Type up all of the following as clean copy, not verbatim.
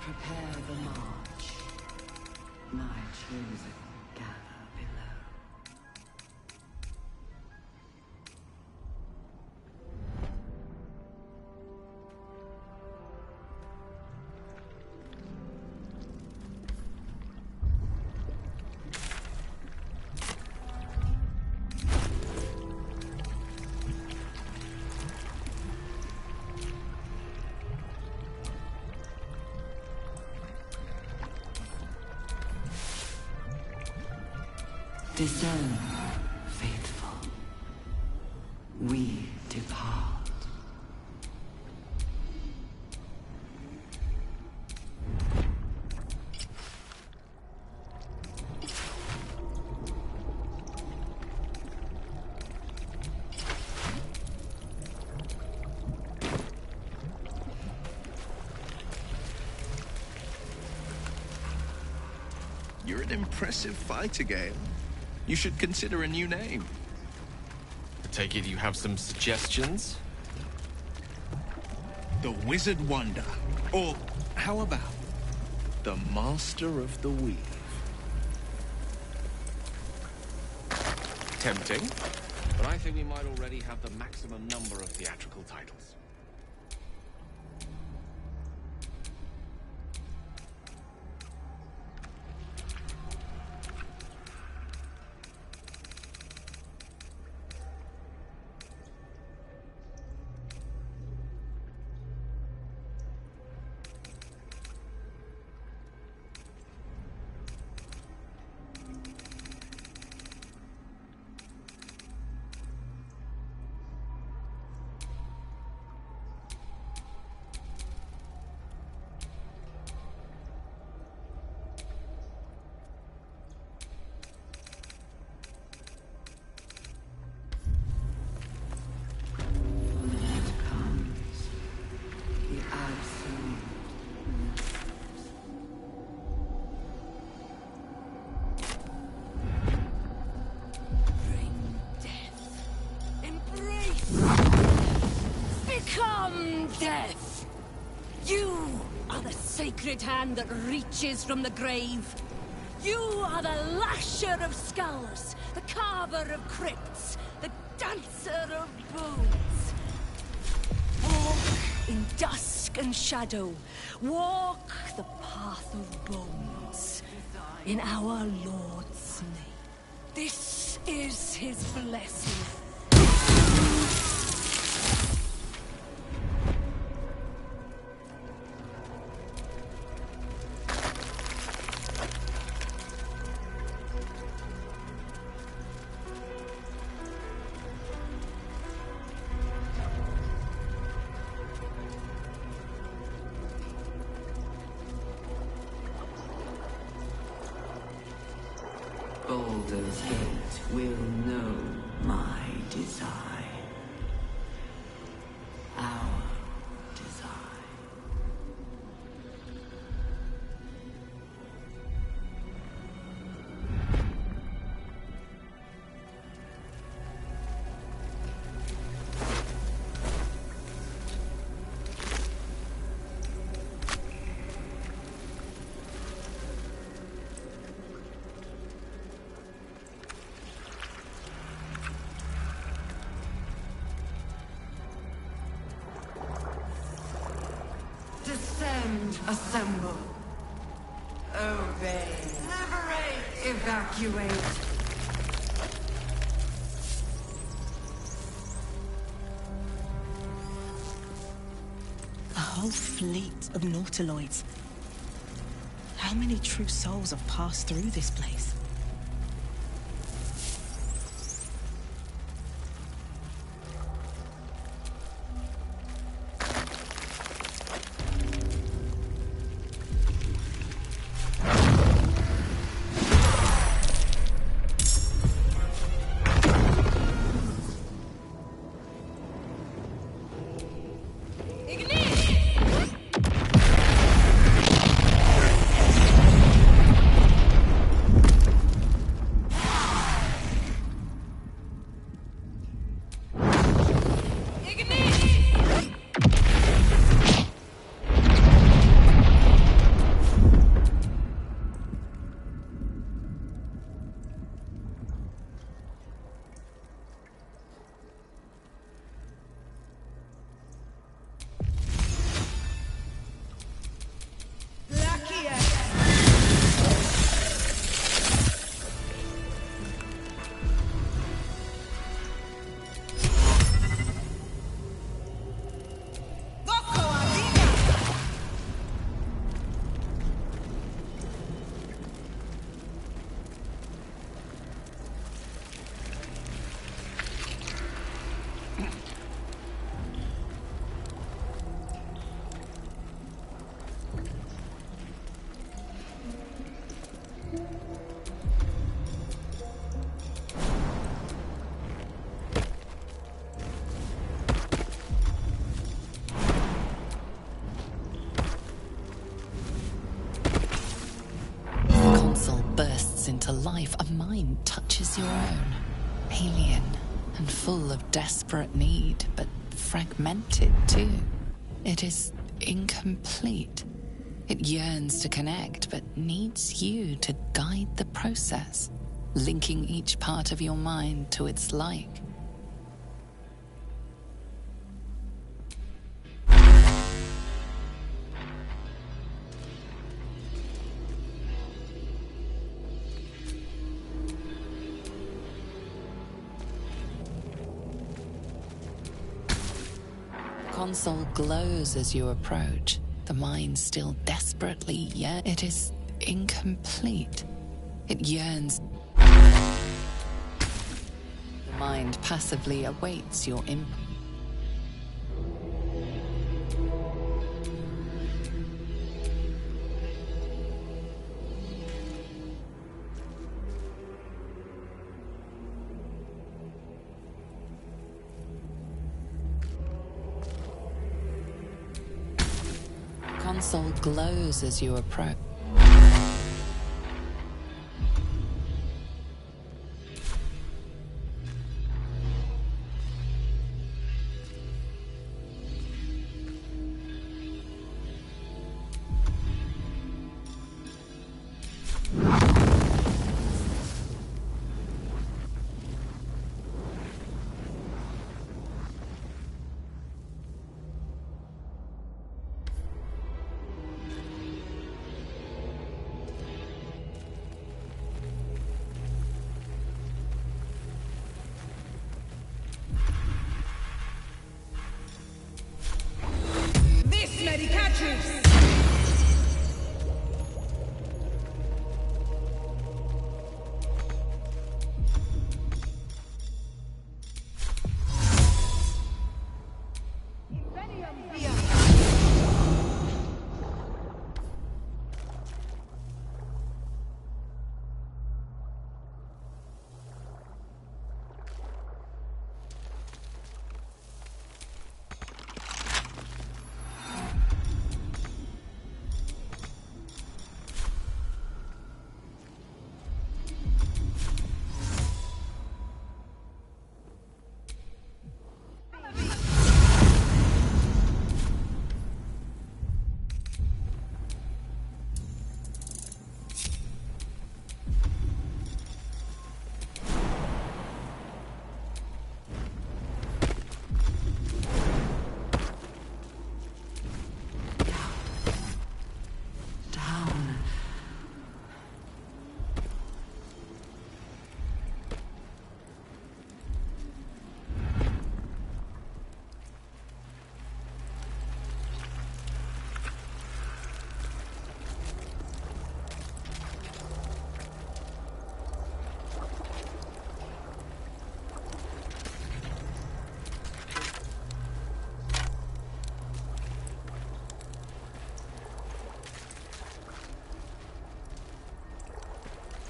Prepare the march. My chosen gather below. Discern, faithful. We depart. You're an impressive fighter, Gale. You should consider a new name. I take it you have some suggestions? The Wizard Wonder. Or, how about, the Master of the Weave? Tempting. But I think we might already have the maximum number of theatrical titles. Death! You are the sacred hand that reaches from the grave. You are the lasher of skulls, the carver of crypts, the dancer of bones. Walk in dusk and shadow. Walk the path of bones. In our Lord's name. This is his blessing. Baulders Gate will know my design. Our design. Descend, assemble. Obey, liberate, evacuate. A whole fleet of nautiloids. How many true souls have passed through this place? a life, a mind touches your own. Alien and full of desperate need, but fragmented too. It is incomplete. It yearns to connect, but needs you to guide the process, linking each part of your mind to its like. Console glows as you approach, the mind still desperately, yet it is incomplete. It yearns. The mind passively awaits your input. Console glows as you approach.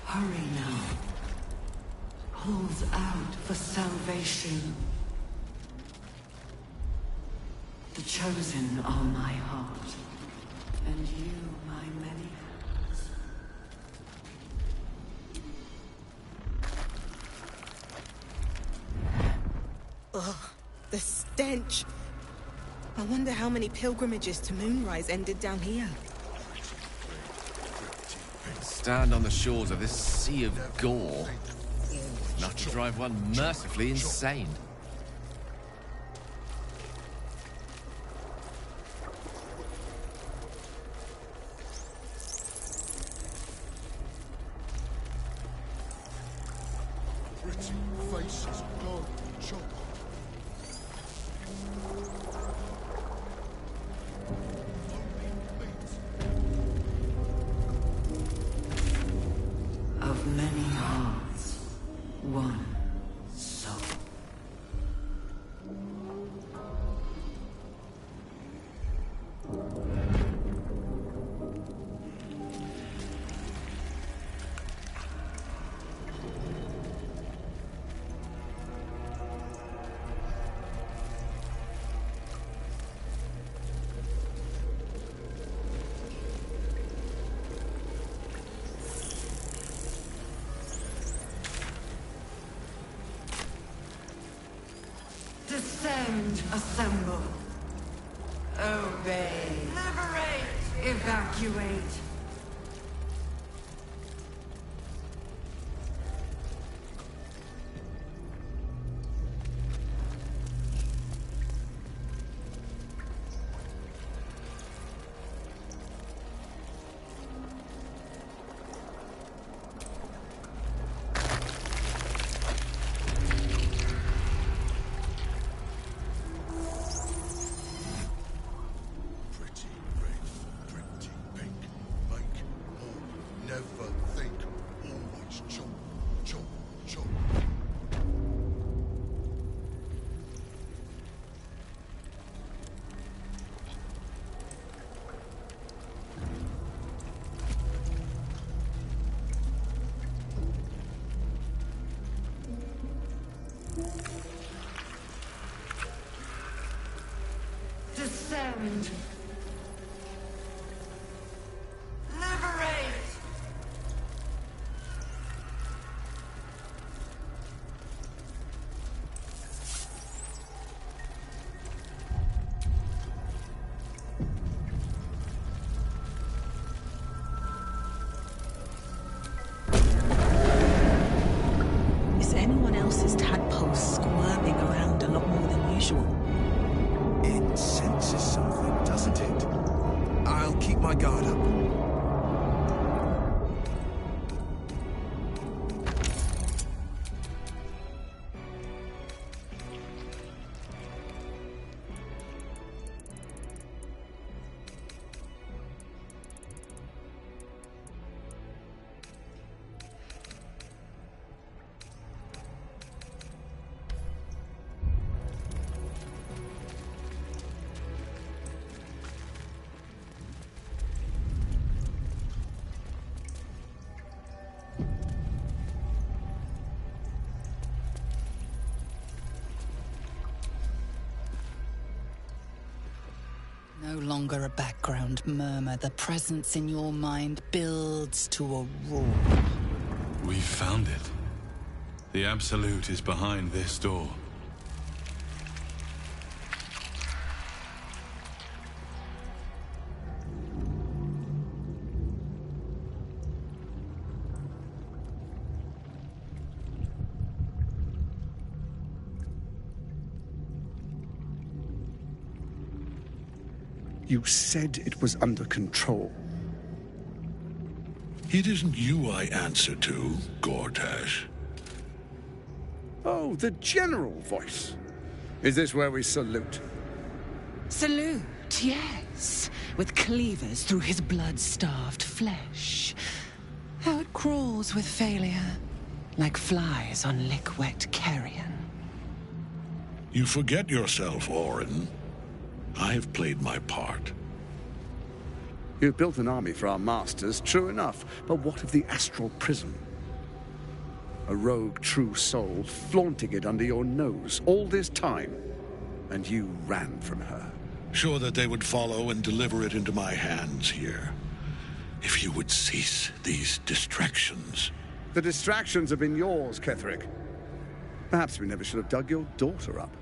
Hurry now. Pulls out for salvation. The chosen are my heart, and you my many hands. Ugh, the stench. I wonder how many pilgrimages to Moonrise ended down here. Stand on the shores of this sea of gore. Enough to drive one mercifully insane. Pretty faces gone, chop. Of many hearts, one soul. Descend, assemble. Obey. Liberate. Evacuate. Pretty red, pretty pink. Make more. Never think. Always chop, chop, chop. Descend. Liberate. Is anyone else's tadpole squirming around a lot more than usual? It senses something, doesn't it? I'll keep my guard up. No longer a background murmur. The presence in your mind builds to a roar. We've found it. The Absolute is behind this door. You said it was under control. It isn't you I answer to, Gortash. Oh, the general voice. Is this where we salute? Salute, yes. With cleavers through his blood-starved flesh. How it crawls with failure, like flies on lick-wet carrion. You forget yourself, Orin. I have played my part. You've built an army for our masters, true enough. But what of the astral prism? A rogue true soul flaunting it under your nose all this time. And you ran from her. Sure that they would follow and deliver it into my hands here. If you would cease these distractions. The distractions have been yours, Ketherick. Perhaps we never should have dug your daughter up.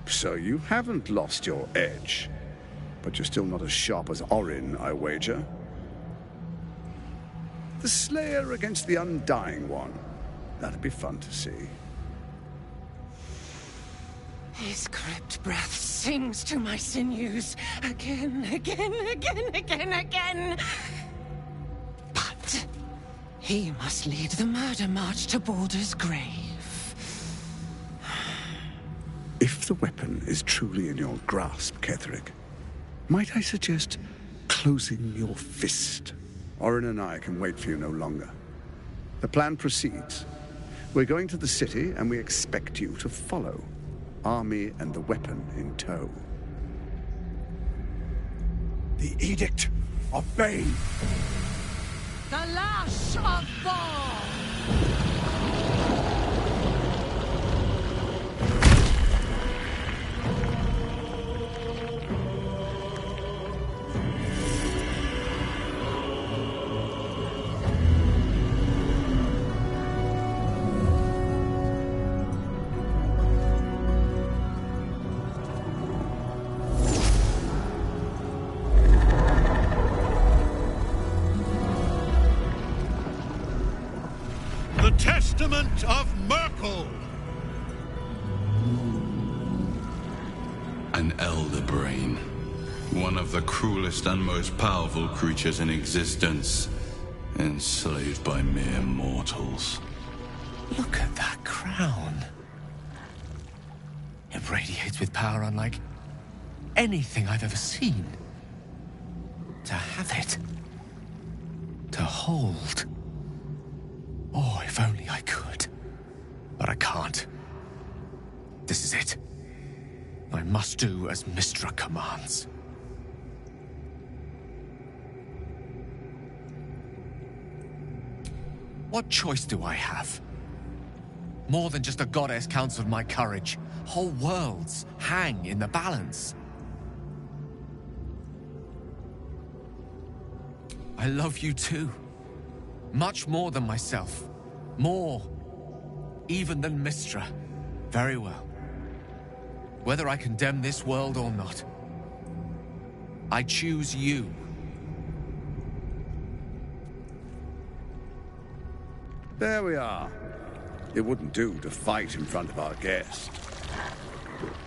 So you haven't lost your edge. But you're still not as sharp as Orin, I wager. The Slayer against the Undying One. That'd be fun to see. His crypt breath sings to my sinews. Again, again, again, again, again. But he must lead the murder march to Baulders' grave. If the weapon is truly in your grasp, Ketherick, might I suggest closing your fist? Orin and I can wait for you no longer. The plan proceeds. We're going to the city, and we expect you to follow. Army and the weapon in tow. The Edict of Bane. The Lash of Ball! The Testament of Merkel! An elder brain. One of the cruelest and most powerful creatures in existence. Enslaved by mere mortals. Look at that crown. It radiates with power unlike anything I've ever seen. To have it. To hold. Oh, if only I could. But I can't. This is it. I must do as Mystra commands. What choice do I have? More than just a goddess counts with my courage. Whole worlds hang in the balance. I love you too. Much more than myself. More even than Mystra. Very well. Whether I condemn this world or not, I choose you. There we are. It wouldn't do to fight in front of our guest.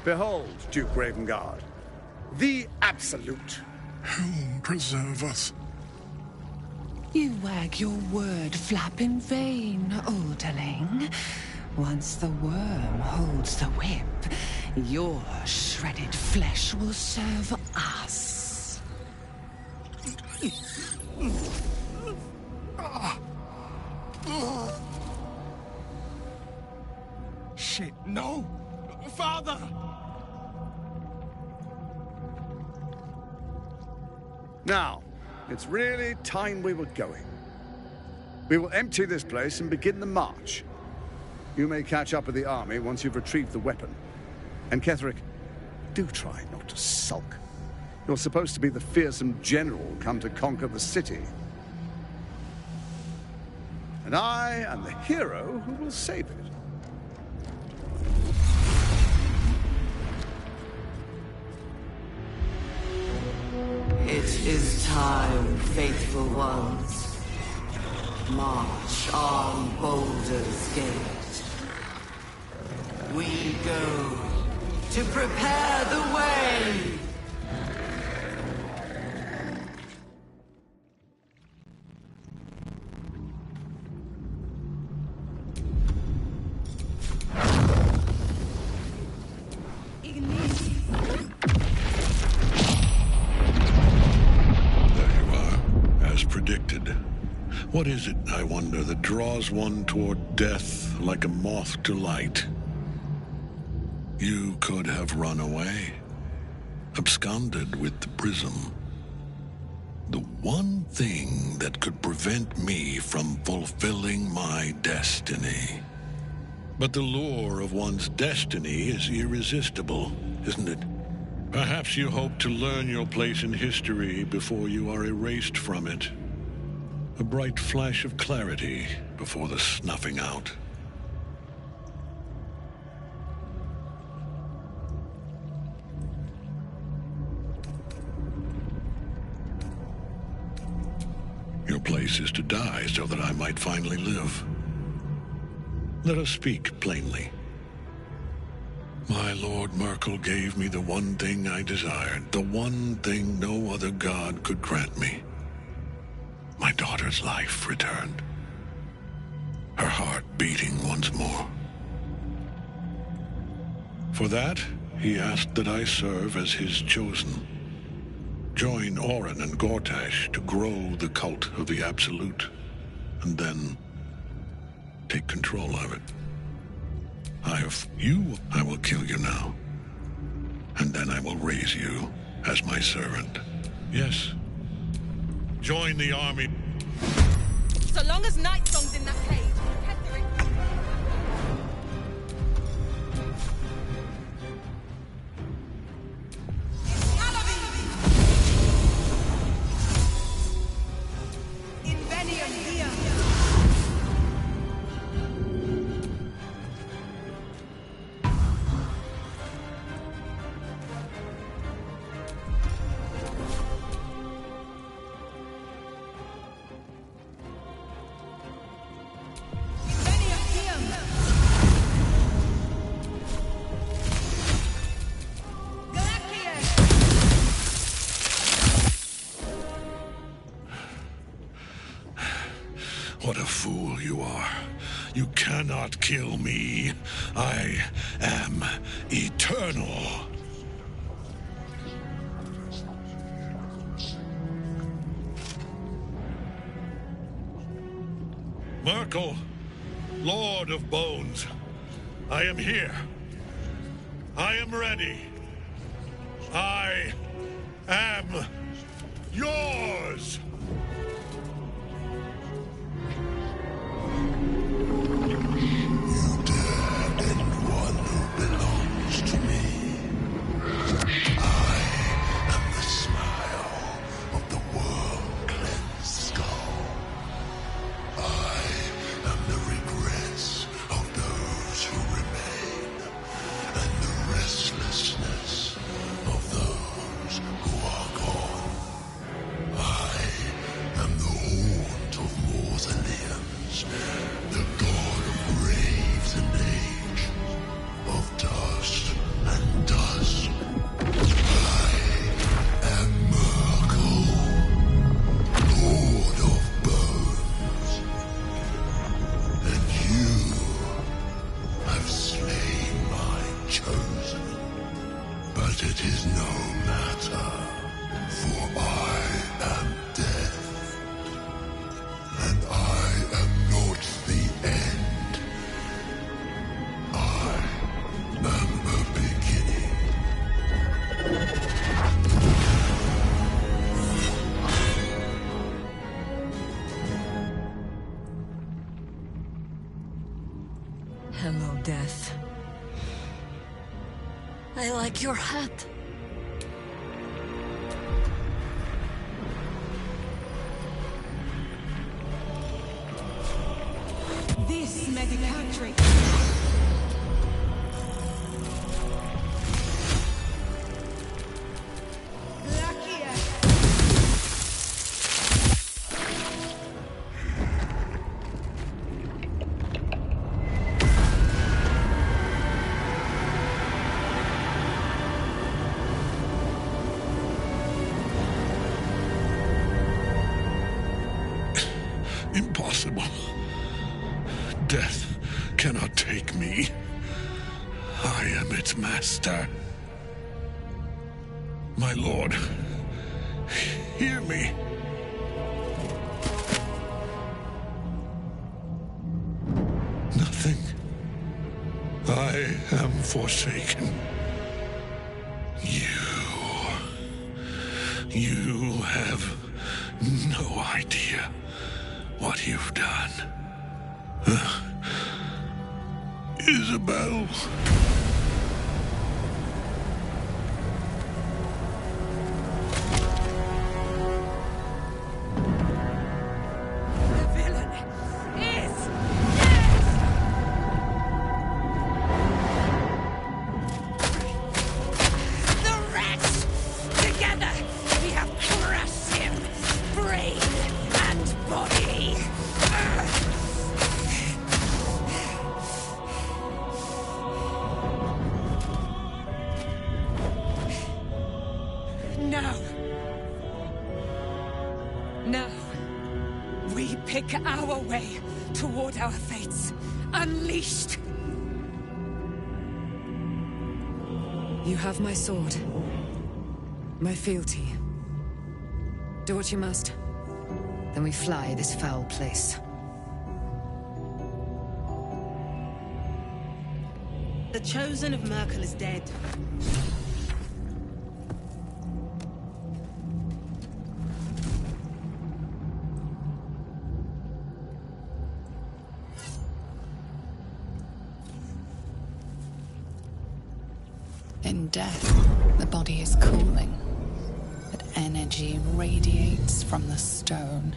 Behold, Duke Ravengard, the Absolute. Whom preserve us? You wag your word flap in vain, Alderling. Once the worm holds the whip, your shredded flesh will serve us. Shit, no! Father! Now, it's really time we were going. We will empty this place and begin the march. You may catch up with the army once you've retrieved the weapon. And Ketherick, do try not to sulk. You're supposed to be the fearsome general come to conquer the city. And I am the hero who will save it. It is time, faithful ones. March on Baulders Gate. We go to prepare the way. What is it, I wonder, that draws one toward death like a moth to light? You could have run away, absconded with the prism. The one thing that could prevent me from fulfilling my destiny. But the lure of one's destiny is irresistible, isn't it? Perhaps you hope to learn your place in history before you are erased from it. A bright flash of clarity before the snuffing out. Your place is to die so that I might finally live. Let us speak plainly. My Lord Merkel gave me the one thing I desired, the one thing no other god could grant me. My daughter's life returned. Her heart beating once more. For that, he asked that I serve as his chosen. Join Orin and Gortash to grow the cult of the Absolute, and then take control of it. I will kill you now. And then I will raise you as my servant. Yes. Join the army. So long as Nightsong's in that cage, know you are. You cannot kill me. I am eternal. Merkel, Lord of Bones, I am here. I am ready. I am yours! You dare end one who belongs to me. I am the smile of the world-cleansed skull. I am the regrets of those who remain, and the restlessness of those who are gone. I am the haunt of mausoleums, the god of graves and age, of dust and dusk. I am Merkel, Lord of Bones, and you have slain my chosen. But it is no matter, for I am death, and I am not the end. I am the beginning. Hello, Death. I like your hat. This medicatrix. Impossible. Death cannot take me. I am its master. My lord, hear me. Nothing. I am forsaken. You have no idea what you've done. Isabel. The villain is the rats! Together, we have crushed him, brain and body. Now, we pick our way toward our fates, unleashed. You have my sword, my fealty. Do what you must. Then we fly this foul place. The chosen of Merkel is dead. In death, the body is cooling, but energy radiates from the stone.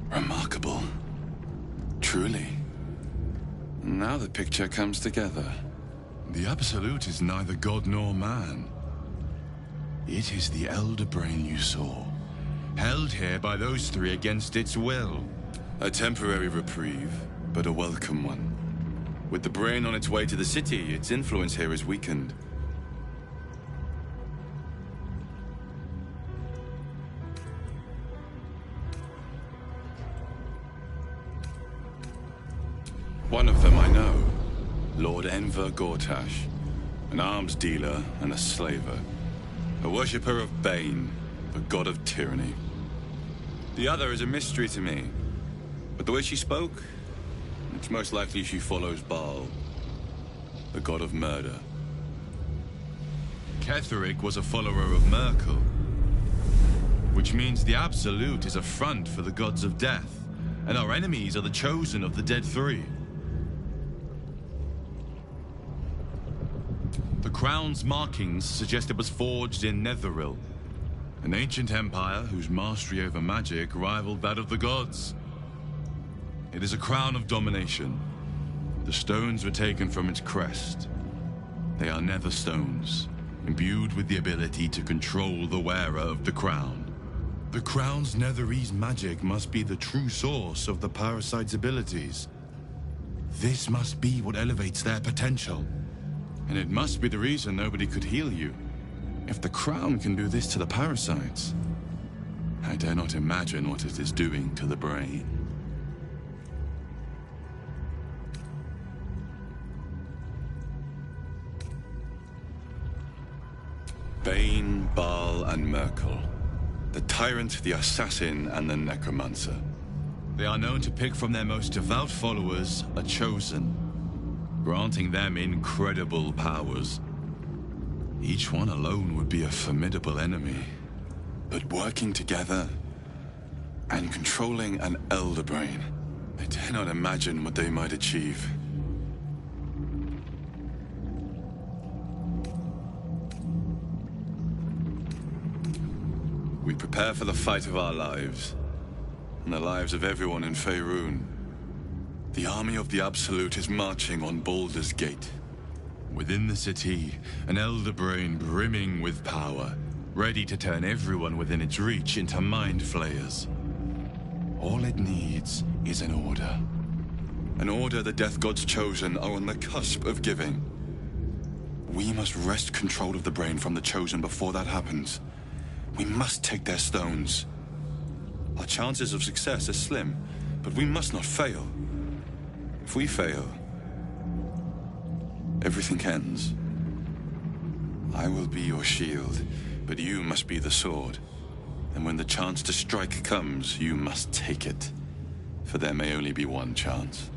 Remarkable. Truly. Now the picture comes together. The Absolute is neither god nor man. It is the Elder Brain you saw, held here by those three against its will. A temporary reprieve, but a welcome one. With the brain on its way to the city, its influence here is weakened. One of them I know. Lord Enver Gortash. An arms dealer and a slaver. A worshipper of Bane, the god of tyranny. The other is a mystery to me. But the way she spoke, it's most likely she follows Baal, the god of murder. Ketheric was a follower of Merkel, which means the Absolute is a front for the gods of death, and our enemies are the chosen of the Dead Three. The crown's markings suggest it was forged in Netheril, an ancient empire whose mastery over magic rivaled that of the gods. It is a crown of domination. The stones were taken from its crest. They are nether stones, imbued with the ability to control the wearer of the crown. The crown's Netherese magic must be the true source of the parasite's abilities. This must be what elevates their potential. And it must be the reason nobody could heal you. If the crown can do this to the parasites, I dare not imagine what it is doing to the brain. Bane, Baal, and Merkel. The tyrant, the assassin, and the necromancer. They are known to pick from their most devout followers a chosen, granting them incredible powers. Each one alone would be a formidable enemy. But working together and controlling an elder brain, I dare not imagine what they might achieve. We prepare for the fight of our lives, and the lives of everyone in Faerun. The army of the Absolute is marching on Baulders Gate. Within the city, an elder brain brimming with power, ready to turn everyone within its reach into mind flayers. All it needs is an order. An order the Death God's chosen are on the cusp of giving. We must wrest control of the brain from the chosen before that happens. We must take their stones. Our chances of success are slim, but we must not fail. If we fail, everything ends. I will be your shield, but you must be the sword. And when the chance to strike comes, you must take it. For there may only be one chance.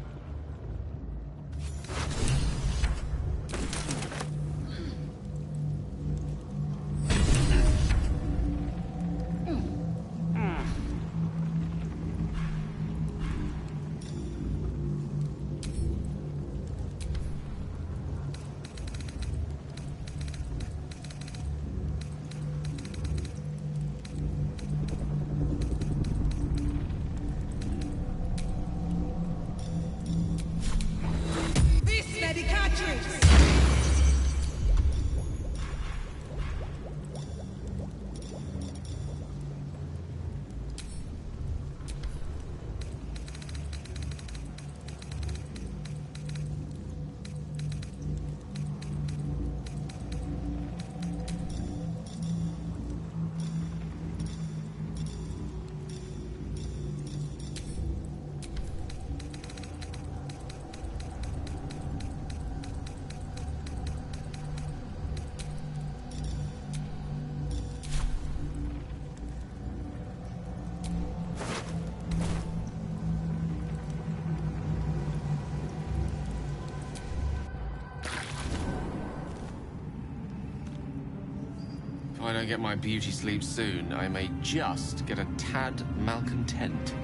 If I don't get my beauty sleep soon, I may just get a tad malcontent.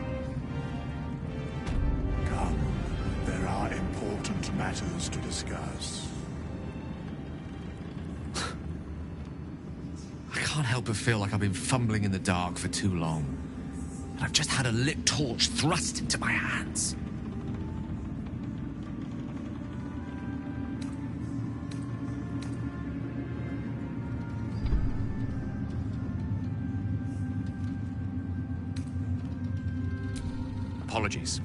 Come, there are important matters to discuss. I can't help but feel like I've been fumbling in the dark for too long. And I've just had a lit torch thrust into my hands. Apologies.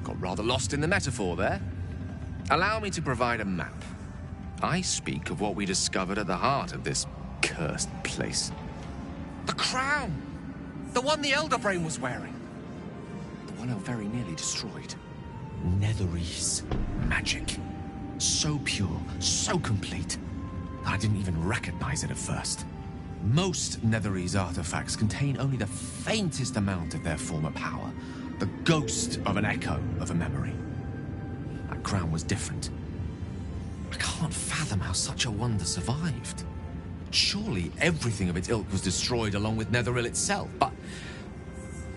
Got rather lost in the metaphor there. Allow me to provide a map. I speak of what we discovered at the heart of this cursed place. The crown! The one the Elder Brain was wearing. The one I very nearly destroyed. Netherese magic. So pure, so complete, that I didn't even recognize it at first. Most Netherese artifacts contain only the faintest amount of their former power, the ghost of an echo of a memory. That crown was different. I can't fathom how such a wonder survived. Surely everything of its ilk was destroyed along with Netheril itself, but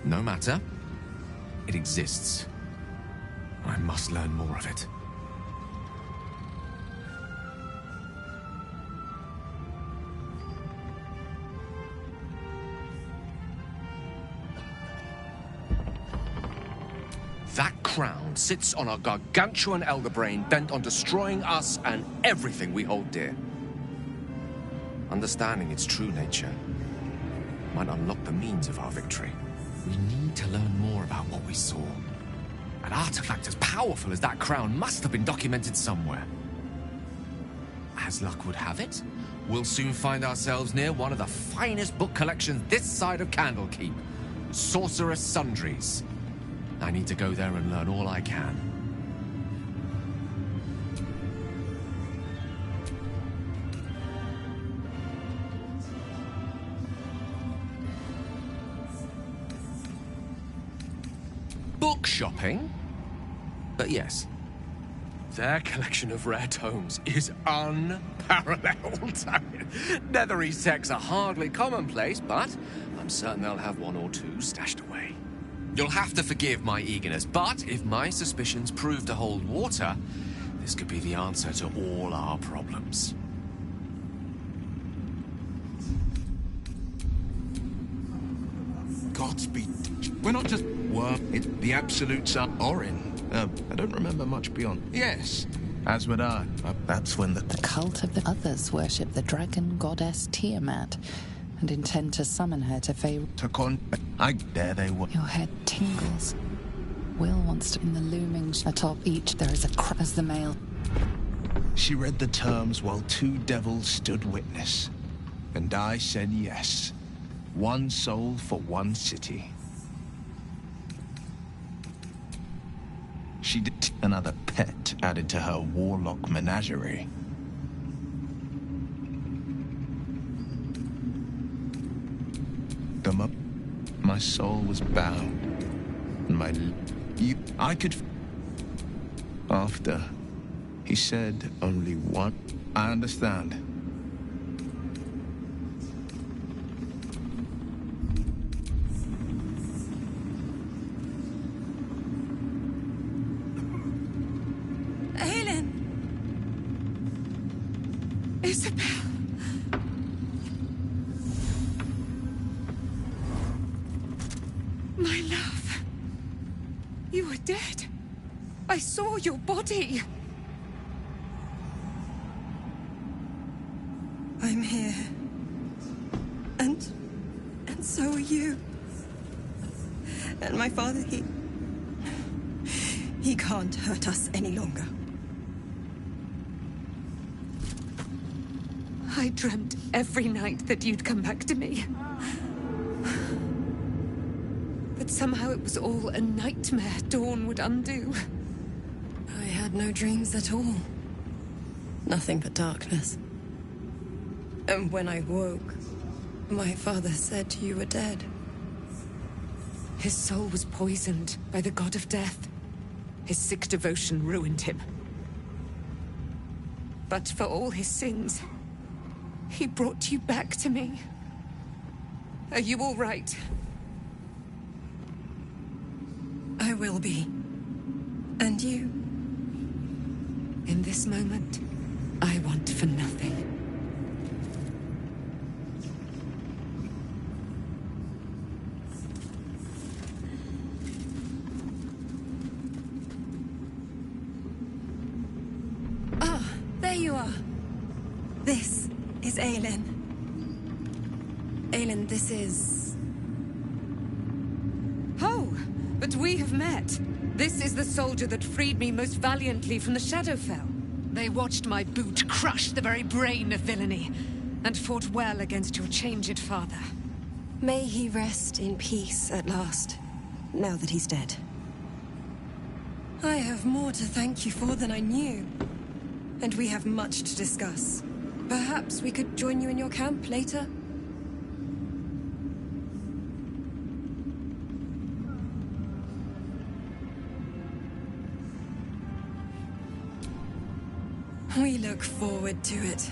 no matter. It exists. I must learn more of it. That crown sits on a gargantuan elder brain bent on destroying us and everything we hold dear. Understanding its true nature might unlock the means of our victory. We need to learn more about what we saw. An artifact as powerful as that crown must have been documented somewhere. As luck would have it, we'll soon find ourselves near one of the finest book collections this side of Candlekeep, Sorceress Sundries. I need to go there and learn all I can. Book shopping? But yes, their collection of rare tomes is unparalleled. Netherese texts are hardly commonplace, but I'm certain they'll have one or two stashed away. You'll have to forgive my eagerness, but if my suspicions prove to hold water, this could be the answer to all our problems. Godspeed. We're not just... Well, it's the absolutes are Orin. I don't remember much beyond. Yes, as would I. That's when the cult of the others worship the dragon goddess Tiamat and intend to summon her to Fae. There they were. Your head tingles. Will wants to... In the looming atop each, there is a as the male. She read the terms while two devils stood witness. And I said yes. One soul for one city. She did another pet added to her warlock menagerie. My soul was bound. I could... After, he said only one... I understand. Helen! Isabel! My love. You were dead. I saw your body. I'm here. And so are you. And my father, he can't hurt us any longer. I dreamt every night that you'd come back to me. But somehow it was all a nightmare Dawn would undo. I had no dreams at all. Nothing but darkness. And when I woke, my father said you were dead. His soul was poisoned by the god of death. His sick devotion ruined him. But for all his sins, he brought you back to me. Are you all right? I will be. And you? In this moment, I want for nothing. Ah, there you are. This is Aelin. Aelin, this is... Oh, but we have met. This is the soldier that freed me most valiantly from the Shadowfell. They watched my boot crush the very brain of villainy, and fought well against your changed father. May he rest in peace at last, now that he's dead. I have more to thank you for than I knew. And we have much to discuss. Perhaps we could join you in your camp later? We look forward to it.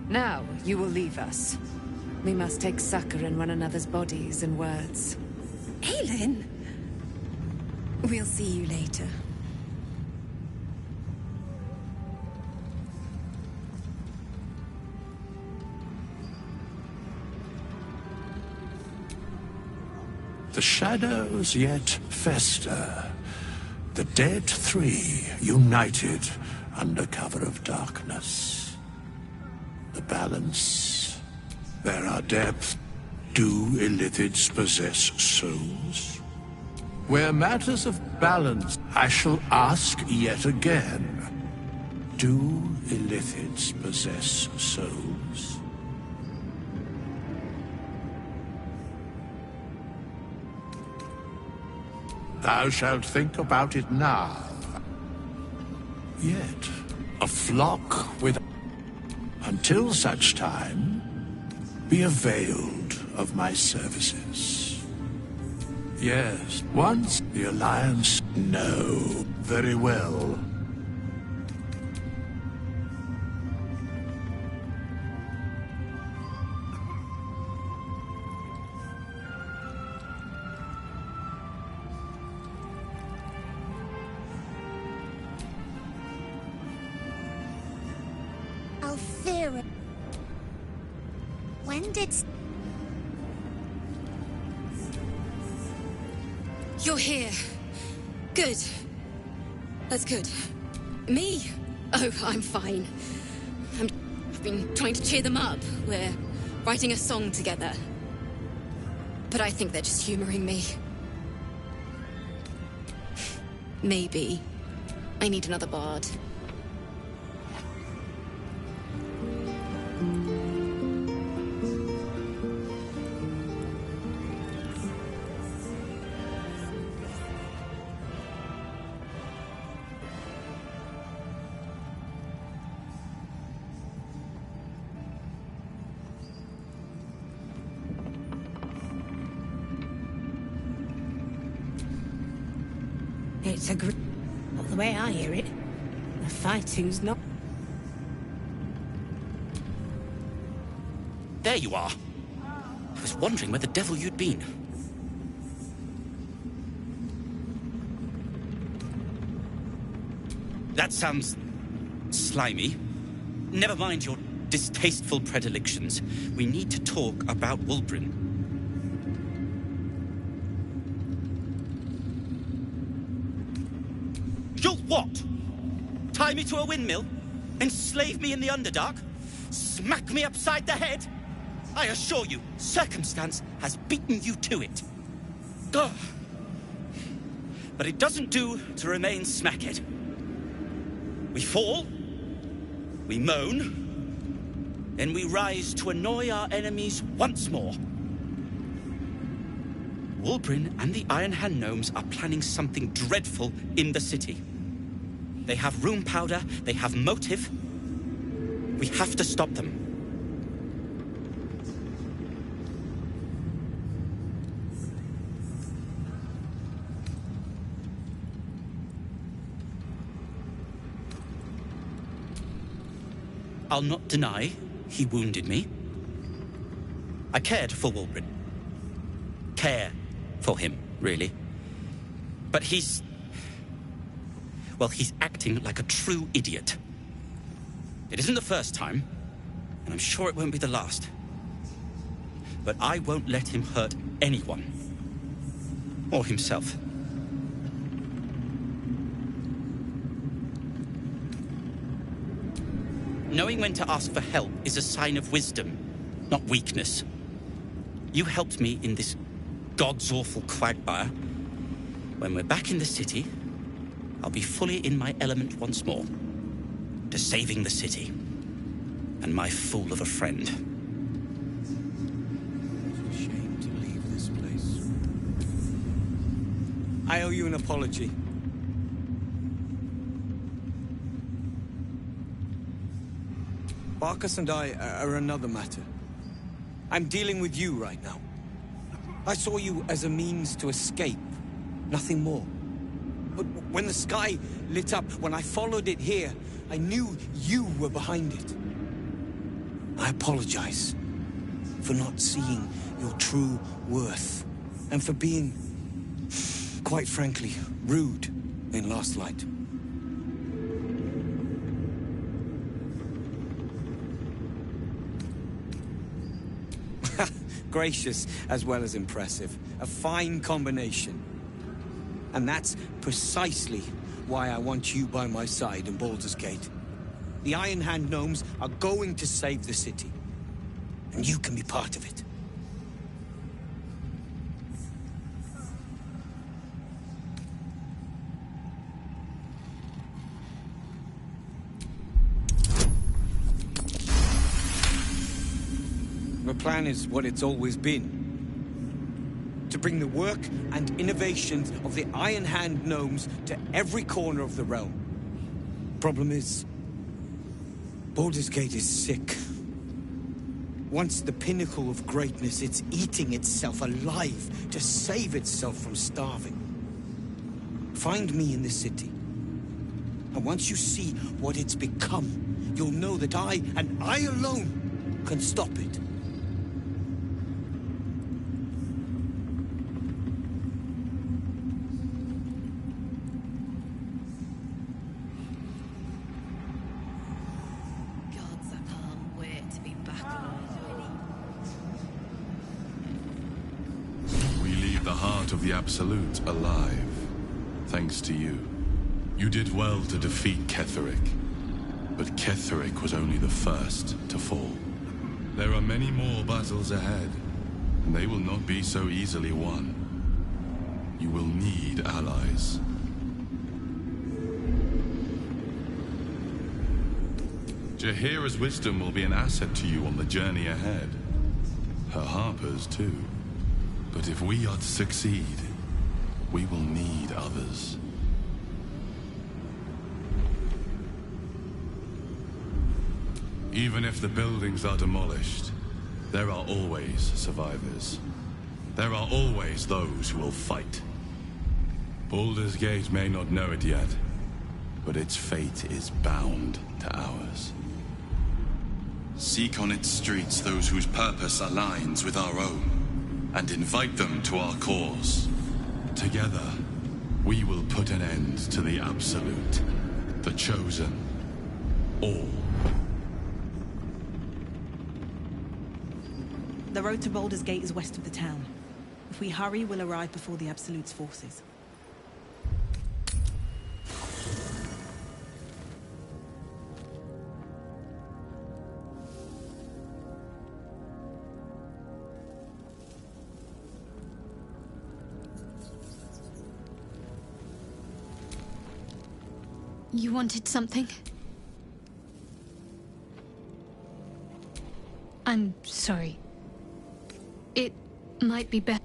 Now, you will leave us. We must take succor in one another's bodies and words. Aelin! We'll see you later. The shadows yet fester. The dead three united under cover of darkness. The balance. There are depths. Do illithids possess souls? Where matters of balance, I shall ask yet again. Do illithids possess souls? Thou shalt think about it now. Yet, a flock with... Until such time, be availed of my services. Yes, once the Alliance... No, very well. Alfira. When did... You're here. Good. That's good. Me? Oh, I'm fine. I've been trying to cheer them up. We're writing a song together. But I think they're just humoring me. Maybe. I need another bard. It's a Not the way I hear it. The fighting's not... There you are. I was wondering where the devil you'd been. That sounds... slimy. Never mind your distasteful predilections. We need to talk about Wulbren. You'll what? Tie me to a windmill? Enslave me in the Underdark? Smack me upside the head? I assure you, circumstance has beaten you to it. Ugh. But it doesn't do to remain smackhead. We fall, we moan, then we rise to annoy our enemies once more. Wulbren and the Iron Hand Gnomes are planning something dreadful in the city. They have room powder, they have motive. We have to stop them. I'll not deny he wounded me. I cared for Wulbren. Care for him, really. But he's... well, he's acting like a true idiot. It isn't the first time, and I'm sure it won't be the last. But I won't let him hurt anyone. Or himself. Knowing when to ask for help is a sign of wisdom, not weakness. You helped me in this God's awful quagmire. When we're back in the city, I'll be fully in my element once more. To saving the city. And my fool of a friend. It's a shame to leave this place. I owe you an apology. Barkas and I are another matter. I'm dealing with you right now. I saw you as a means to escape, nothing more. But when the sky lit up, when I followed it here, I knew you were behind it. I apologize for not seeing your true worth, and for being, quite frankly, rude in Last Light. Gracious as well as impressive. A fine combination. And that's precisely why I want you by my side in Baldur's Gate. The Iron Hand gnomes are going to save the city. And you can be part of it. The plan is what it's always been. To bring the work and innovations of the Iron Hand gnomes to every corner of the realm. Problem is, Baldur's Gate is sick. Once the pinnacle of greatness, it's eating itself alive to save itself from starving. Find me in the city. And once you see what it's become, you'll know that I, and I alone, can stop it. Of the Absolute alive, thanks to you. You did well to defeat Ketheric, but Ketheric was only the first to fall. There are many more battles ahead, and they will not be so easily won. You will need allies. Jaheira's wisdom will be an asset to you on the journey ahead. Her harpers, too. But if we are to succeed, we will need others. Even if the buildings are demolished, there are always survivors. There are always those who will fight. Baldur's Gate may not know it yet, but its fate is bound to ours. Seek on its streets those whose purpose aligns with our own, and invite them to our cause. Together, we will put an end to the Absolute, the Chosen, all. The road to Baldur's Gate is west of the town. If we hurry, we'll arrive before the Absolute's forces. You wanted something? I'm sorry. It might be better.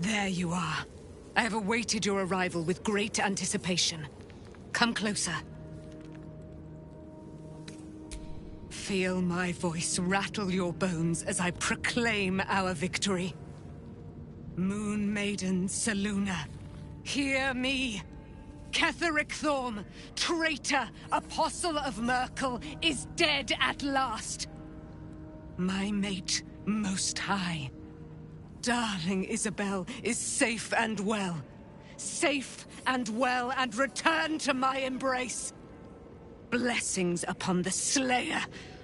There you are. I have awaited your arrival with great anticipation. Come closer. Feel my voice rattle your bones as I proclaim our victory. Moon Maiden Selûne, hear me! Ketheric Thorm, traitor, apostle of Merkel, is dead at last. My mate, Most High. Darling Isabel is safe and well. Safe and well, and returned to my embrace. Blessings upon the slayer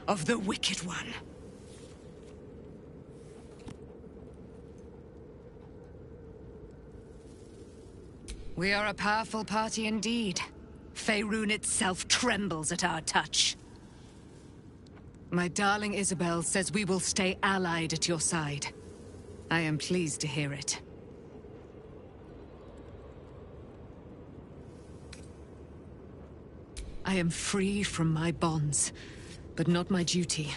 of the Wicked One. We are a powerful party indeed. Faerun itself trembles at our touch. My darling Isabel says we will stay allied at your side. I am pleased to hear it. I am free from my bonds, but not my duty.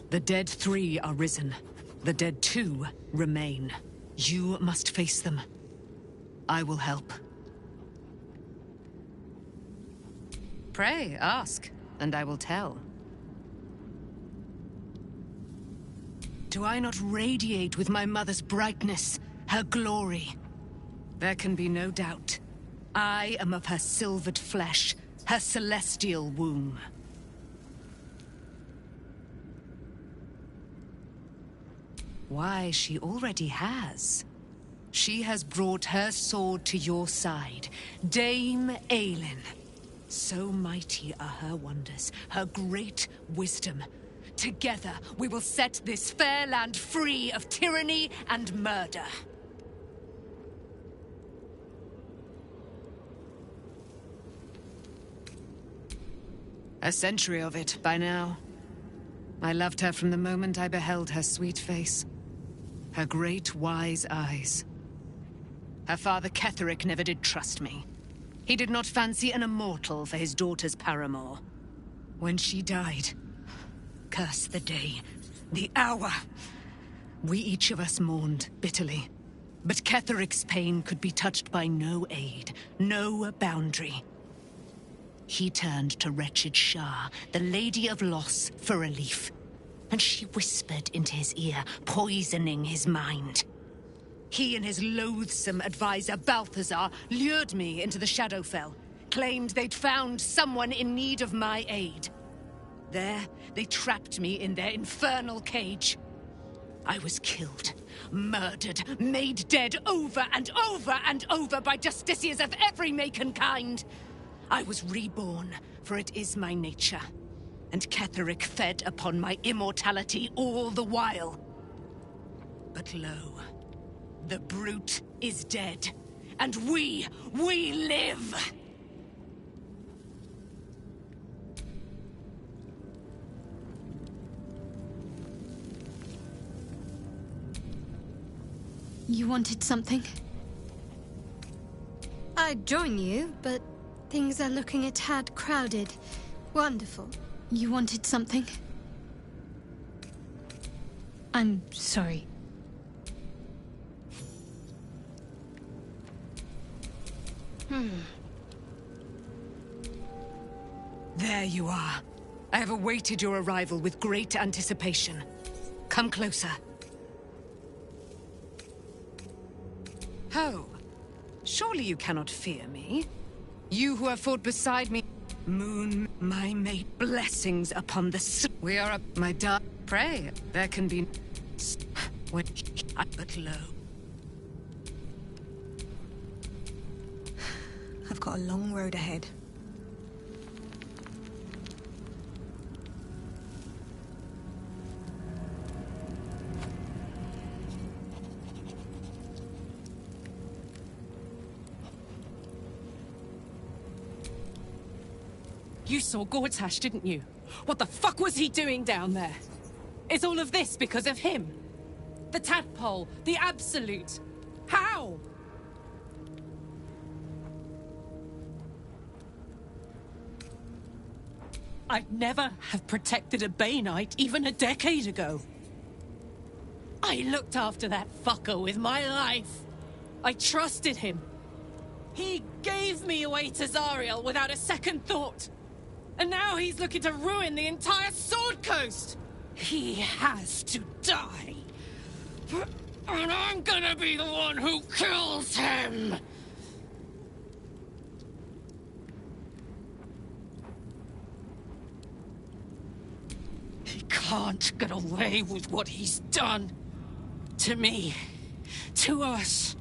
The dead 3 are risen. The dead 2 remain. You must face them. I will help. Pray, ask, and I will tell. Do I not radiate with my mother's brightness, her glory? There can be no doubt. I am of her silvered flesh, her celestial womb. Why, she already has. She has brought her sword to your side, Dame Aelin. So mighty are her wonders, her great wisdom. Together, we will set this fair land free of tyranny and murder. A century of it, by now. I loved her from the moment I beheld her sweet face. Her great, wise eyes. Her father Ketheric never did trust me. He did not fancy an immortal for his daughter's paramour. When she died, curse the day, the hour. We each of us mourned bitterly. But Ketheric's pain could be touched by no aid, no boundary. He turned to wretched Shah, the Lady of Loss, for relief. And she whispered into his ear, poisoning his mind. He and his loathsome advisor, Balthazar, lured me into the Shadowfell, claimed they'd found someone in need of my aid. There, they trapped me in their infernal cage. I was killed, murdered, made dead over and over and over by justiciars of every make and kind. I was reborn, for it is my nature. And Ketheric fed upon my immortality all the while. But lo, the brute is dead, and we live! You wanted something? I'd join you, but things are looking a tad crowded. Wonderful. You wanted something? I'm sorry. There you are. I have awaited your arrival with great anticipation. Come closer. Oh, surely you cannot fear me. You who have fought beside me. Moon, my mate, blessings upon the we are up, my dark. Pray, there can be when but lo. I've got a long road ahead. You saw Gortash, didn't you? What the fuck was he doing down there? Is all of this because of him? The tadpole, the Absolute. How? I'd never have protected a Bay Knight even a decade ago. I looked after that fucker with my life. I trusted him. He gave me away to Zariel without a second thought. And now he's looking to ruin the entire Sword Coast. He has to die. And I'm gonna be the one who kills him. He can't get away with what he's done. To me. To us.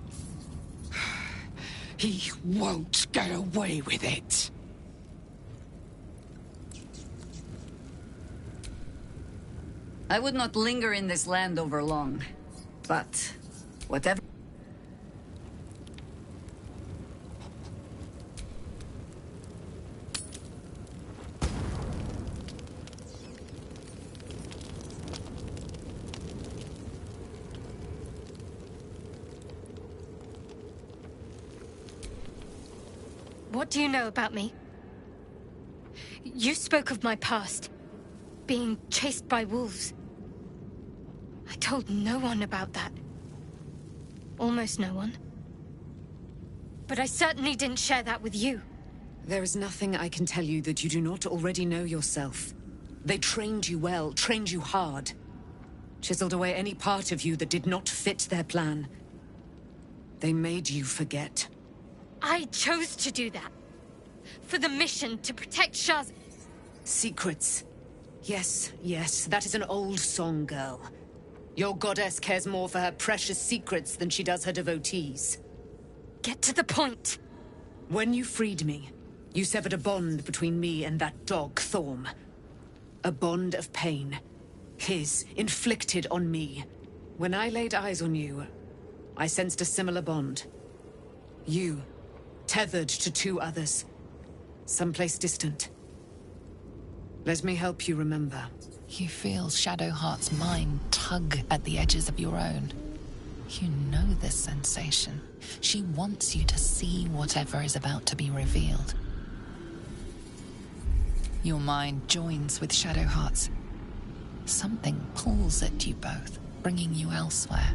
He won't get away with it. I would not linger in this land over long. But, whatever... What do you know about me? You spoke of my past. Being chased by wolves. I told no one about that. Almost no one. But I certainly didn't share that with you. There is nothing I can tell you that you do not already know yourself. They trained you well, trained you hard. Chiseled away any part of you that did not fit their plan. They made you forget. I chose to do that. For the mission to protect Shah's... Secrets. Yes, yes, that is an old song, girl. Your goddess cares more for her precious secrets than she does her devotees. Get to the point. When you freed me, you severed a bond between me and that dog, Thorm. A bond of pain. His, inflicted on me. When I laid eyes on you, I sensed a similar bond. You, tethered to two others. Someplace distant. Let me help you remember. You feel Shadowheart's mind tug at the edges of your own. You know this sensation. She wants you to see whatever is about to be revealed. Your mind joins with Shadowheart's. Something pulls at you both, bringing you elsewhere.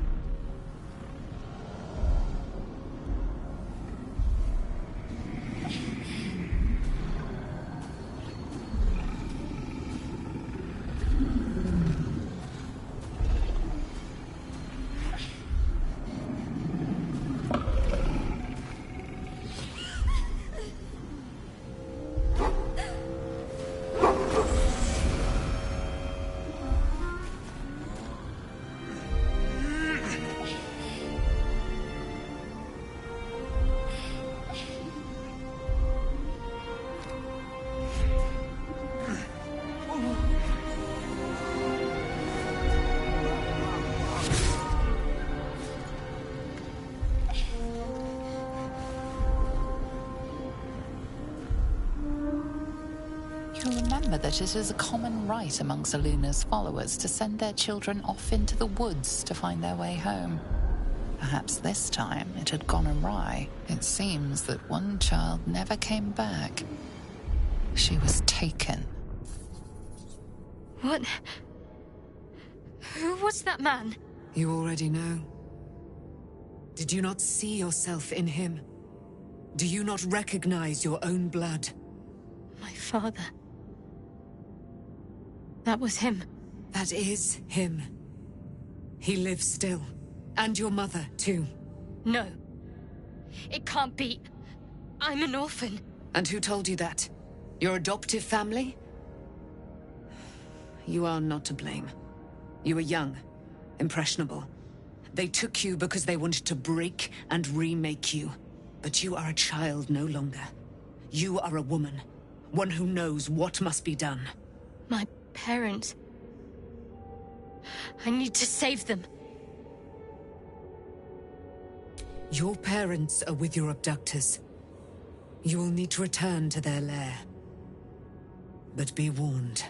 That it is a common rite among Luna's followers to send their children off into the woods to find their way home. Perhaps this time it had gone awry. It seems that one child never came back. She was taken. What? Who was that man? You already know. Did you not see yourself in him? Do you not recognize your own blood? My father. That was him. That is him. He lives still. And your mother, too. No. It can't be. I'm an orphan. And who told you that? Your adoptive family? You are not to blame. You were young, impressionable. They took you because they wanted to break and remake you. But you are a child no longer. You are a woman. One who knows what must be done. My parents. I need to save them. Your parents are with your abductors. You will need to return to their lair. But be warned.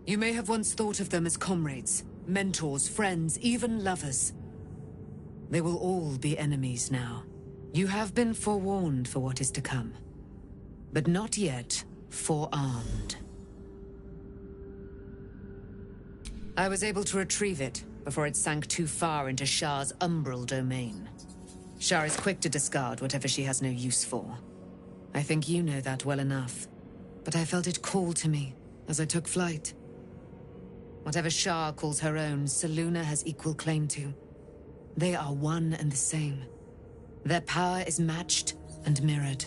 You may have once thought of them as comrades, mentors, friends, even lovers. They will all be enemies now. You have been forewarned for what is to come. But not yet forearmed. I was able to retrieve it before it sank too far into Shah's umbral domain. Shar is quick to discard whatever she has no use for. I think you know that well enough. But I felt it call to me as I took flight. Whatever Shar calls her own, Selûne has equal claim to. They are one and the same. Their power is matched and mirrored.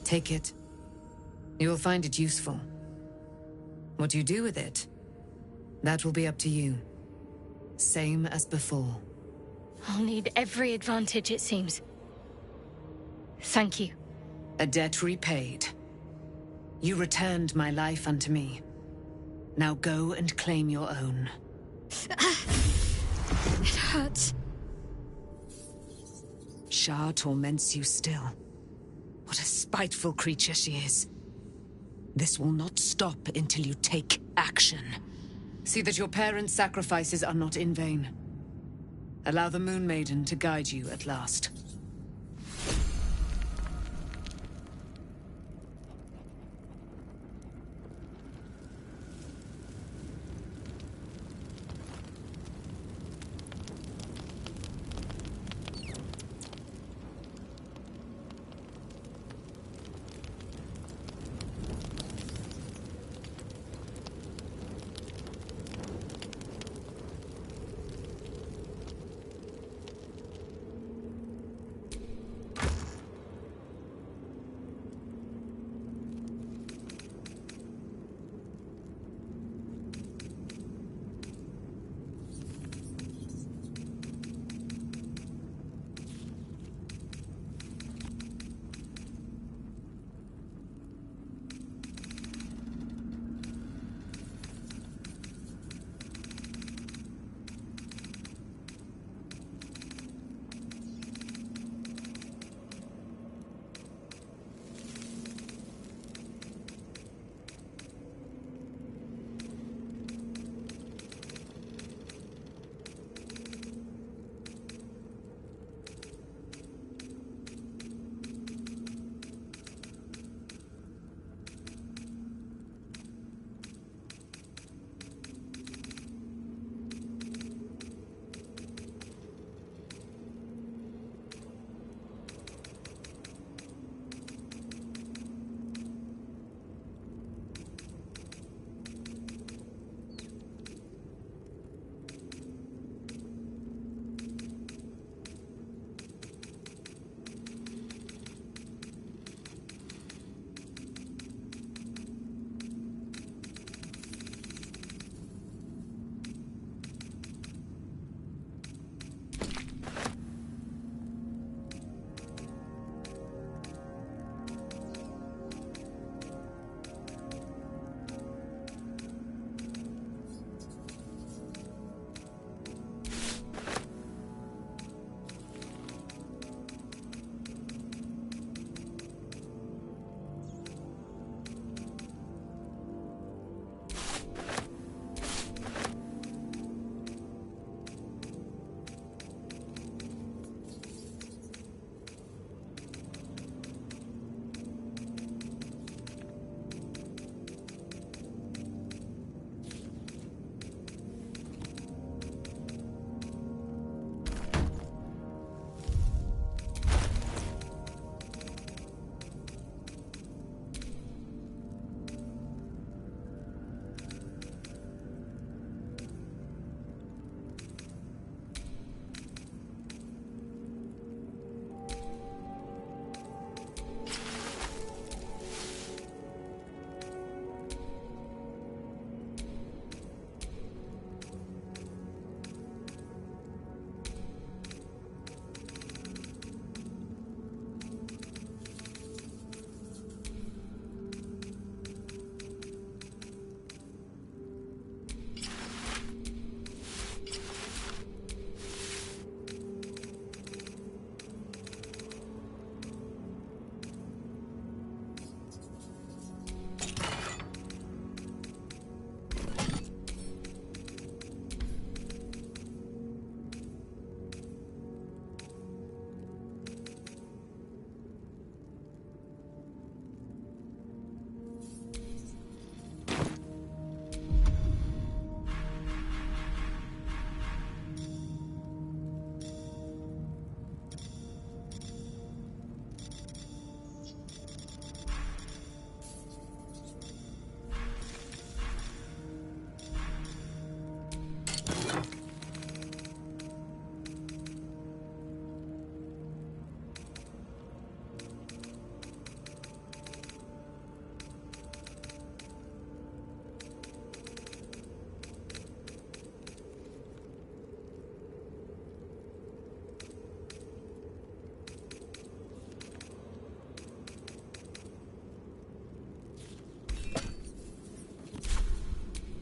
Take it. You will find it useful. What you do with it, that will be up to you. Same as before. I'll need every advantage, it seems. Thank you. A debt repaid. You returned my life unto me. Now go and claim your own. It hurts. Shar torments you still. What a spiteful creature she is. This will not stop until you take action. See that your parents' sacrifices are not in vain. Allow the Moon Maiden to guide you at last.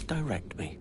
direct me.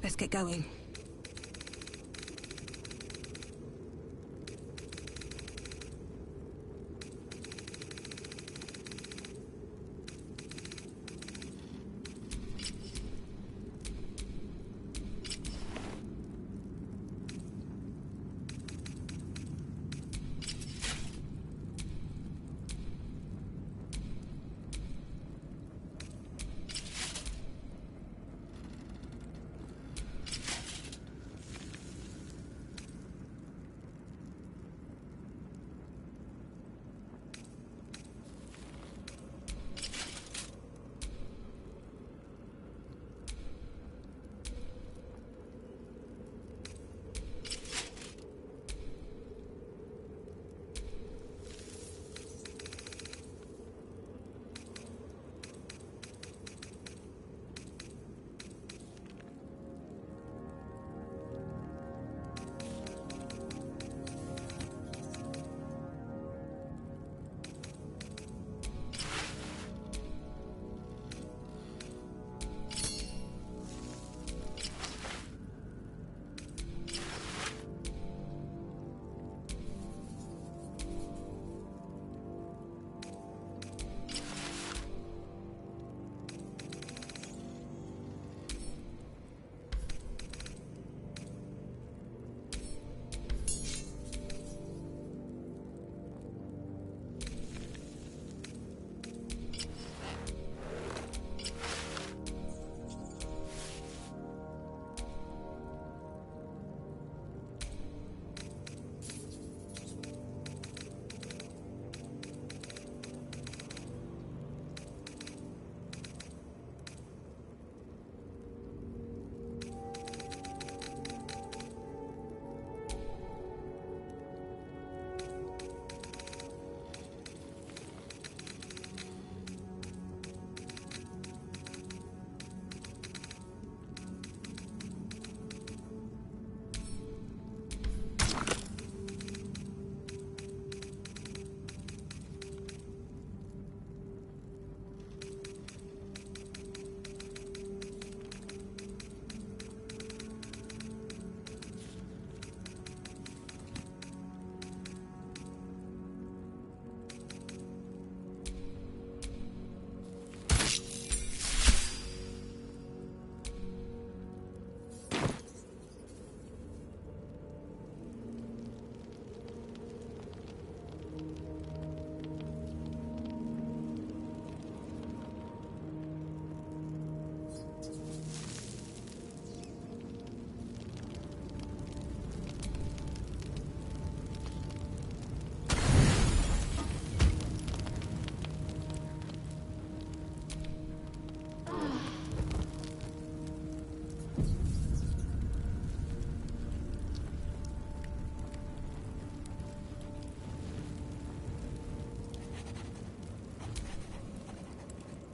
Let's get going.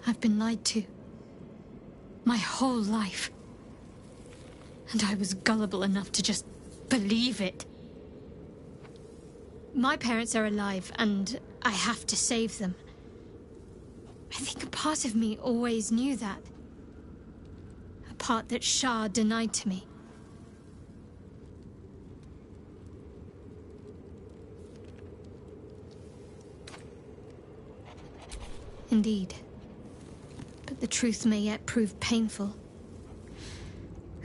I've been lied to. My whole life. And I was gullible enough to just believe it. My parents are alive, and I have to save them. I think a part of me always knew that. A part that Shah denied to me. Indeed. But the truth may yet prove painful.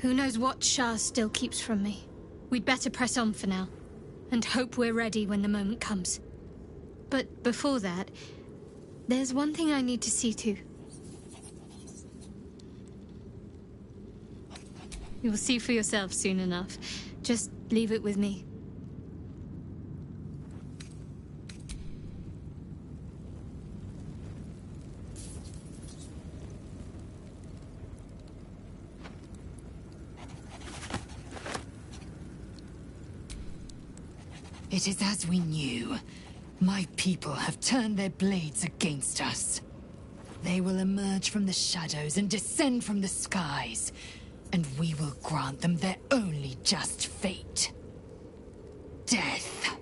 Who knows what Shah still keeps from me? We'd better press on for now, and hope we're ready when the moment comes. But before that, there's one thing I need to see to. You'll see for yourself soon enough. Just leave it with me. It is as we knew. My people have turned their blades against us. They will emerge from the shadows and descend from the skies, and we will grant them their only just fate. Death.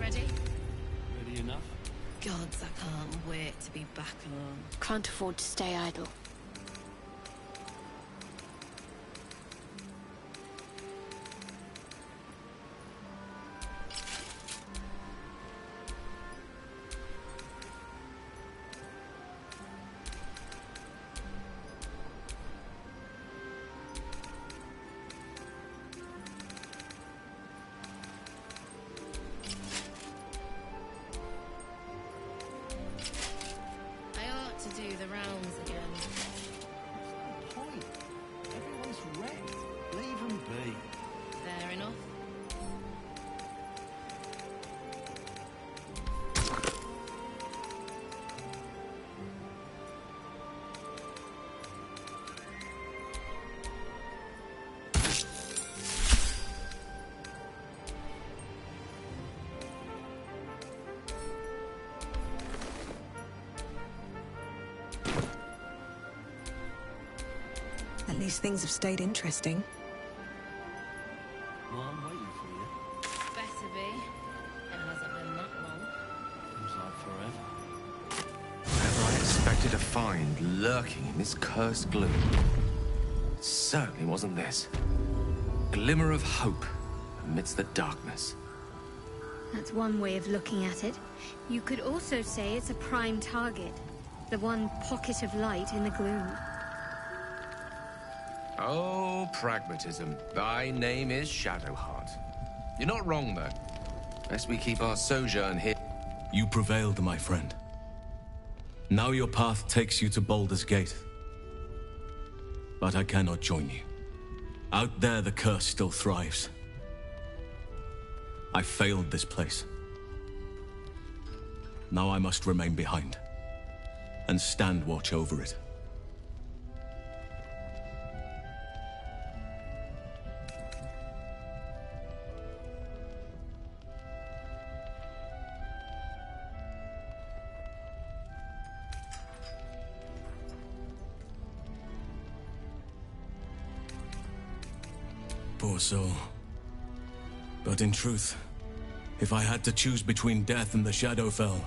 Ready? Ready enough? Gods, I can't wait to be back alone. Can't afford to stay idle. least things have stayed interesting. Well, I'm waiting for you. Better be. It hasn't been that long. Seems like forever. Whatever I expected to find lurking in this cursed gloom, it certainly wasn't this. Glimmer of hope amidst the darkness. That's one way of looking at it. You could also say it's a prime target. The one pocket of light in the gloom. Oh, pragmatism. Thy name is Shadowheart. You're not wrong, though. Lest we keep our sojourn here. You prevailed, my friend. Now your path takes you to Baulders Gate. But I cannot join you. Out there, the curse still thrives. I failed this place. Now I must remain behind and stand watch over it. Poor soul. But in truth, if I had to choose between death and the Shadowfell,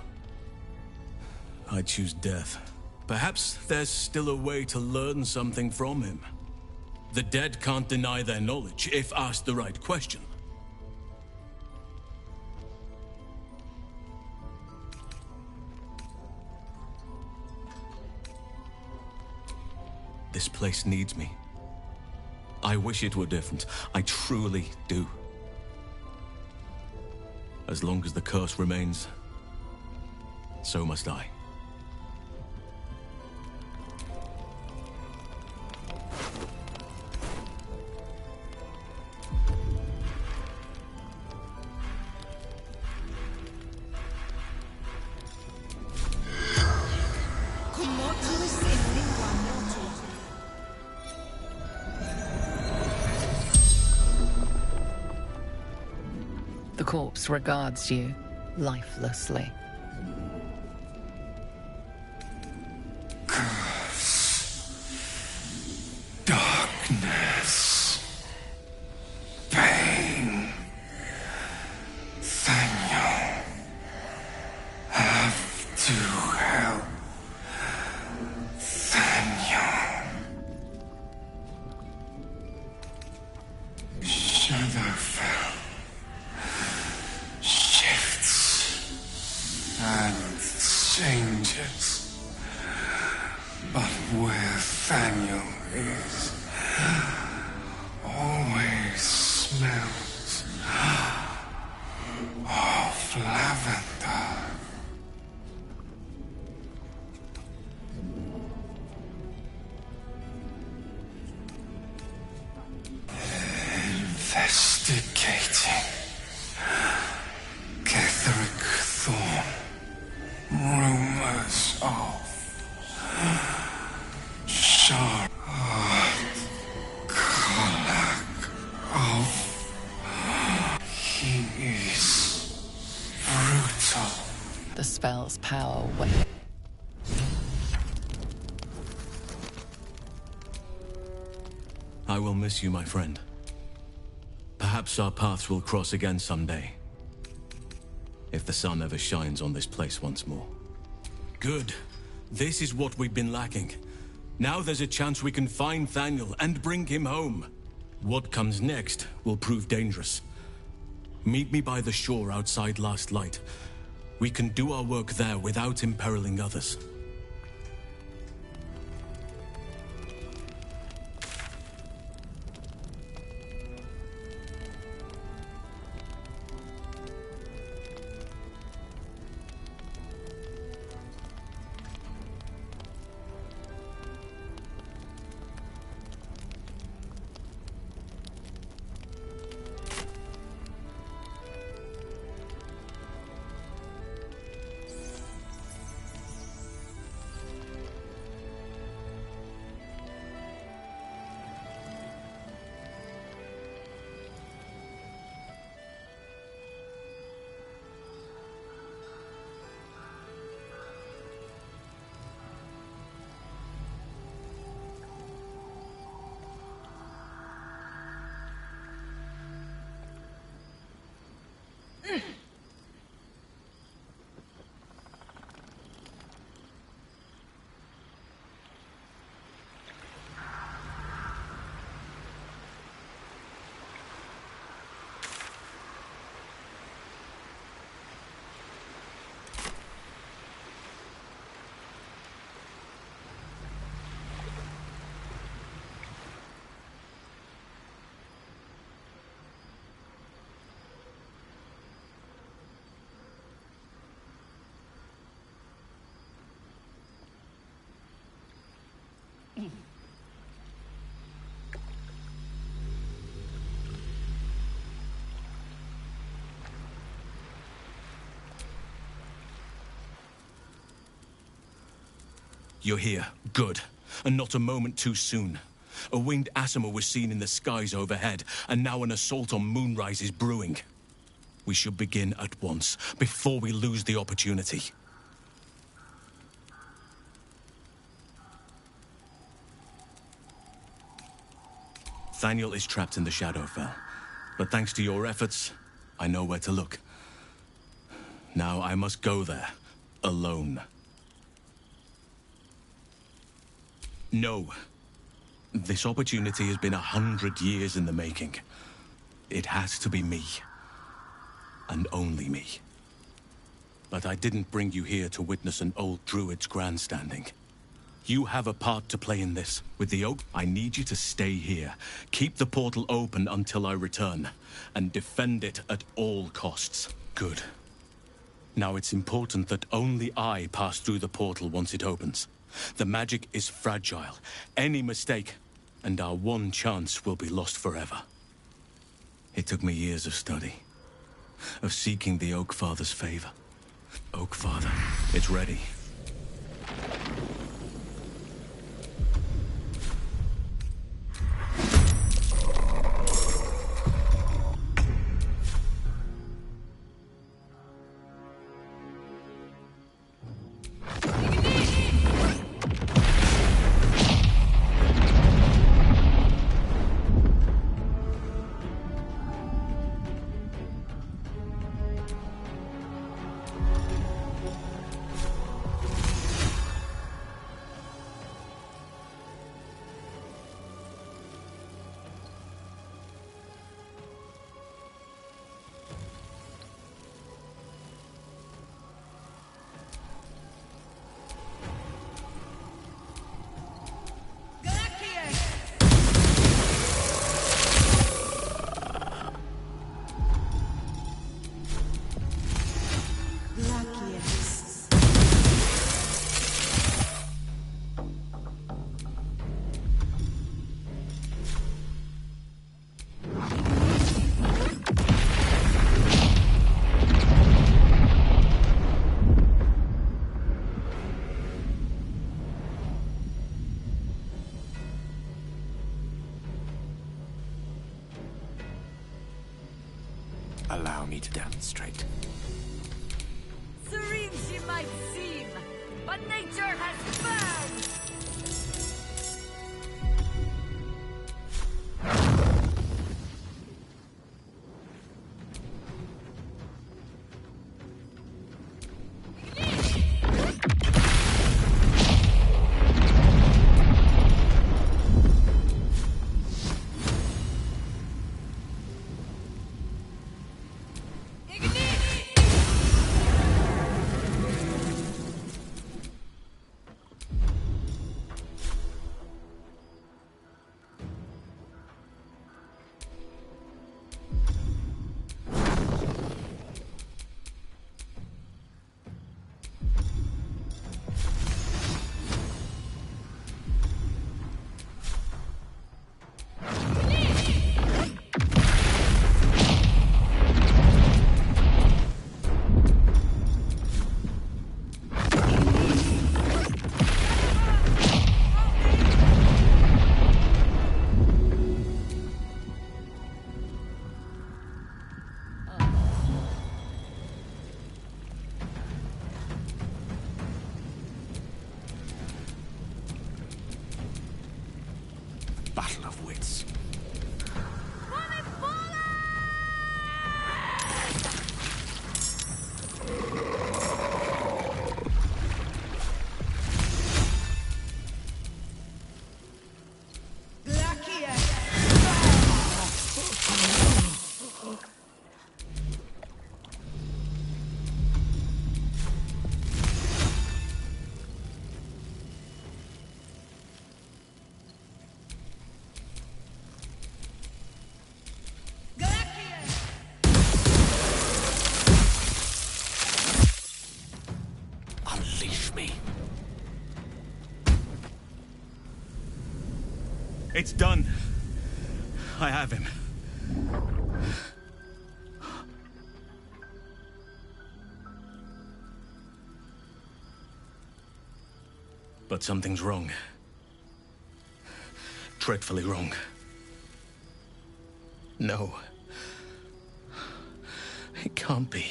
I'd choose death. Perhaps there's still a way to learn something from him. The dead can't deny their knowledge if asked the right question. This place needs me. I wish it were different. I truly do. As long as the curse remains, so must I. The corpse regards you lifelessly. Darkness. Pain. Thaniel. Have to help. Thaniel. Shadowfell. Shifts. And changes. But where Thaniel is, always smells of lavender. Investigating. Ketheric Thorn. Rumors of Shard. Karlach of. He is brutal. The spell's power wanes. I will miss you, my friend. Perhaps our paths will cross again someday. If the sun ever shines on this place once more. Good. This is what we've been lacking. Now there's a chance we can find Thaniel and bring him home. What comes next will prove dangerous. Meet me by the shore outside Last Light. We can do our work there without imperiling others. You're here. Good. And not a moment too soon. A winged Asima was seen in the skies overhead, and now an assault on Moonrise is brewing. We should begin at once, before we lose the opportunity. Thaniel is trapped in the Shadowfell, but thanks to your efforts, I know where to look. Now I must go there, alone. No. This opportunity has been 100 years in the making. It has to be me. And only me. But I didn't bring you here to witness an old druid's grandstanding. You have a part to play in this. With the oak, I need you to stay here. Keep the portal open until I return. And defend it at all costs. Good. Now it's important that only I pass through the portal once it opens. The magic is fragile. Any mistake, and our one chance will be lost forever. It took me years of study. Of seeking the Oak Father's favor. Oak Father, it's ready. Allow me to demonstrate. Serene she might seem, but nature has found! Battle of wits. Unleash me. It's done. I have him. But something's wrong. Dreadfully wrong. No. It can't be.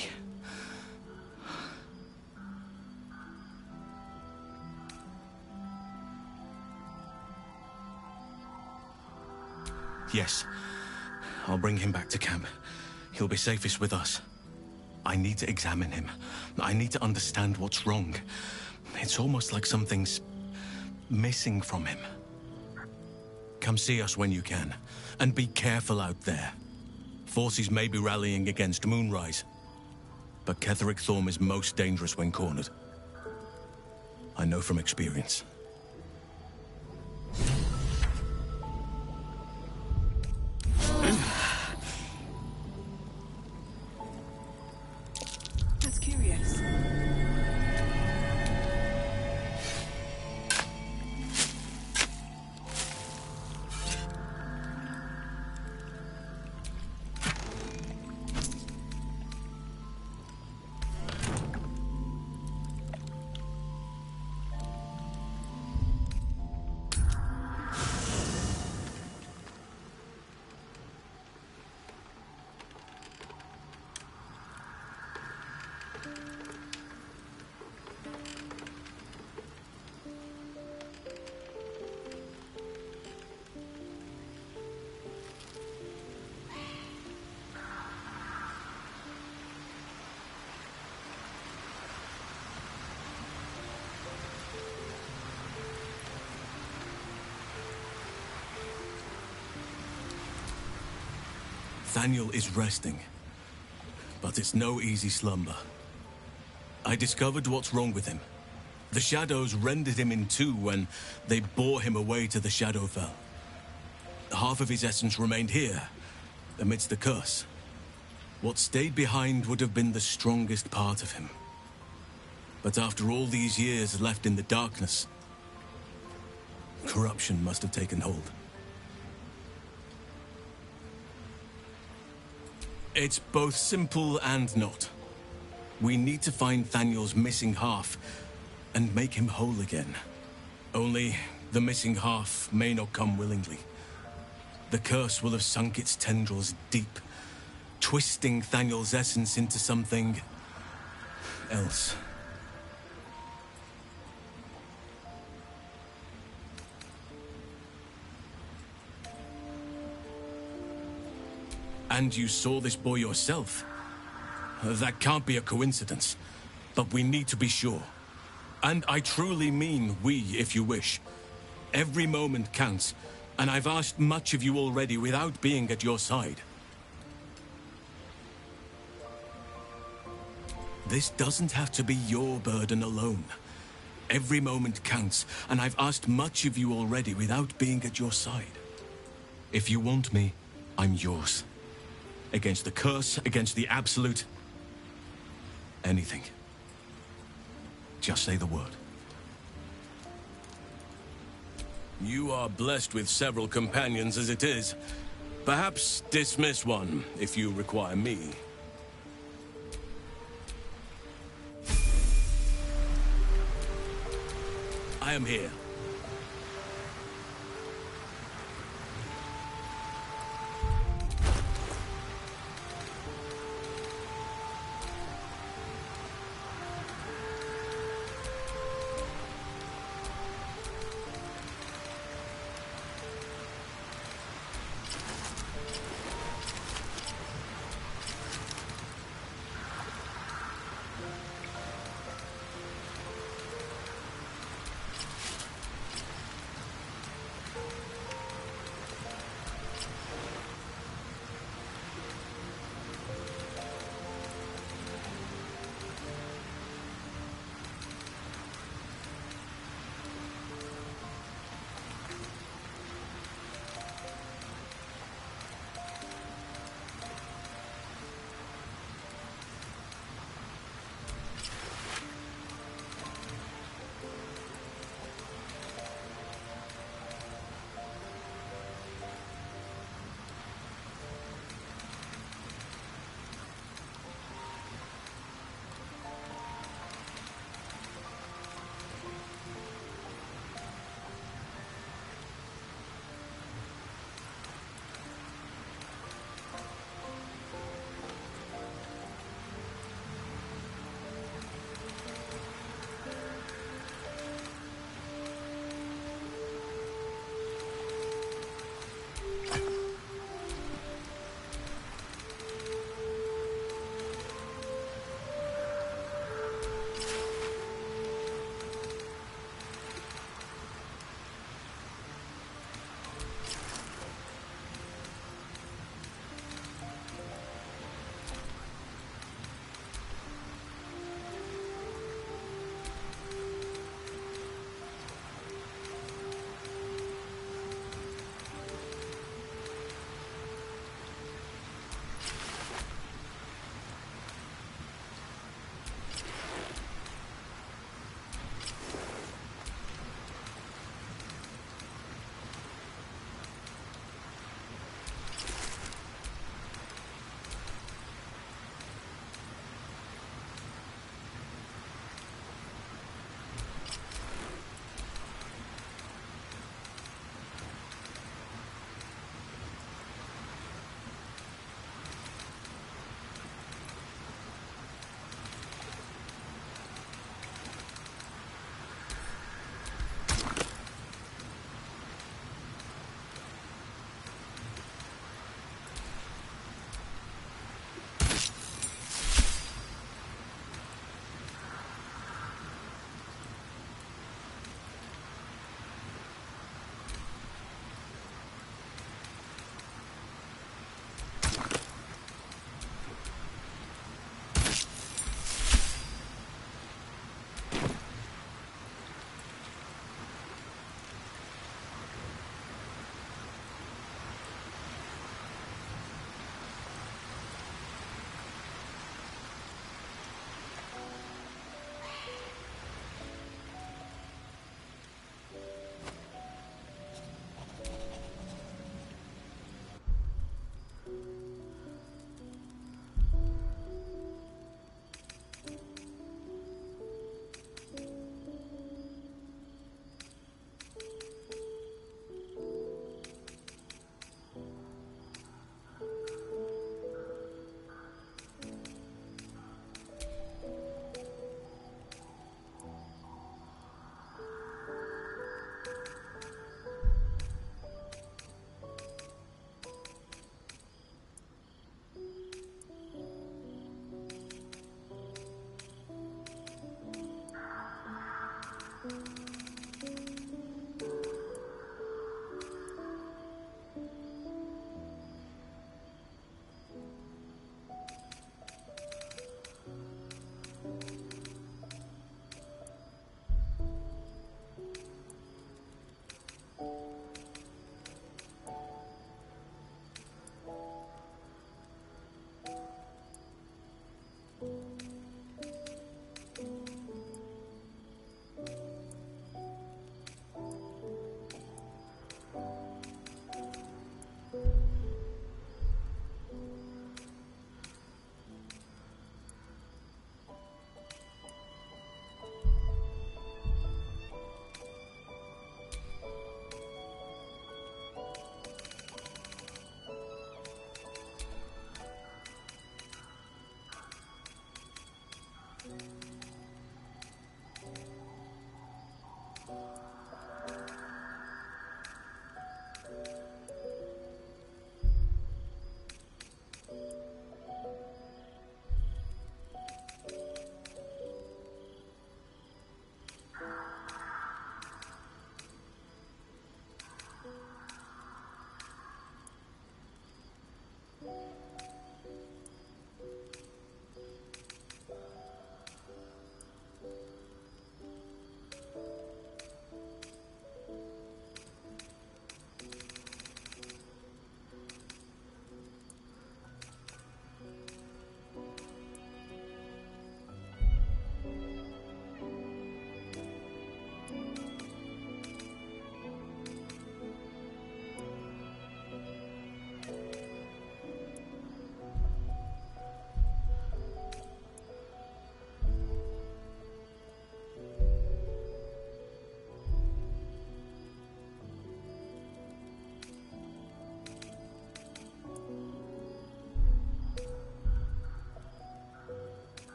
Yes. I'll bring him back to camp. He'll be safest with us. I need to examine him. I need to understand what's wrong. It's almost like something's missing from him. Come see us when you can. And be careful out there. Forces may be rallying against Moonrise. But Ketheric Thorm is most dangerous when cornered. I know from experience. That's curious. Thaniel is resting, but it's no easy slumber. I discovered what's wrong with him. The shadows rendered him in two when they bore him away to the Shadowfell. Half of his essence remained here, amidst the curse. What stayed behind would have been the strongest part of him. But after all these years left in the darkness, corruption must have taken hold. It's both simple and not. We need to find Thaniel's missing half and make him whole again. Only the missing half may not come willingly. The curse will have sunk its tendrils deep, twisting Thaniel's essence into something else. And you saw this boy yourself. That can't be a coincidence. But we need to be sure. And I truly mean we, if you wish. Every moment counts, and I've asked much of you already without being at your side. This doesn't have to be your burden alone. Every moment counts, and I've asked much of you already without being at your side. If you want me, I'm yours. Against the curse, against the absolute. Anything. Just say the word. You are blessed with several companions as it is. Perhaps dismiss one if you require me. I am here.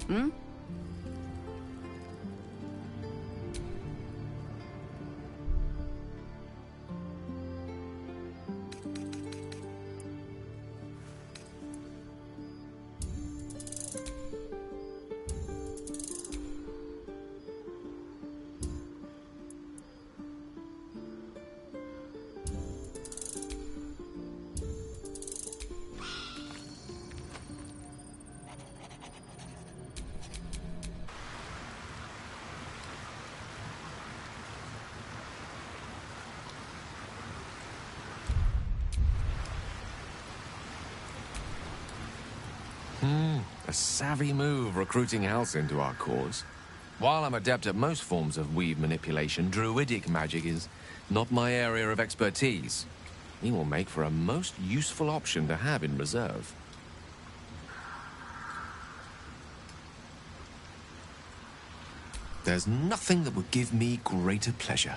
Hmm? A savvy move recruiting Halcyon into our cause. While I'm adept at most forms of weave manipulation, druidic magic is not my area of expertise. He will make for a most useful option to have in reserve. There's nothing that would give me greater pleasure.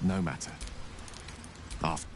No matter. After.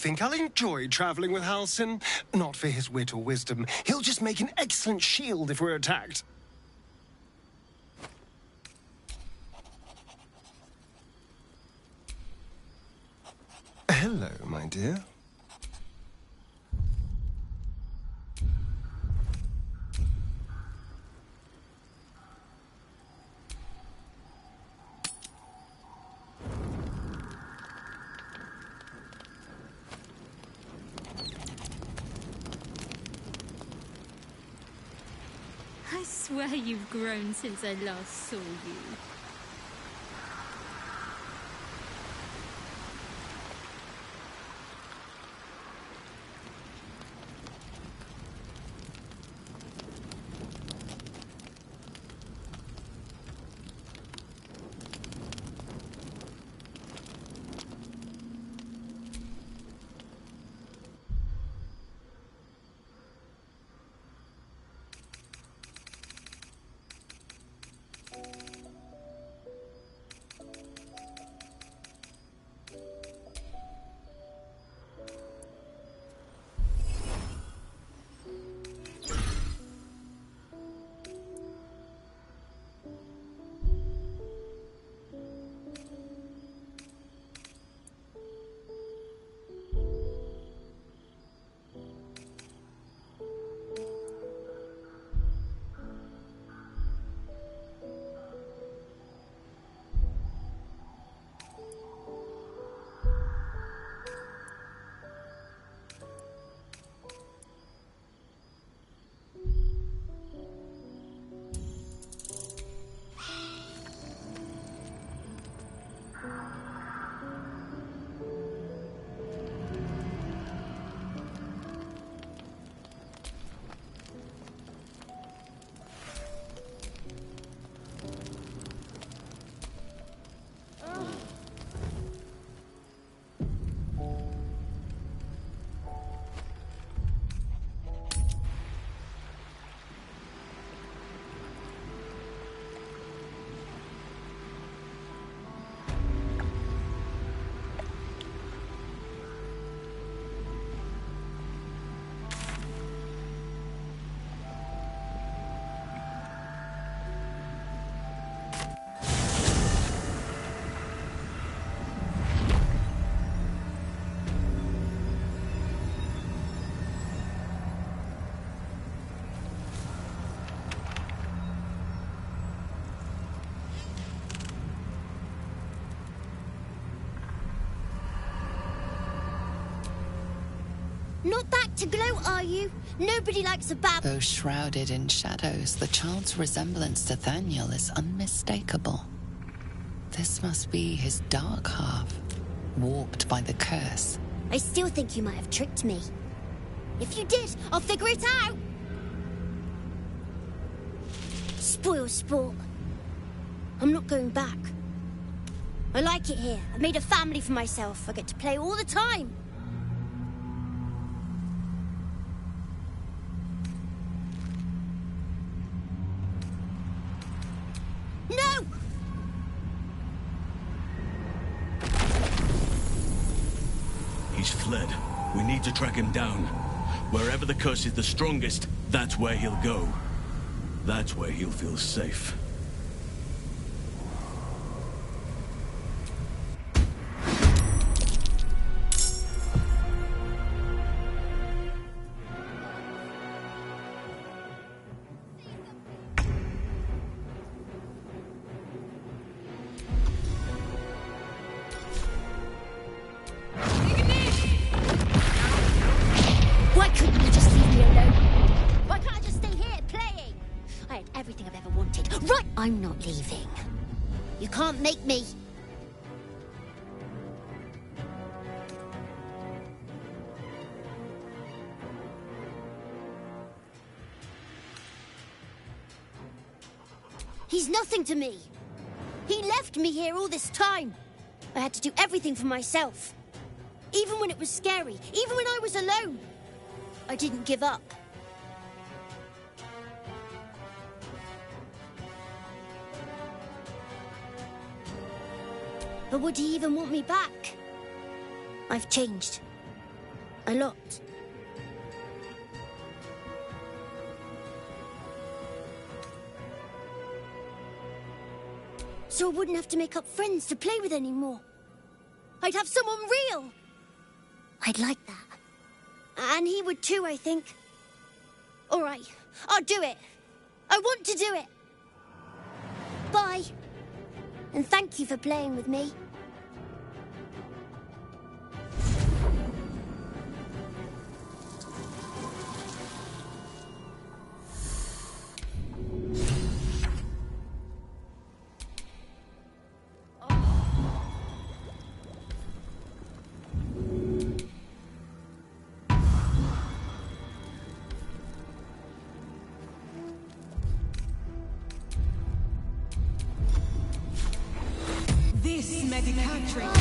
think I'll enjoy traveling with Halsin. Not for his wit or wisdom. He'll just make an excellent shield if we're attacked. Hello, my dear. I swear you've grown since I last saw you. Not back to glow, are you? Nobody likes a bab. Though shrouded in shadows, the child's resemblance to Thaniel is unmistakable. This must be his dark half, warped by the curse. I still think you might have tricked me. If you did, I'll figure it out. Spoil sport. I'm not going back. I like it here. I've made a family for myself. I get to play all the time. No! He's fled. We need to track him down. Wherever the curse is the strongest, that's where he'll go. That's where he'll feel safe. Why couldn't you just leave me alone? Why can't I just stay here playing? I had everything I've ever wanted. Right, I'm not leaving. You can't make me. He's nothing to me. He left me here all this time. I had to do everything for myself. Even when it was scary, even when I was alone. I didn't give up. But would he even want me back? I've changed. A lot. So I wouldn't have to make up friends to play with anymore. I'd have someone real. I'd like that. And he would too, I think. All right, I'll do it. I want to do it. Bye. And thank you for playing with me. This medicatrix.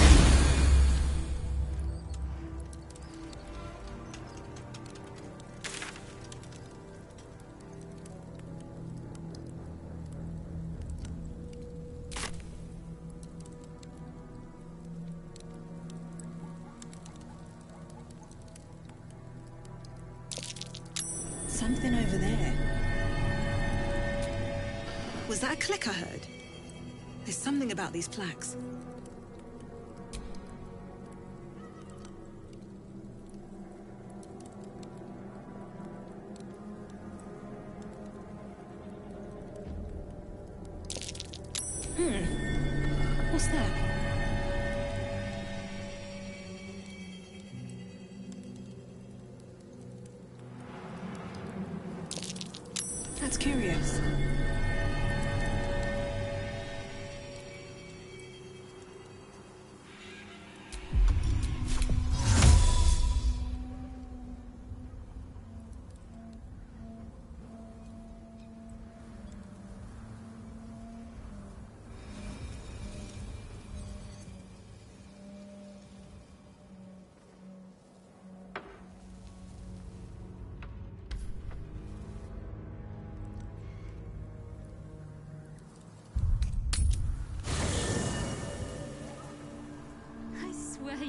Something over there. Was that a click I heard? There's something about these plaques. What's that? That's curious.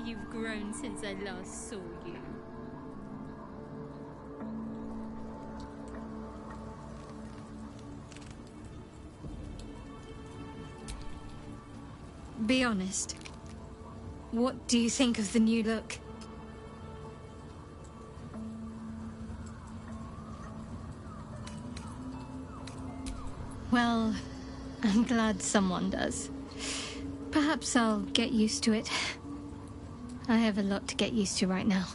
You've grown since I last saw you. Be honest. What do you think of the new look? Well, I'm glad someone does. Perhaps I'll get used to it. I have a lot to get used to right now.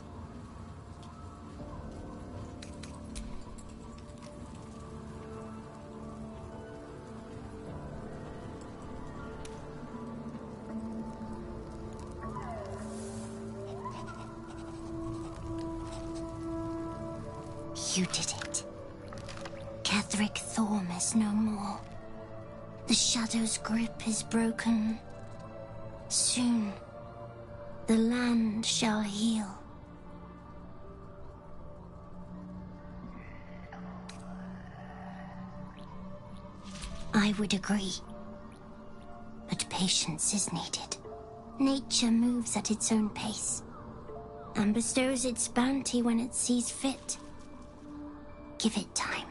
You did it. Ketheric Thorm is no more. The Shadow's grip is broken. Soon, the land shall heal. I would agree. But patience is needed. Nature moves at its own pace, and bestows its bounty when it sees fit. Give it time.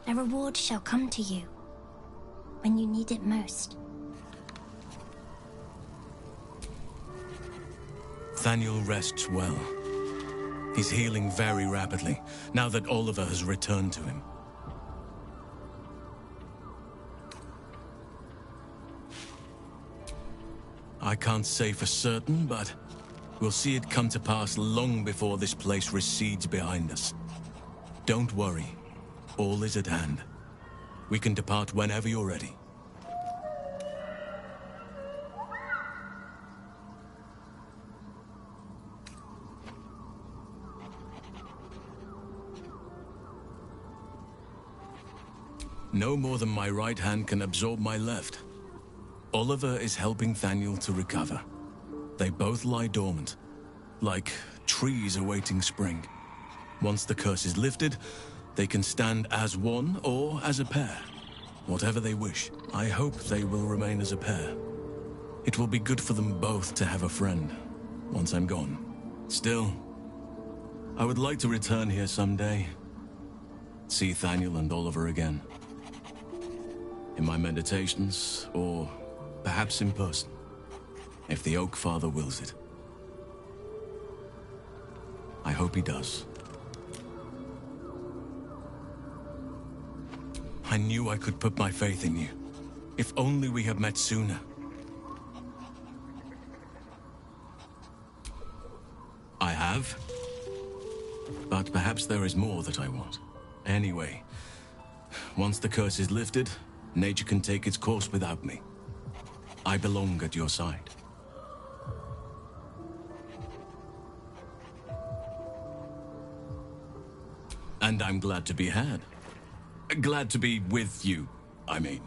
A reward shall come to you when you need it most. Thaniel rests well. He's healing very rapidly, now that Oliver has returned to him. I can't say for certain, but we'll see it come to pass long before this place recedes behind us. Don't worry. All is at hand. We can depart whenever you're ready. No more than my right hand can absorb my left. Oliver is helping Thaniel to recover. They both lie dormant, like trees awaiting spring. Once the curse is lifted, they can stand as one or as a pair. Whatever they wish. I hope they will remain as a pair. It will be good for them both to have a friend, once I'm gone. Still, I would like to return here someday. See Thaniel and Oliver again. In my meditations, or perhaps in person, if the Oak Father wills it. I hope he does. I knew I could put my faith in you. If only we had met sooner. I have. But perhaps there is more that I want. Anyway, once the curse is lifted, nature can take its course without me. I belong at your side. And I'm glad to be had. Glad to be with you, I mean.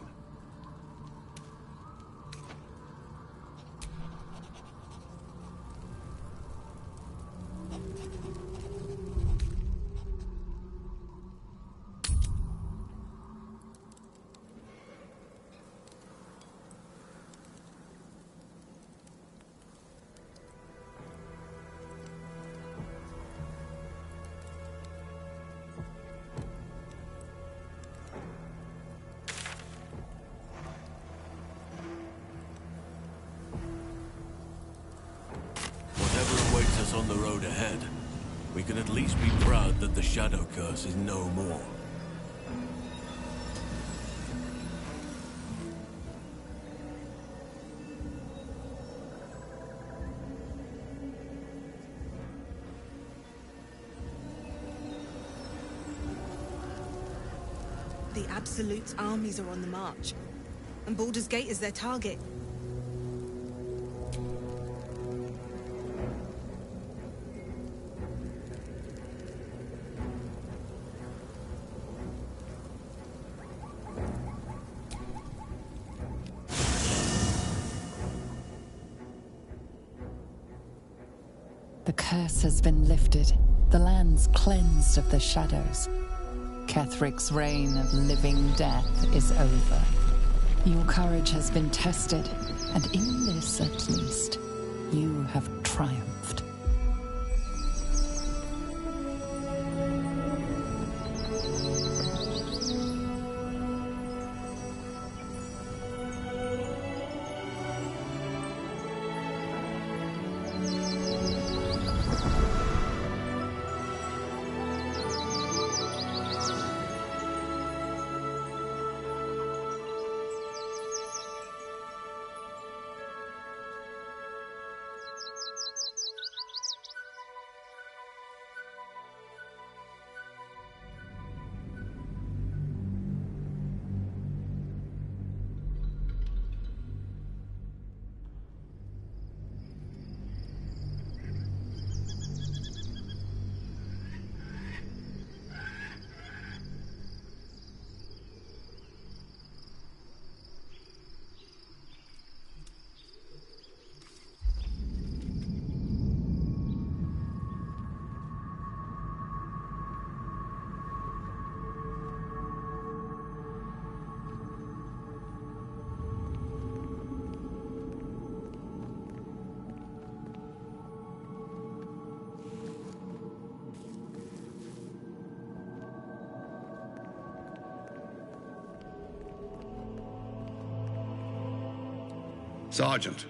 On the road ahead, we can at least be proud that the Shadow Curse is no more. The Absolute's armies are on the march, and Baldur's Gate is their target. The curse has been lifted, the land's cleansed of the shadows. Kethric's reign of living death is over. Your courage has been tested, and in this at least, you have triumphed. Sergeant,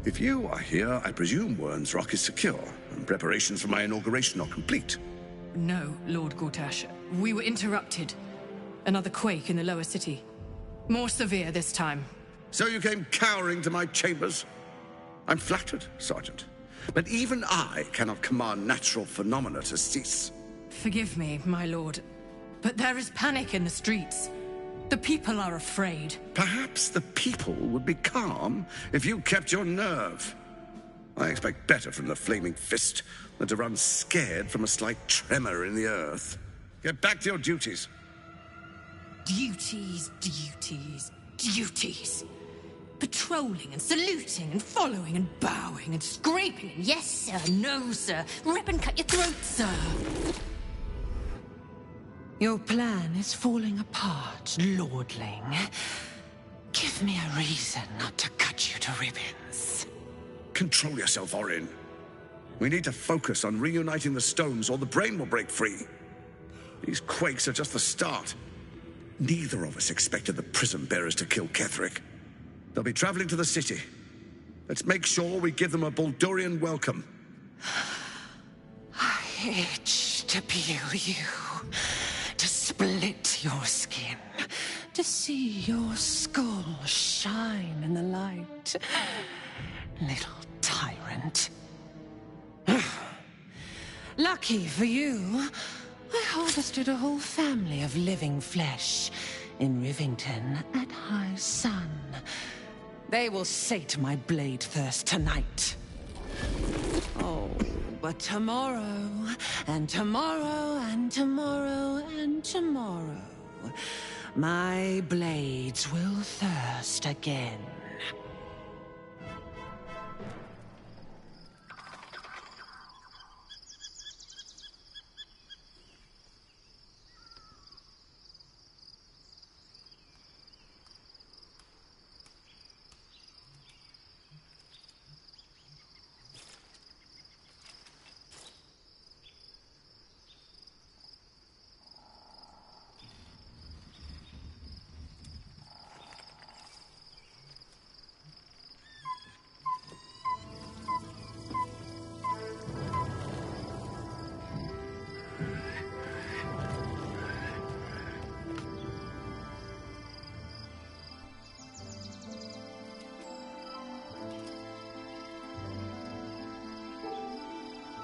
if you are here, I presume Wern's Rock is secure, and preparations for my inauguration are complete. No, Lord Gortash. We were interrupted. Another quake in the lower city. More severe this time. So you came cowering to my chambers? I'm flattered, Sergeant. But even I cannot command natural phenomena to cease. Forgive me, my lord, but there is panic in the streets. The people are afraid. Perhaps the people would be calm if you kept your nerve. I expect better from the Flaming Fist than to run scared from a slight tremor in the earth. Get back to your duties. Duties, duties, duties. Patrolling and saluting and following and bowing and scraping and yes sir, no sir, rip and cut your throat, sir. Your plan is falling apart, lordling. Give me a reason not to cut you to ribbons. Control yourself, Orin. We need to focus on reuniting the stones or the brain will break free. These quakes are just the start. Neither of us expected the Prism Bearers to kill Ketherick. They'll be traveling to the city. Let's make sure we give them a Bauldurian welcome. I itch to peel you, to split your skin, to see your skull shine in the light. Little tyrant. Lucky for you, I harvested a whole family of living flesh in Rivington at high sun. They will sate my blade thirst tonight. Oh, but tomorrow, and tomorrow, and tomorrow, and tomorrow, my blades will thirst again.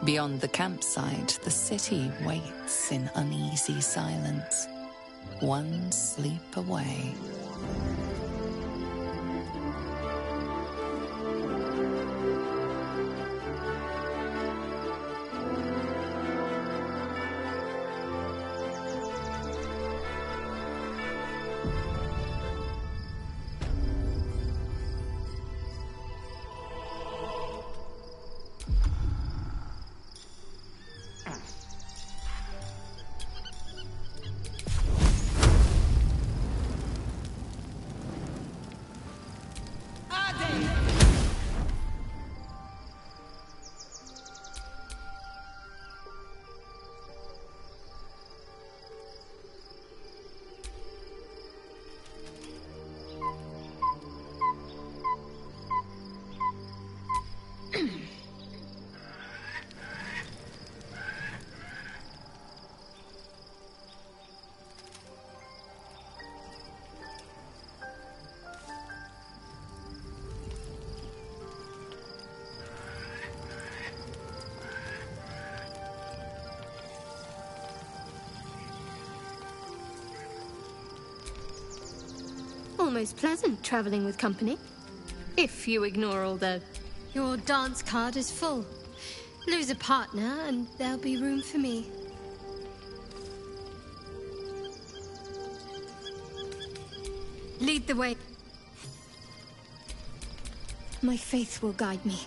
Beyond the campsite, the city waits in uneasy silence, one sleep away. Almost pleasant traveling with company. If you ignore all the... Your dance card is full. Lose a partner and there'll be room for me. Lead the way. My faith will guide me.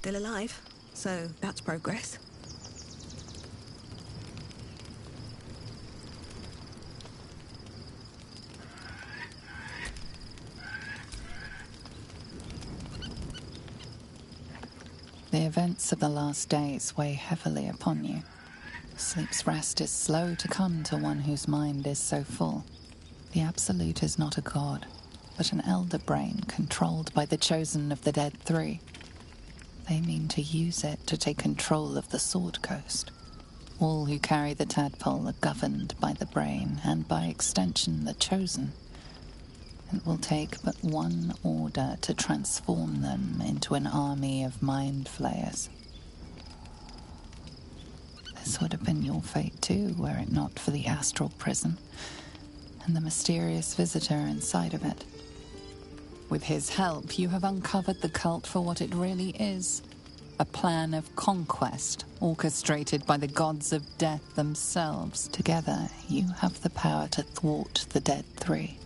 Still alive, so that's progress. The events of the last days weigh heavily upon you. Sleep's rest is slow to come to one whose mind is so full. The Absolute is not a god, but an elder brain controlled by the chosen of the Dead Three. They mean to use it to take control of the Sword Coast. All who carry the tadpole are governed by the brain, and by extension the chosen. It will take but one order to transform them into an army of mind flayers. This would have been your fate too, were it not for the astral prison and the mysterious visitor inside of it. With his help, you have uncovered the cult for what it really is. A plan of conquest, orchestrated by the gods of death themselves. Together, you have the power to thwart the Dead Three.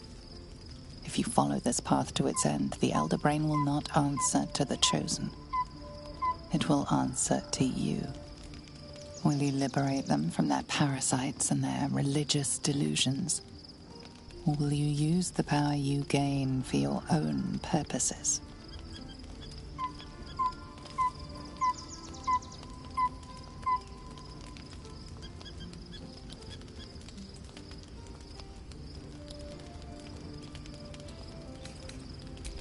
If you follow this path to its end, the Elder Brain will not answer to the Chosen. It will answer to you. Will you liberate them from their parasites and their religious delusions? Or will you use the power you gain for your own purposes?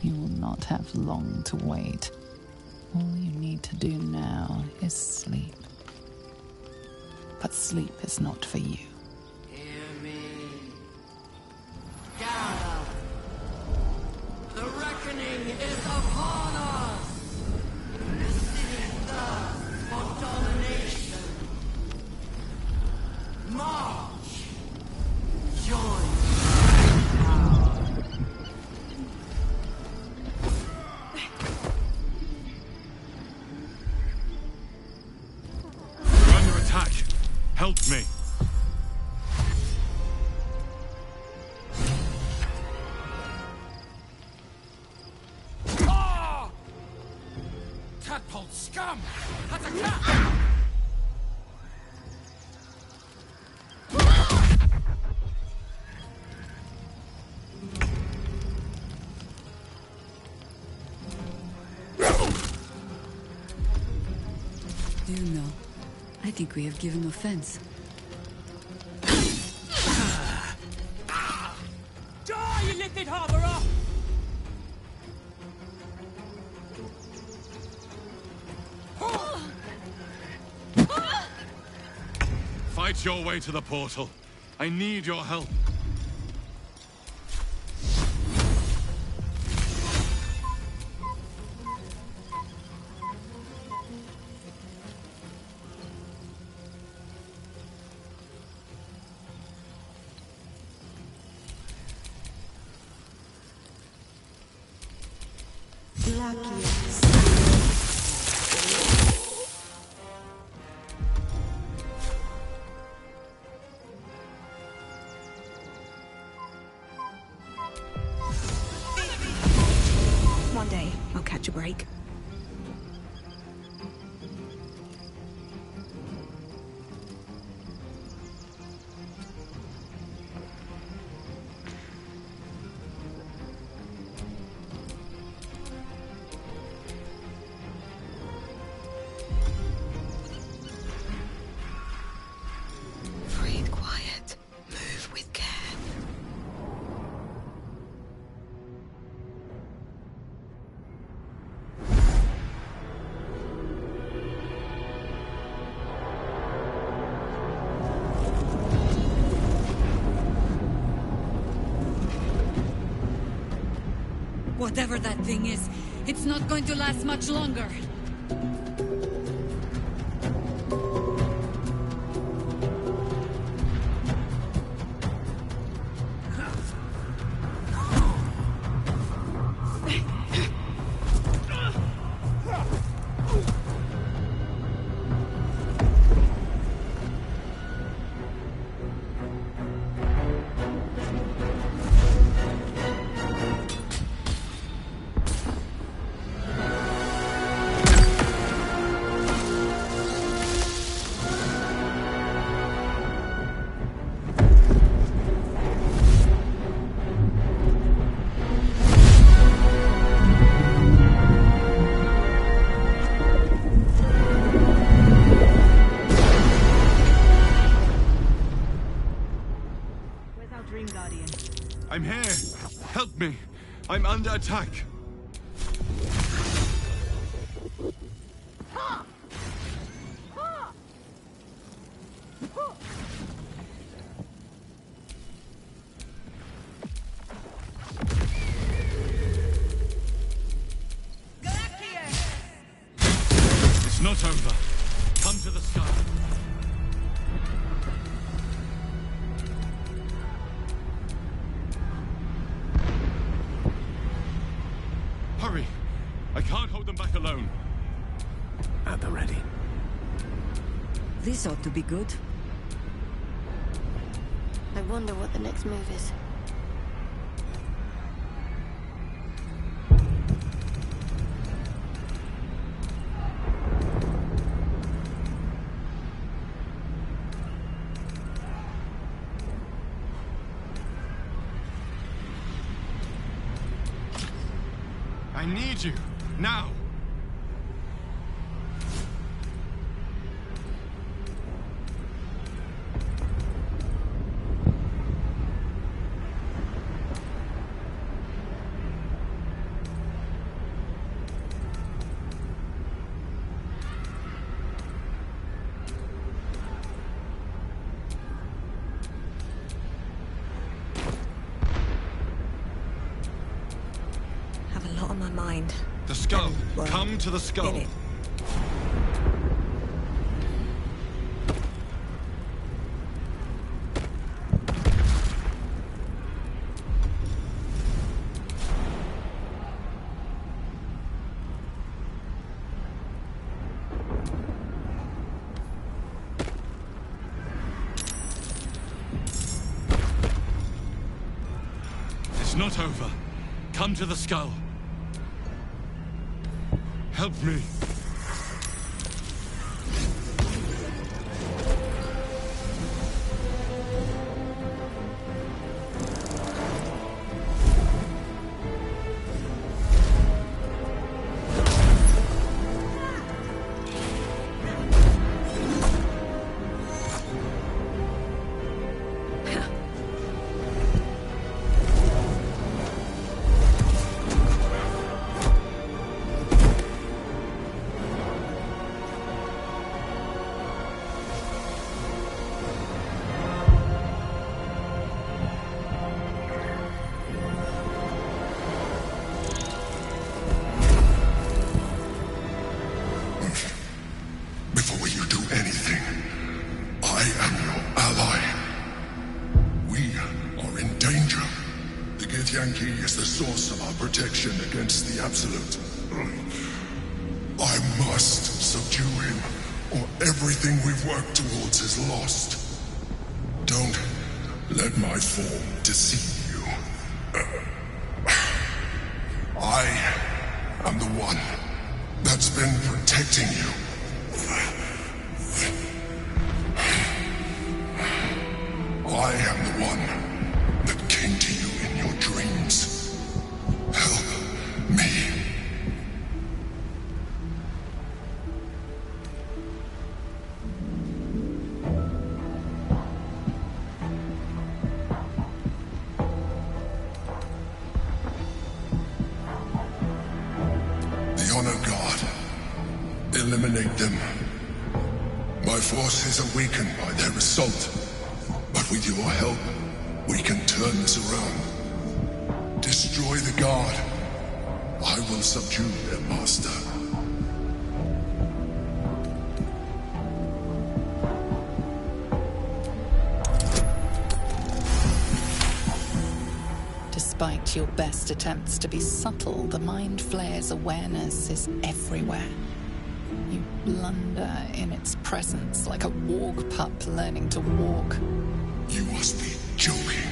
You will not have long to wait. All you need to do now is sleep. But sleep is not for you. Hear me. Gather. The reckoning is upon us. The city thirsts for domination. March. Join. Help me. Ah! Tadpole scum! That's a cat! Do you know? I think we have given offense. Die, you lifted harborer! Fight your way to the portal. I need your help. One day, I'll catch a break. Breathe quiet. Move with care. Whatever that thing is, it's not going to last much longer. Dream Guardian. I'm here. Help me. I'm under attack. It's not over. Come to the sky. Hurry! I can't hold them back alone. At the ready. This ought to be good. I wonder what the next move is. I need you, now! The skull. Come to the skull. It's not over. Come to the skull. Help me. Before you do anything, I am your ally. We are in danger. The Githyanki is the source of our protection against the Absolute. I must subdue him, or everything we've worked towards is lost. Don't let my form deceive you. I am the one that's been protecting you. I am the one that came to you in your dreams. Help me. The Honor Guard. Eliminate them. My forces are weakened by their assault. But with your help, we can turn this around. Destroy the Guard. I will subdue their master. Despite your best attempts to be subtle, the Mind Flayer's awareness is everywhere. You blunder in its presence like a warg pup learning to walk. You must be joking.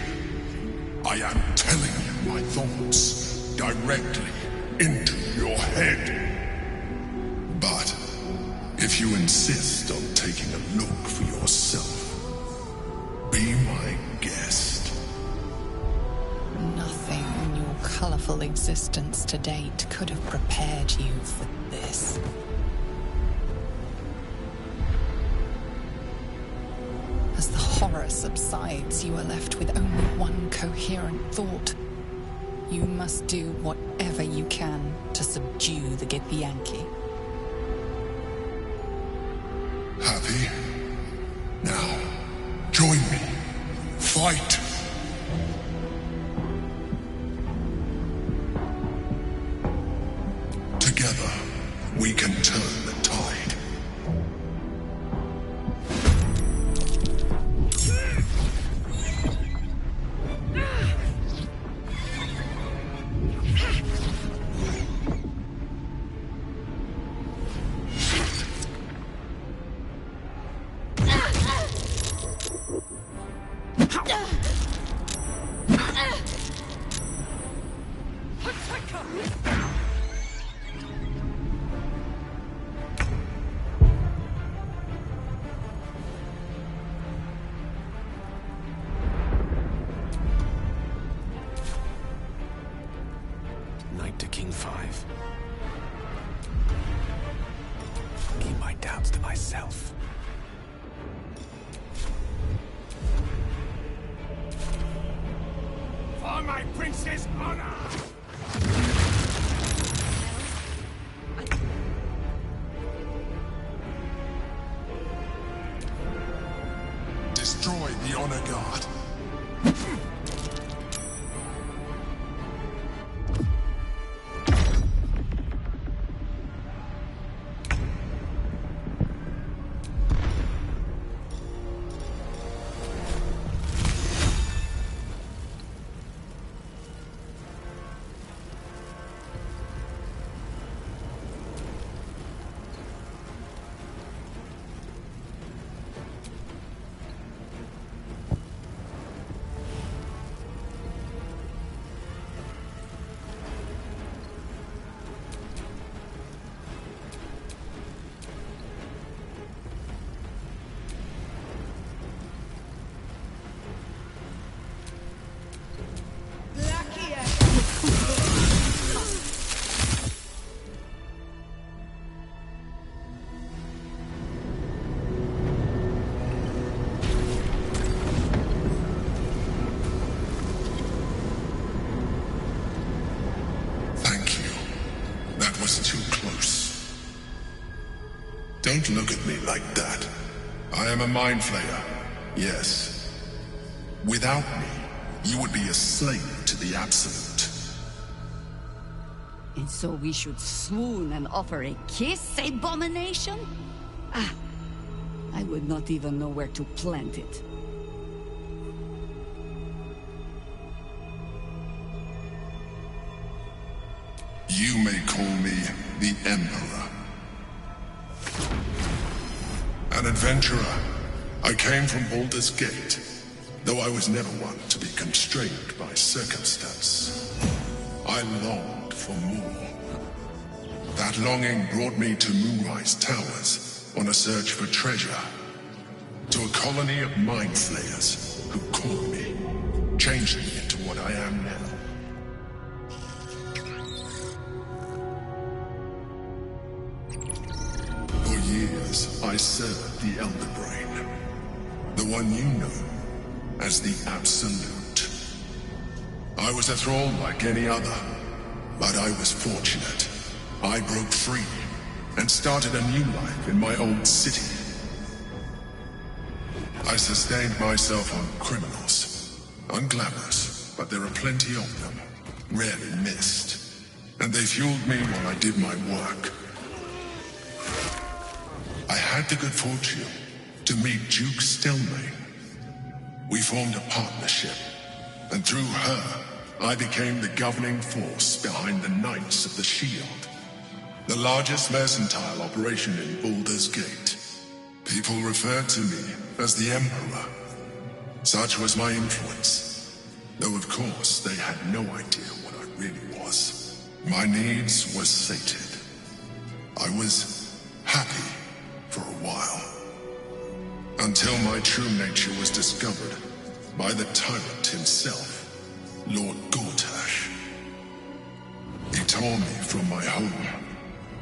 I am telling you my thoughts directly into your head. But if you insist on taking a look for yourself, be my guest. Nothing in your colorful existence to date could have prepared you for this. As the horror subsides, you are left with only one coherent thought. You must do whatever you can to subdue the Githyanki. Happy? Now, join me. Fight! Together, we can turn the tide. Knight to King 5. Keep my doubts to myself. For my prince's honor! Destroy the Honor Guard. Don't look at me like that. I am a mind flayer, yes. Without me, you would be a slave to the Absolute. And so we should swoon and offer a kiss, abomination? Ah, I would not even know where to plant it. You may call me the Emperor. An adventurer, I came from Baulders Gate, though I was never one to be constrained by circumstance. I longed for more. That longing brought me to Moonrise Towers on a search for treasure, to a colony of mind flayers who caught me, changed me into what I am now. For years, I served the Elder Brain, the one you know as the Absolute. I was a thrall like any other, but I was fortunate. I broke free and started a new life in my old city. I sustained myself on criminals, unglamorous, but there are plenty of them, rarely missed, and they fueled me while I did my work. I had the good fortune to meet Duke Stelmane. We formed a partnership, and through her, I became the governing force behind the Knights of the Shield, the largest mercantile operation in Baulders Gate. People referred to me as the Emperor. Such was my influence, though of course they had no idea what I really was. My needs were sated. I was happy for a while, until my true nature was discovered by the tyrant himself, Lord Gortash. He tore me from my home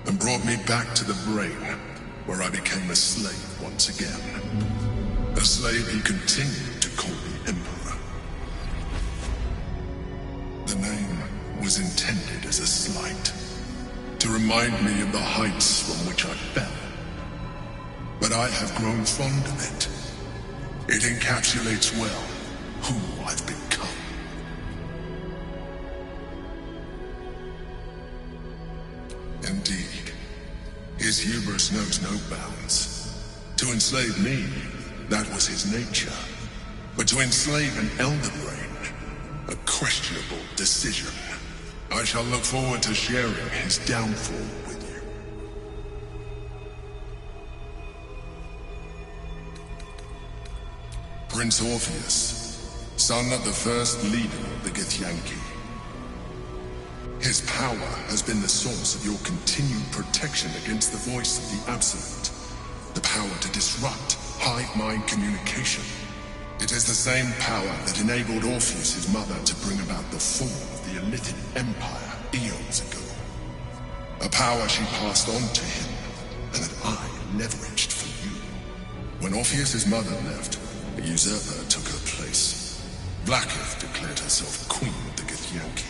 and brought me back to the Brain, where I became a slave once again. A slave he continued to call me Emperor. The name was intended as a slight, to remind me of the heights from which I fell. But I have grown fond of it. It encapsulates well who I've become. Indeed, his hubris knows no bounds. To enslave me, that was his nature. But to enslave an Elder Brain, a questionable decision. I shall look forward to sharing his downfall with you. Prince Orpheus, son of the first leader of the Githyanki. His power has been the source of your continued protection against the voice of the Absolute. The power to disrupt hive mind communication. It is the same power that enabled Orpheus, his mother, to bring about the fall of the Illithid Empire eons ago. A power she passed on to him, and that I leveraged for you. When Orpheus's mother left, a usurper took her place. Vlaakith declared herself queen of the Githyanki.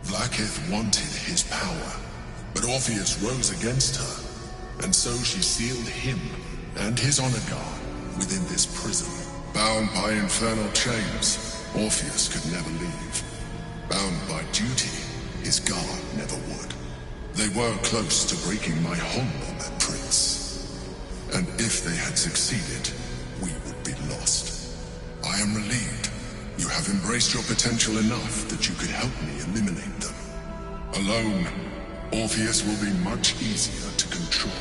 Vlaakith wanted his power, but Orpheus rose against her, and so she sealed him and his honor guard within this prison. Bound by infernal chains, Orpheus could never leave. Bound by duty, his guard never would. They were close to breaking my hold on that prince. And if they had succeeded, we would be lost. I am relieved. You have embraced your potential enough that you could help me eliminate them. Alone, Orpheus will be much easier to control.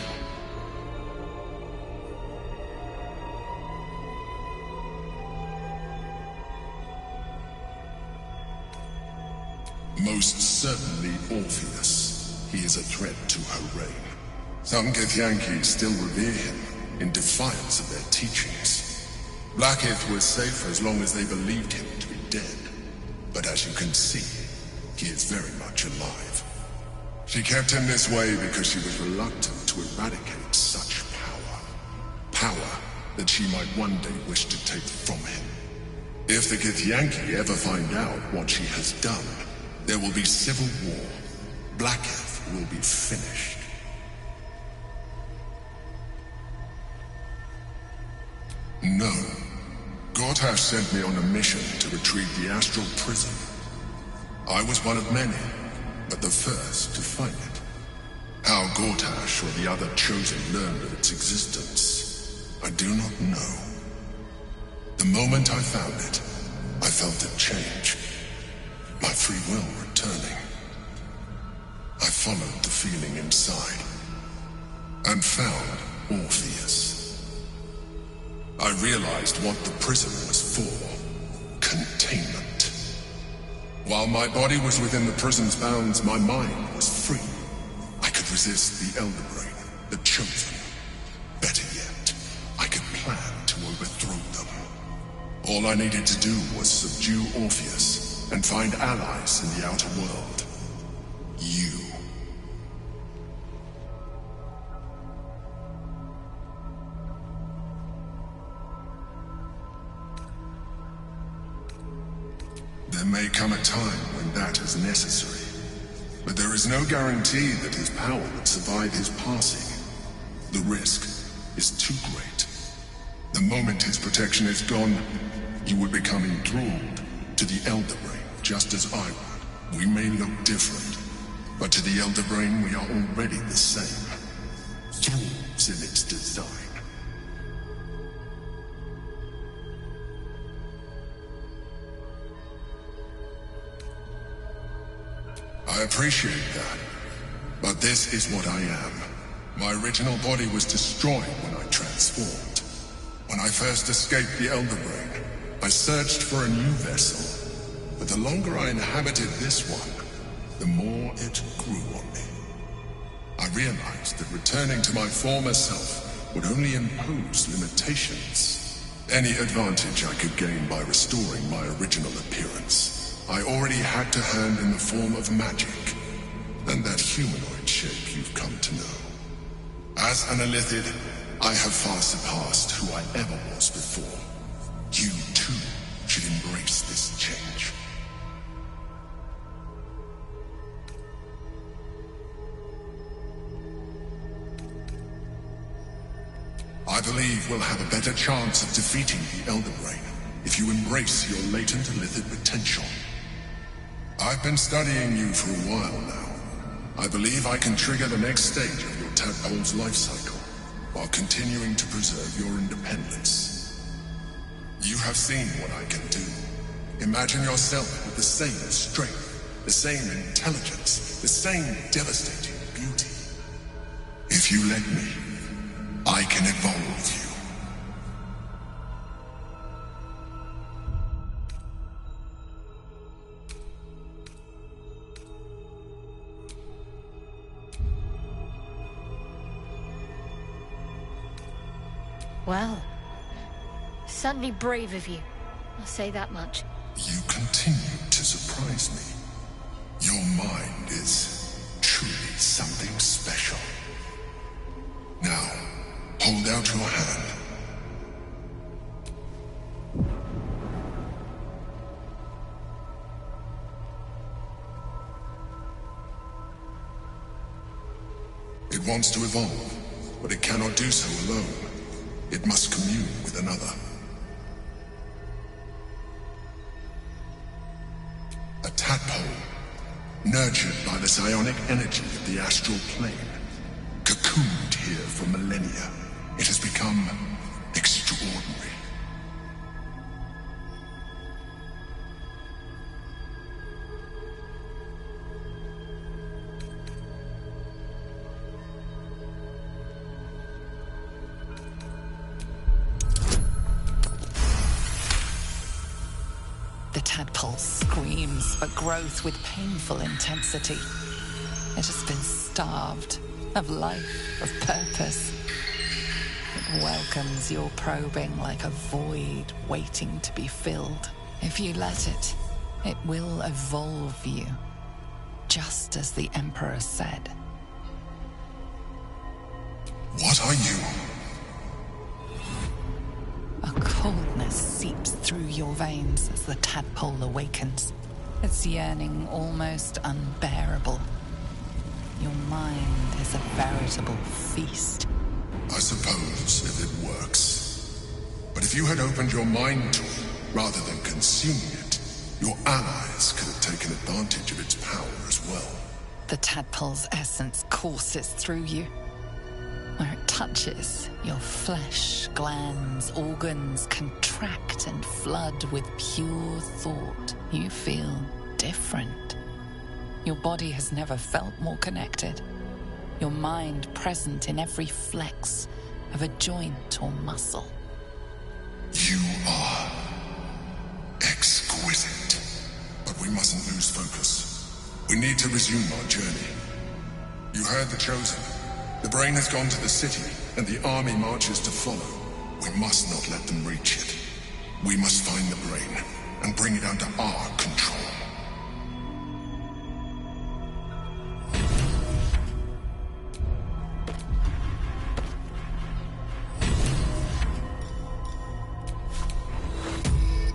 Most certainly Orpheus. He is a threat to her reign. Some Githyanki still revere him, in defiance of their teachings. Vlaakith was safe as long as they believed him to be dead. But as you can see, he is very much alive. She kept him this way because she was reluctant to eradicate such power. Power that she might one day wish to take from him. If the Githyanki ever find out what she has done, there will be civil war. Vlaakith will be finished. No. Gortash sent me on a mission to retrieve the astral prison. I was one of many, but the first to find it. How Gortash or the other chosen learned of its existence, I do not know. The moment I found it, I felt it change. My free will returning. I followed the feeling inside, and found Orpheus. I realized what the prison was for. Containment. While my body was within the prison's bounds, my mind was free. I could resist the Elder Brain, the Chosen. Better yet, I could plan to overthrow them. All I needed to do was subdue Orpheus and find allies in the outer world. You. There may come a time when that is necessary, but there is no guarantee that his power would survive his passing. The risk is too great. The moment his protection is gone, you would become enthralled to the Elder Brain, just as I would. We may look different, but to the Elder Brain we are already the same. Flaws in its design. I appreciate that, but this is what I am. My original body was destroyed when I transformed. When I first escaped the Elder Brain, I searched for a new vessel, but the longer I inhabited this one, the more it grew on me. I realized that returning to my former self would only impose limitations. Any advantage I could gain by restoring my original appearance, I already had to hand in the form of magic, and that humanoid shape you've come to know. As an Illithid, I have far surpassed who I ever was before. You too should embrace this change. I believe we'll have a better chance of defeating the Elden Rain if you embrace your latent Lithid potential. I've been studying you for a while now. I believe I can trigger the next stage of your tadpole's life cycle while continuing to preserve your independence. You have seen what I can do. Imagine yourself with the same strength, the same intelligence, the same devastating beauty. If you let me, I can evolve you. Well, certainly brave of you. I'll say that much. You continue to surprise me. Your mind is truly something special. Now, hold out your hand. It wants to evolve, but it cannot do so alone. It must commune with another. A tadpole, nurtured by the psionic energy of the astral plane, cocooned here for millennia. It has become extraordinary. The tadpole screams for growth with painful intensity. It has been starved of life, of purpose. It welcomes your probing like a void waiting to be filled. If you let it, it will evolve you, just as the Emperor said. What are you? A coldness seeps through your veins as the tadpole awakens, its yearning almost unbearable. Your mind is a veritable feast. I suppose if it works. But if you had opened your mind to it, rather than consuming it, your allies could have taken advantage of its power as well. The tadpole's essence courses through you. Where it touches, your flesh, glands, organs contract and flood with pure thought. You feel different. Your body has never felt more connected. Your mind present in every flex of a joint or muscle. You are exquisite. But we mustn't lose focus. We need to resume our journey. You heard the Chosen. The brain has gone to the city, and the army marches to follow. We must not let them reach it. We must find the brain, and bring it under our control.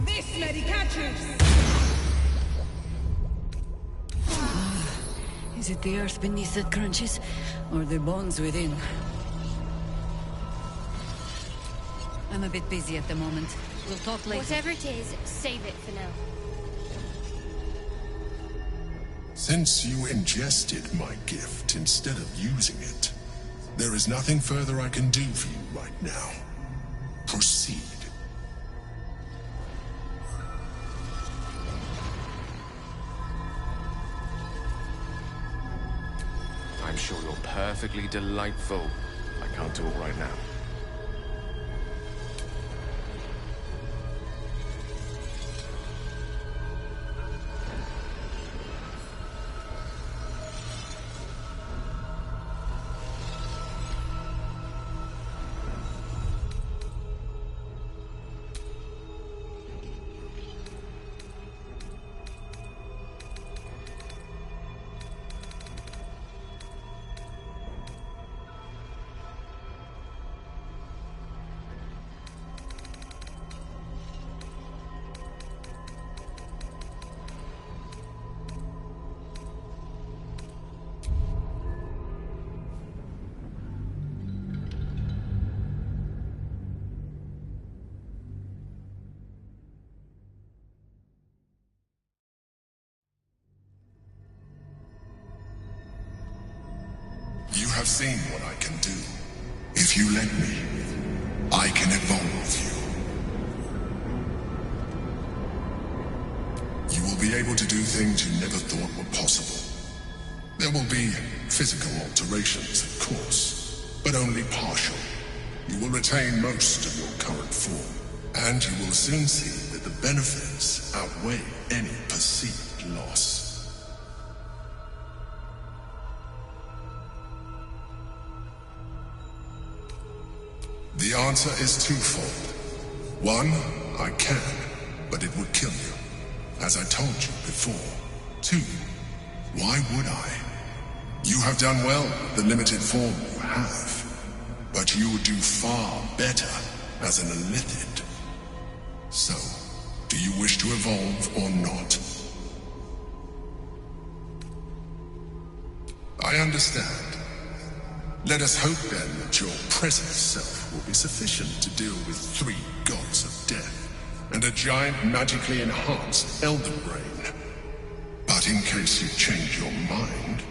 This lady catches! Is it the earth beneath that crunches, or the bones within? I'm a bit busy at the moment. We'll talk later. Whatever it is, save it for now. Since you ingested my gift instead of using it, there is nothing further I can do for you right now. Proceed. I'm sure you're perfectly delightful. I can't talk right now. have seen what I can do. If you let me, I can evolve you. You will be able to do things you never thought were possible. There will be physical alterations, of course, but only partial. You will retain most of your current form, and you will soon see that the benefits outweigh any perceived loss. The answer is twofold. One, I can, but it would kill you, as I told you before. Two, why would I? You have done well with the limited form you have, but you would do far better as an illithid. So, do you wish to evolve or not? I understand. Let us hope then that your present self will be sufficient to deal with 3 gods of death and a giant magically enhanced elder brain. But in case you change your mind...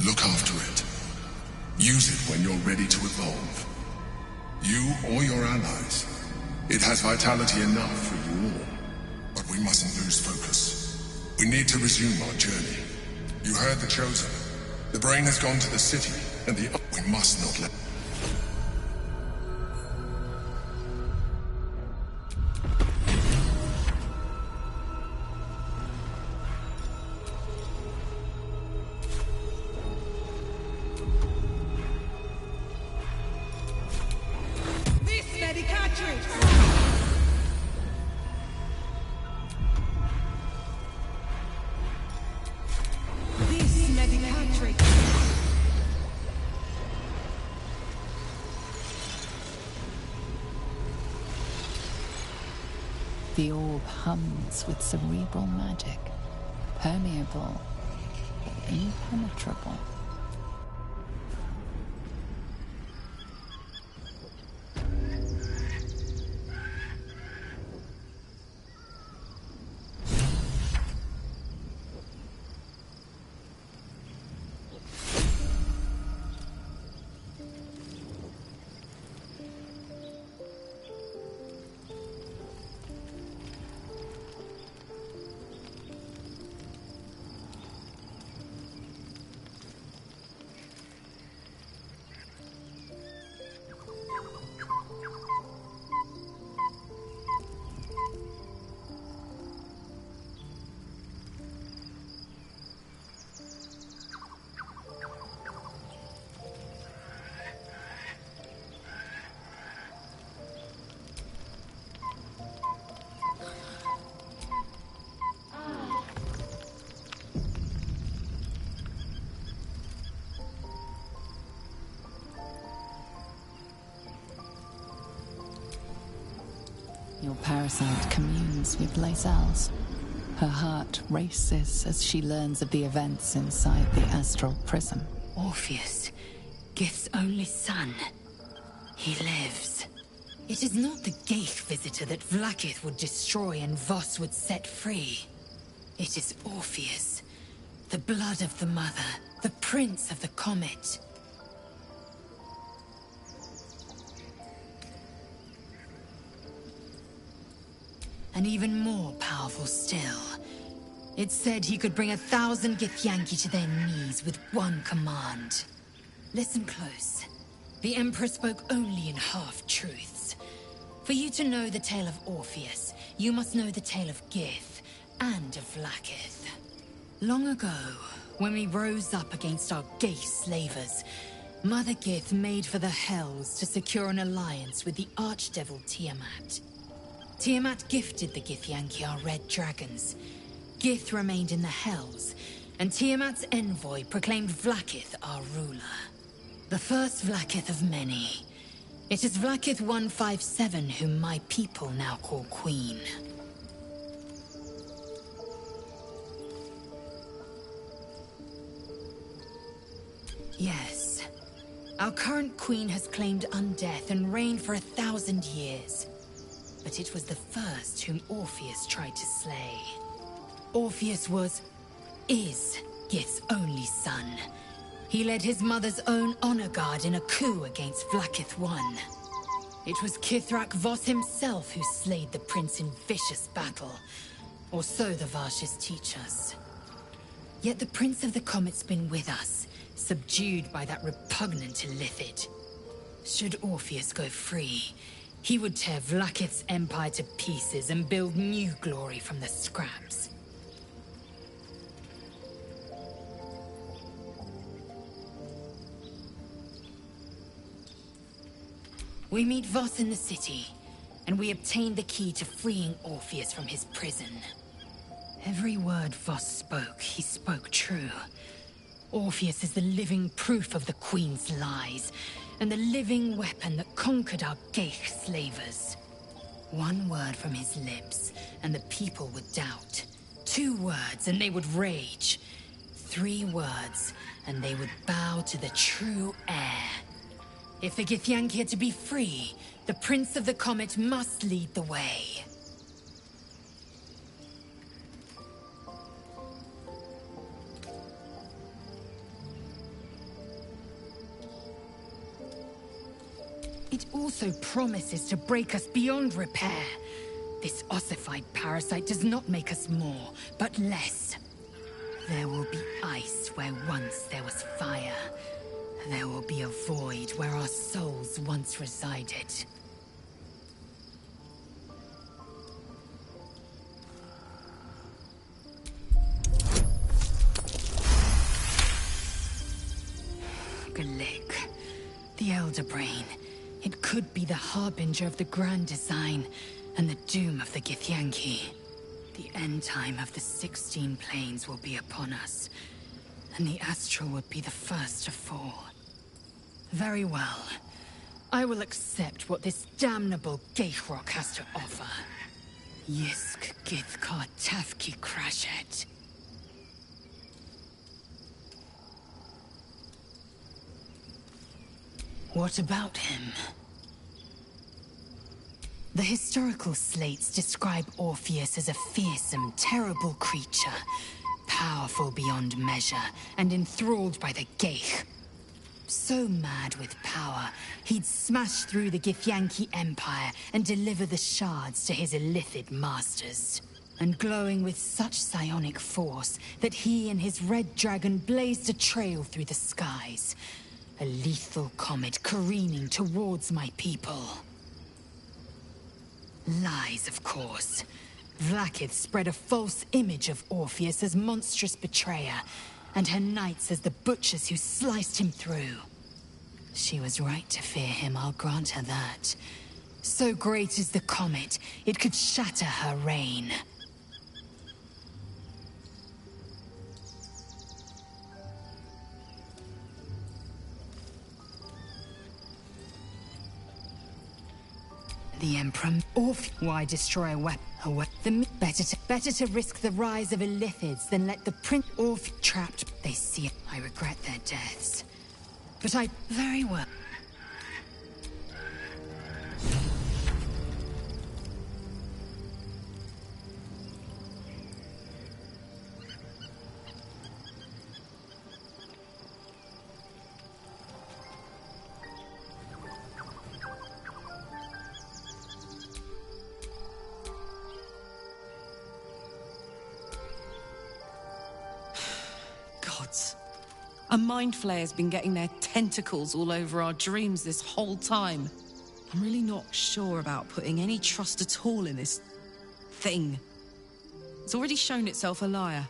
look after it. Use it when you're ready to evolve. You or your allies. It has vitality enough for you all. But we mustn't lose focus. We need to resume our journey. You heard the Chosen. The brain has gone to the city, and we must not let... The orb hums with cerebral magic, permeable, but impenetrable. Your parasite communes with Lae'zel's. Her heart races as she learns of the events inside the astral prism. Orpheus, Gith's only son. He lives. It is not the Gaith visitor that Vlaakith would destroy and Voss would set free. It is Orpheus, the blood of the mother, the prince of the comet. And even more powerful still. It said he could bring 1,000 Githyanki to their knees with one command. Listen close. The Emperor spoke only in half-truths. For you to know the tale of Orpheus, you must know the tale of Gith and of Vlaakith. Long ago, when we rose up against our Gaith slavers, Mother Gith made for the Hells to secure an alliance with the Archdevil Tiamat. Tiamat gifted the Githyanki our red dragons. Gith remained in the Hells, and Tiamat's envoy proclaimed Vlaakith our ruler. The first Vlaakith of many. It is Vlaakith 157 whom my people now call Queen. Yes. Our current Queen has claimed undeath and reigned for 1,000 years. but it was the first whom Orpheus tried to slay. Orpheus is Gith's only son. He led his mother's own honor guard in a coup against Vlaakith I. It was Kithrak Voss himself who slayed the prince in vicious battle, or so the Varshes teach us. Yet the Prince of the Comet's been with us, subdued by that repugnant Illithid. Should Orpheus go free, he would tear Vlaakith's empire to pieces and build new glory from the scraps. We meet Voss in the city, and we obtain the key to freeing Orpheus from his prison. Every word Voss spoke, he spoke true. Orpheus is the living proof of the Queen's lies, and the living weapon that conquered our Geich slavers. One word from his lips, and the people would doubt. 2 words, and they would rage. 3 words, and they would bow to the true heir. If the Githyanki are to be free, the Prince of the Comet must lead the way. It also promises to break us beyond repair. This ossified parasite does not make us more, but less. There will be ice where once there was fire. There will be a void where our souls once resided. Galik, the Elder Brain. It could be the harbinger of the grand design and the doom of the Githyanki. The end time of the 16 planes will be upon us, and the Astral would be the first to fall. Very well. I will accept what this damnable Geichrok has to offer. Yisk Githkar Tafki Krashet. What about him? The historical slates describe Orpheus as a fearsome, terrible creature, powerful beyond measure, and enthralled by the Geich. So mad with power, he'd smash through the Githyanki Empire and deliver the shards to his Illithid masters. And glowing with such psionic force that he and his red dragon blazed a trail through the skies. A lethal comet careening towards my people. Lies, of course. Vlaakith spread a false image of Orpheus as monstrous betrayer, and her knights as the butchers who sliced him through. She was right to fear him, I'll grant her that. So great is the comet, it could shatter her reign. The Emperor, why destroy a weapon? Better to risk the rise of Illithids than let the Prince trapped. They see it. I regret their deaths, but I very well. A mind flayer's been getting their tentacles all over our dreams this whole time. I'm really not sure about putting any trust at all in this thing. It's already shown itself a liar.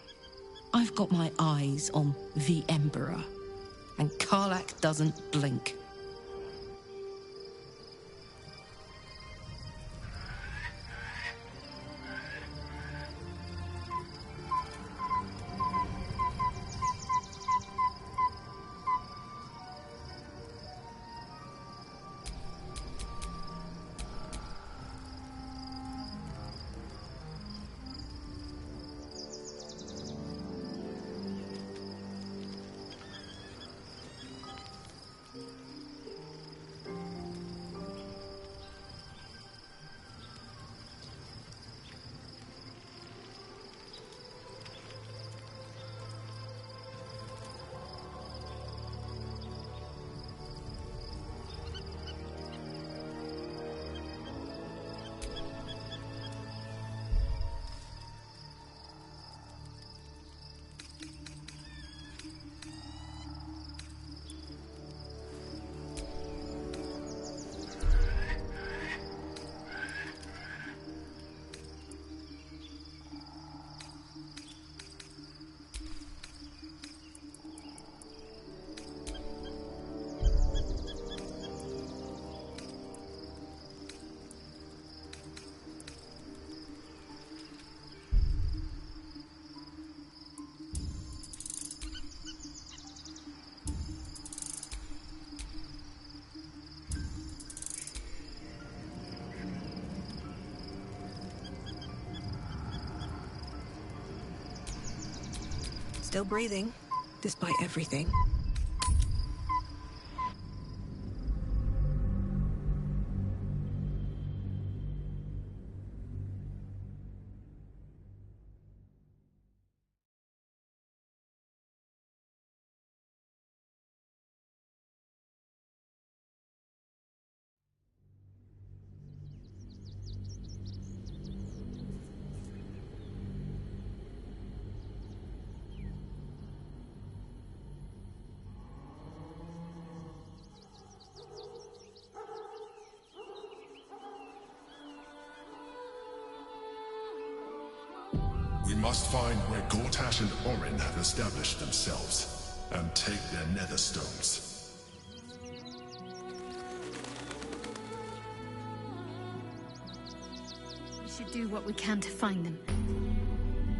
I've got my eyes on the Emperor, and Karlach doesn't blink. Still breathing, despite everything. We must find where Gortash and Orin have established themselves, and take their nether stones. We should do what we can to find them.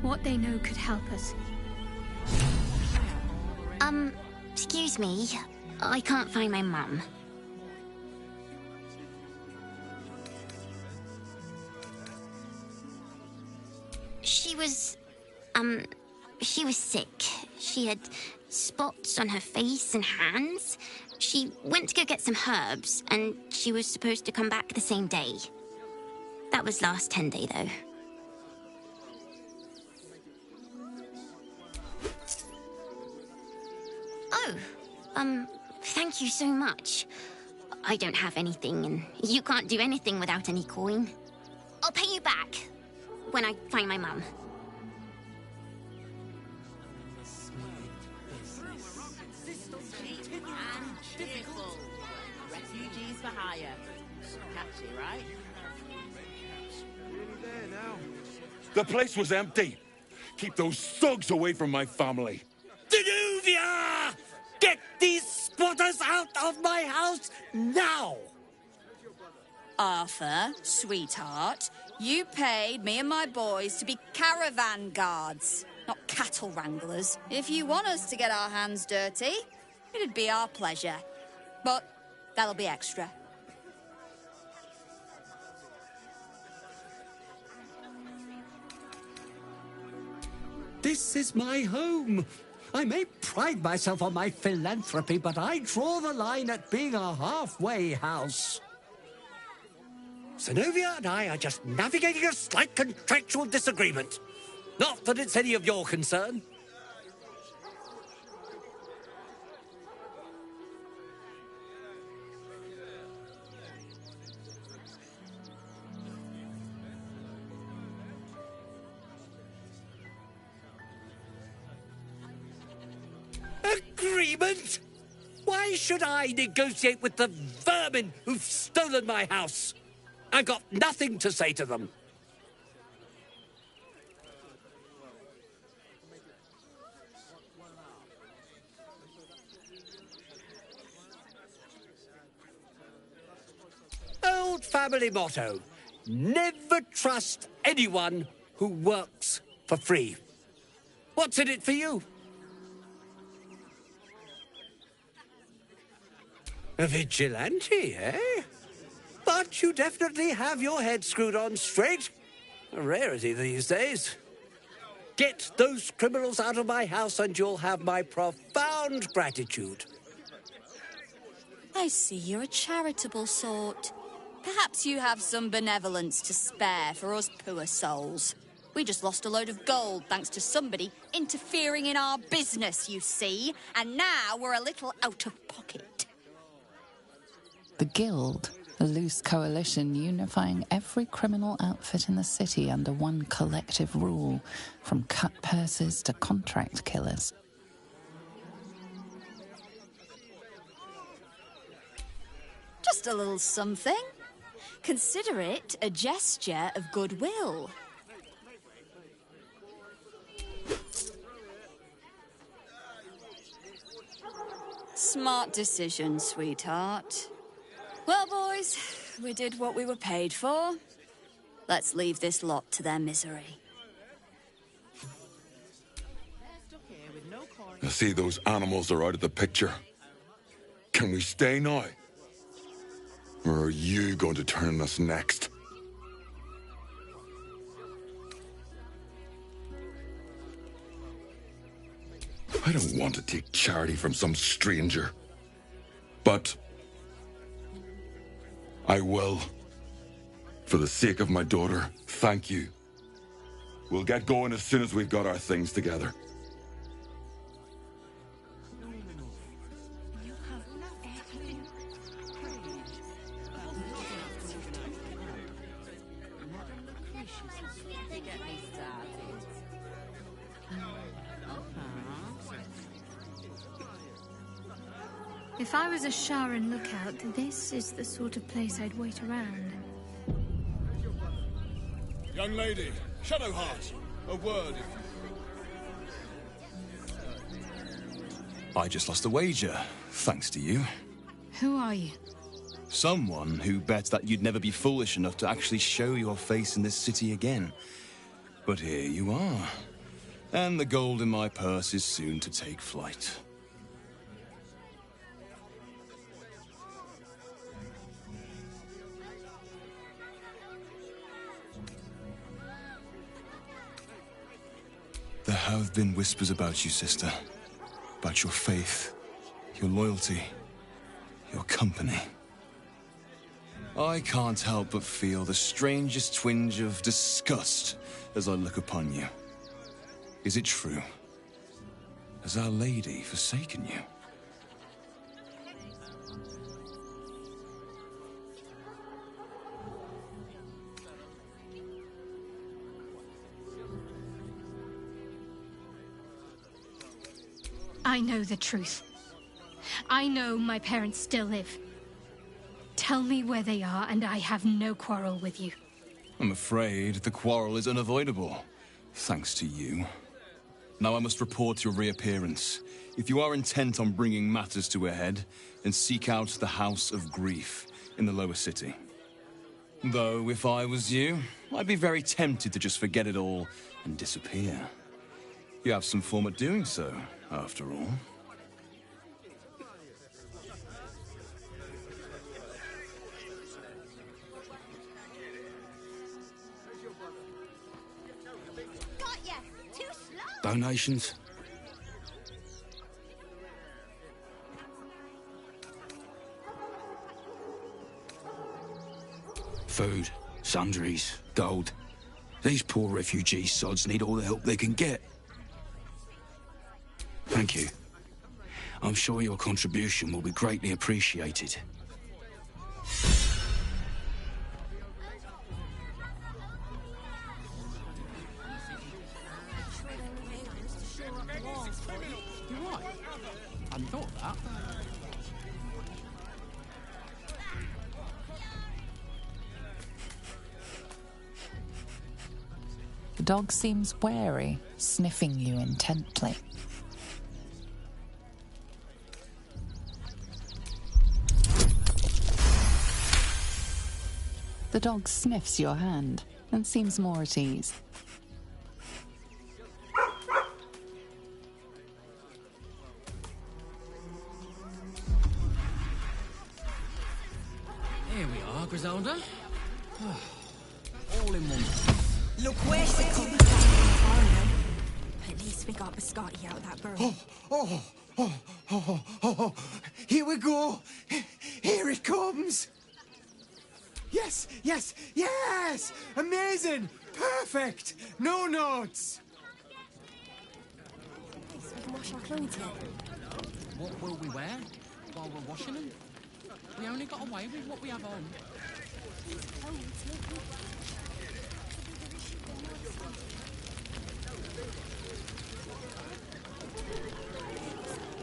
What they know could help us. Excuse me. I can't find my mum. She was sick. She had spots on her face and hands. She went to go get some herbs, and she was supposed to come back the same day. That was last 10-day, though. Oh, thank you so much. I don't have anything, and you can't do anything without any coin. I'll pay you back when I find my mum. Refugees for hire. Catchy, right? The place was empty. Keep those thugs away from my family. Danuvia! Get these squatters out of my house now! Arthur, sweetheart, you paid me and my boys to be caravan guards, not cattle wranglers. If you want us to get our hands dirty, it'd be our pleasure. But that'll be extra. This is my home. I may pride myself on my philanthropy, but I draw the line at being a halfway house. Zenovia and I are just navigating a slight contractual disagreement. Not that it's any of your concern. Agreement? Why should I negotiate with the vermin who've stolen my house? I've got nothing to say to them. Old family motto: never trust anyone who works for free. What's in it for you? A vigilante, eh? But you definitely have your head screwed on straight. A rarity these days. Get those criminals out of my house and you'll have my profound gratitude. I see you're a charitable sort. Perhaps you have some benevolence to spare for us poor souls. We just lost a load of gold thanks to somebody interfering in our business, you see. And now we're a little out of pocket. The Guild, a loose coalition unifying every criminal outfit in the city under one collective rule, from cut purses to contract killers. Just a little something. Consider it a gesture of goodwill. Smart decision, sweetheart. Well, boys, we did what we were paid for. Let's leave this lot to their misery. I see those animals are out of the picture. Can we stay now? Or are you going to turn us next? I don't want to take charity from some stranger. But I will. For the sake of my daughter, thank you. We'll get going as soon as we've got our things together. If I was a Sharan lookout, this is the sort of place I'd wait around. Young lady, Shadowheart, a word. I just lost a wager, thanks to you. Who are you? Someone who bet that you'd never be foolish enough to actually show your face in this city again. But here you are. And the gold in my purse is soon to take flight. There have been whispers about you, sister. About your faith, your loyalty, your company. I can't help but feel the strangest twinge of disgust as I look upon you. Is it true? Has Our Lady forsaken you? I know the truth. I know my parents still live. Tell me where they are, and I have no quarrel with you. I'm afraid the quarrel is unavoidable, thanks to you. Now I must report your reappearance. If you are intent on bringing matters to a head, then seek out the House of Grief in the lower city. Though, if I was you, I'd be very tempted to just forget it all and disappear. You have some form at doing so, after all. Donations? Food, sundries, gold. These poor refugee sods need all the help they can get. Thank you. I'm sure your contribution will be greatly appreciated. You're right. I hadn't thought of that. The dog seems wary, sniffing you intently. The dog sniffs your hand and seems more at ease. Here we are, Griselda. All in one. Look where she comes from. At least we got Biscotti out of that burrow. Here we go. Here it comes. Yes, yes, yes! Amazing! Perfect! No notes! We can wash our clothes yet. What will we wear while we're washing them? We only got away with what we have on.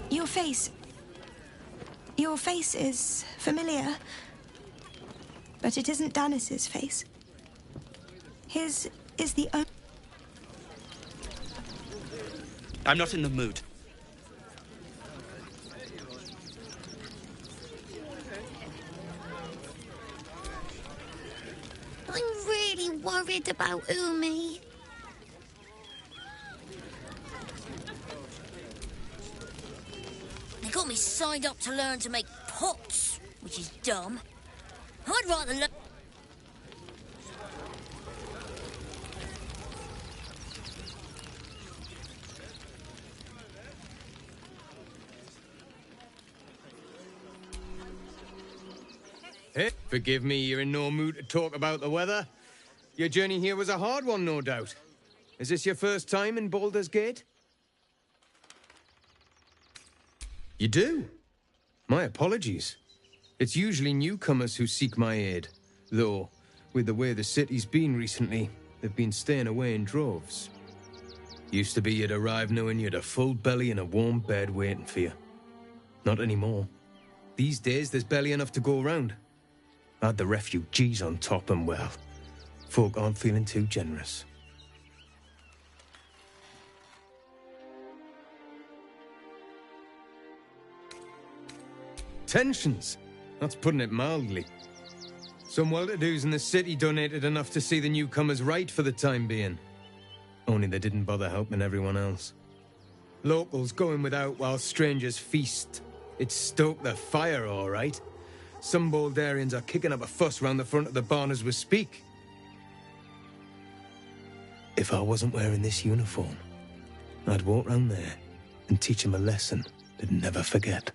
Your face is familiar. But it isn't Danis's face. His is the only... I'm not in the mood. I'm really worried about Umi. They got me signed up to learn to make pots, which is dumb. I'd rather look... Hey, forgive me, you're in no mood to talk about the weather. Your journey here was a hard one, no doubt. Is this your first time in Baulders Gate? You do? My apologies. It's usually newcomers who seek my aid. Though, with the way the city's been recently, they've been staying away in droves. Used to be you'd arrive knowing you'd a full belly and a warm bed waiting for you. Not anymore. These days, there's barely enough to go around. Add the refugees on top and, well, folk aren't feeling too generous. Tensions. That's putting it mildly. Some well-to-dos in the city donated enough to see the newcomers right for the time being. Only they didn't bother helping everyone else. Locals going without while strangers feast. It stoked the fire, all right. Some Boulderians are kicking up a fuss round the front of the barn as we speak. If I wasn't wearing this uniform, I'd walk round there and teach them a lesson they'd never forget.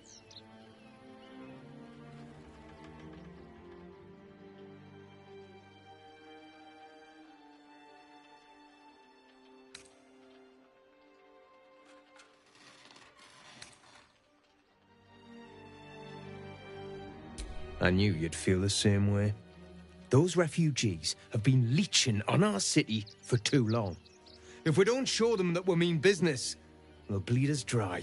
I knew you'd feel the same way. Those refugees have been leeching on our city for too long. If we don't show them that we mean business, they'll bleed us dry.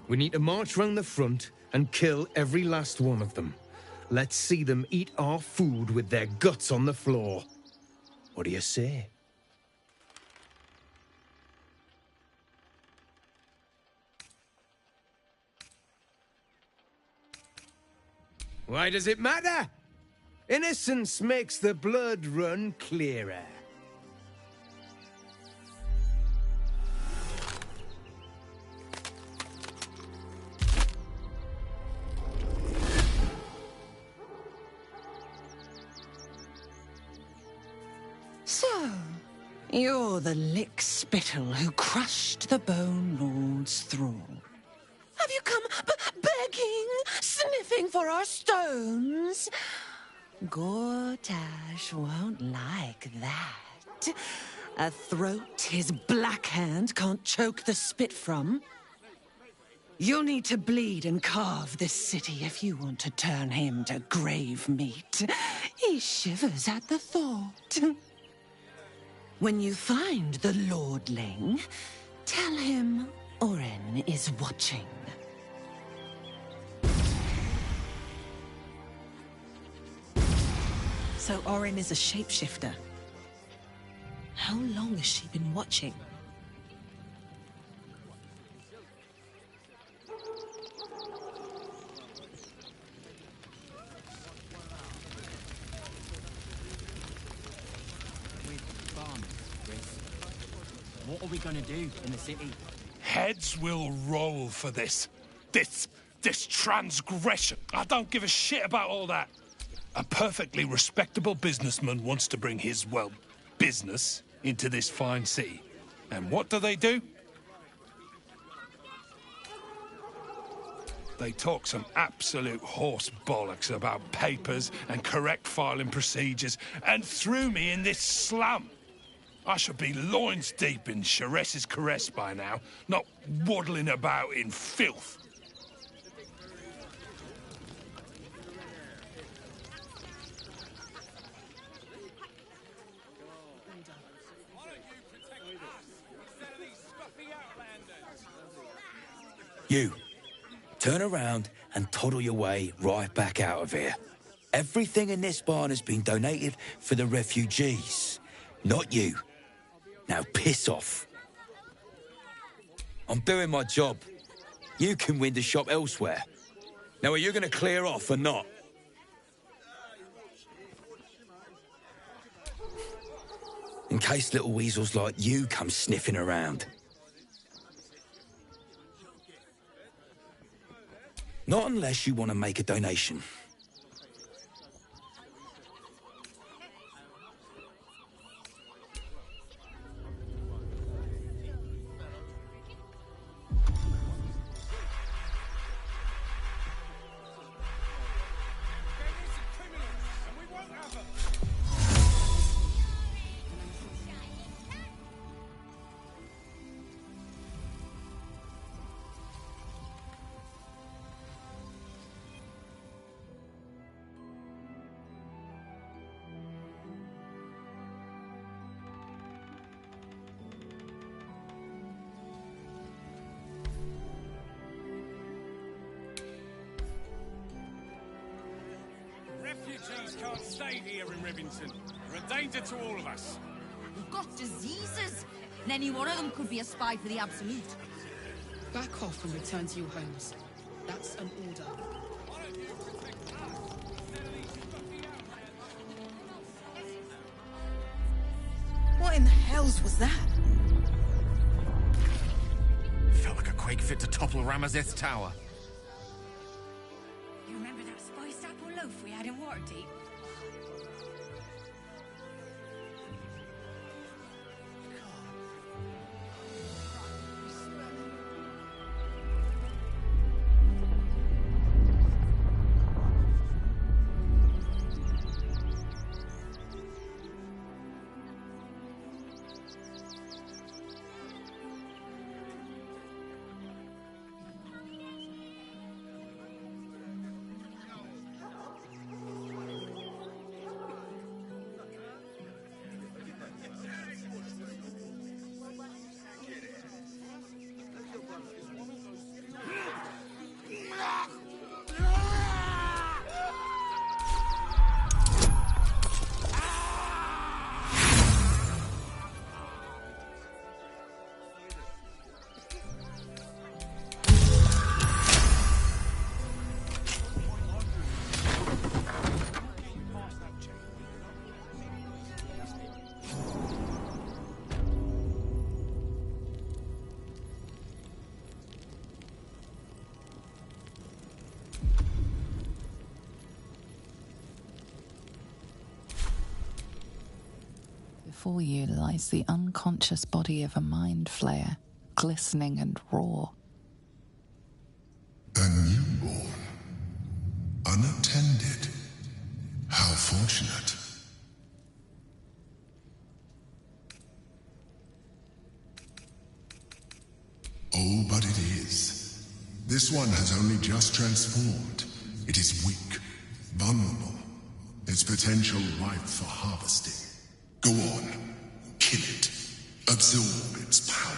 We need to march round the front and kill every last one of them. Let's see them eat our food with their guts on the floor. What do you say? Why does it matter? Innocence makes the blood run clearer. So, you're the lick-spittle who crushed the Bone Lord's thrall. Have you come begging, sniffing for our stones? Gortash won't like that. A throat his black hand can't choke the spit from. You'll need to bleed and carve this city if you want to turn him to grave meat. He shivers at the thought. When you find the Lordling, tell him Orin is watching. So Orin is a shapeshifter. How long has she been watching? What are we gonna do in the city? Heads will roll for this. This transgression. I don't give a shit about all that. A perfectly respectable businessman wants to bring his, well, business into this fine city. And what do? They talk some absolute horse bollocks about papers and correct filing procedures and threw me in this slum. I should be loins deep in Sharess's caress by now, not waddling about in filth. You, turn around and toddle your way right back out of here. Everything in this barn has been donated for the refugees, not you. Now piss off. I'm doing my job. You can win the shop elsewhere. Now are you going to clear off or not? In case little weasels like you come sniffing around. Not unless you want to make a donation. not stay here in Rivington. You're a danger to all of us. We've got diseases, and any one of them could be a spy for the Absolute. Back off and return to your homes. That's an order. What in the hells was that? Felt like a quake fit to topple Ramazeth's tower. You remember that spiced apple loaf we had in Waterdeep? Before you lies the unconscious body of a mind flayer, glistening and raw. A newborn. Unattended. How fortunate. Oh, but it is. This one has only just transformed. It is weak, vulnerable. Its potential ripe for harvesting. Go on. Kill it. Absorb its power.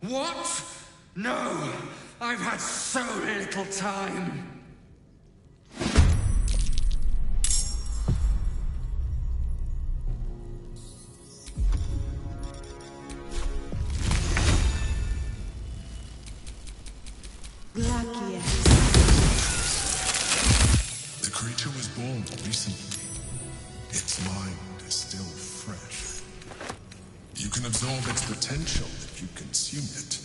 What? No! I've had so little time! The creature was born recently. Its mind is still fresh. You can absorb its potential if you consume it.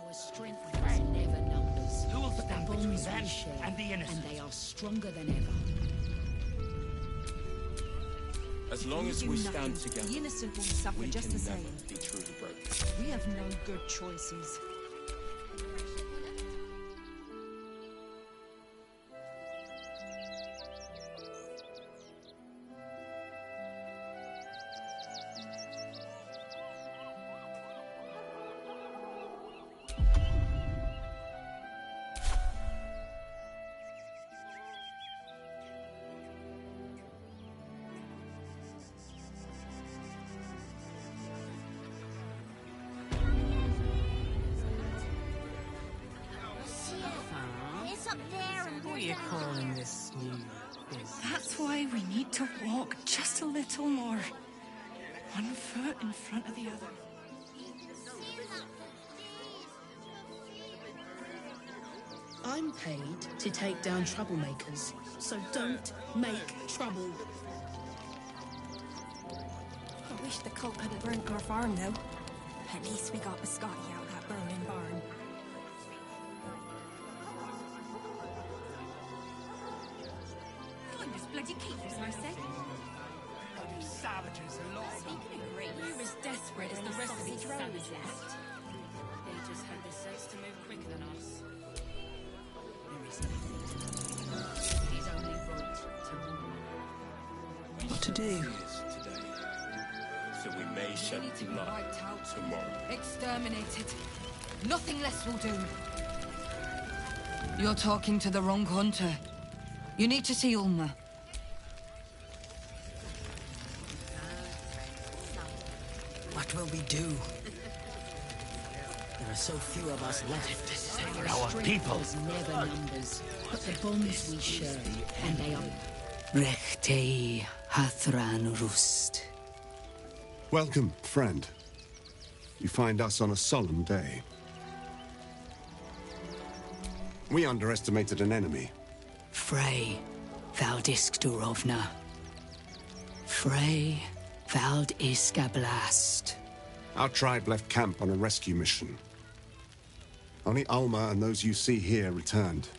Our strength is never numbers. Who will but stand the between bonds them we share, and the innocent? and they are stronger than ever. As long as we stand together, the innocent will suffer we just can the never same. be truly broken. We have no good choices. It's up there and What are you calling this new business? That's why we need to walk just a little more. One foot in front of the other. I'm paid to take down troublemakers, so don't make trouble. I wish the cult hadn't burnt our farm, though. At least we got Biscotti out that burning barn. Find us bloody keepers, Mercy. Bloody savages, a lot of them. Speaking of Greece, We're as desperate as the rest of these savages. They just had the sense to move quicker than us. There is nothing to do. It is only right to move. What to do? So we may shut blood wiped out. tomorrow. Exterminated. Nothing less will do. You're talking to the wrong hunter. You need to see Ulma. What will we do? There are so few of us left. This is for our people. Never numbers, but the bonds we share, and they are. Rechte Hathran Rust. Welcome, friend. You find us on a solemn day. We underestimated an enemy. Frey Valdisk Durovna. Frey Valdiska Blast. Our tribe left camp on a rescue mission. Only Alma and those you see here returned.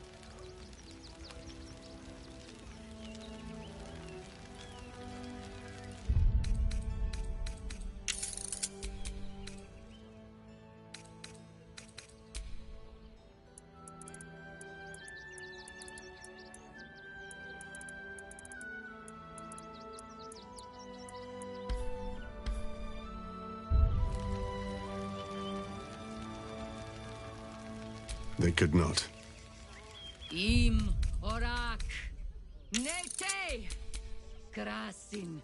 They could not. Im Orak Nete Krasin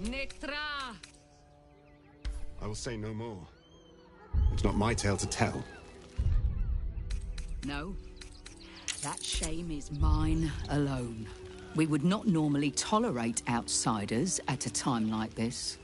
Netra. I will say no more. It's not my tale to tell. No. That shame is mine alone. We would not normally tolerate outsiders at a time like this.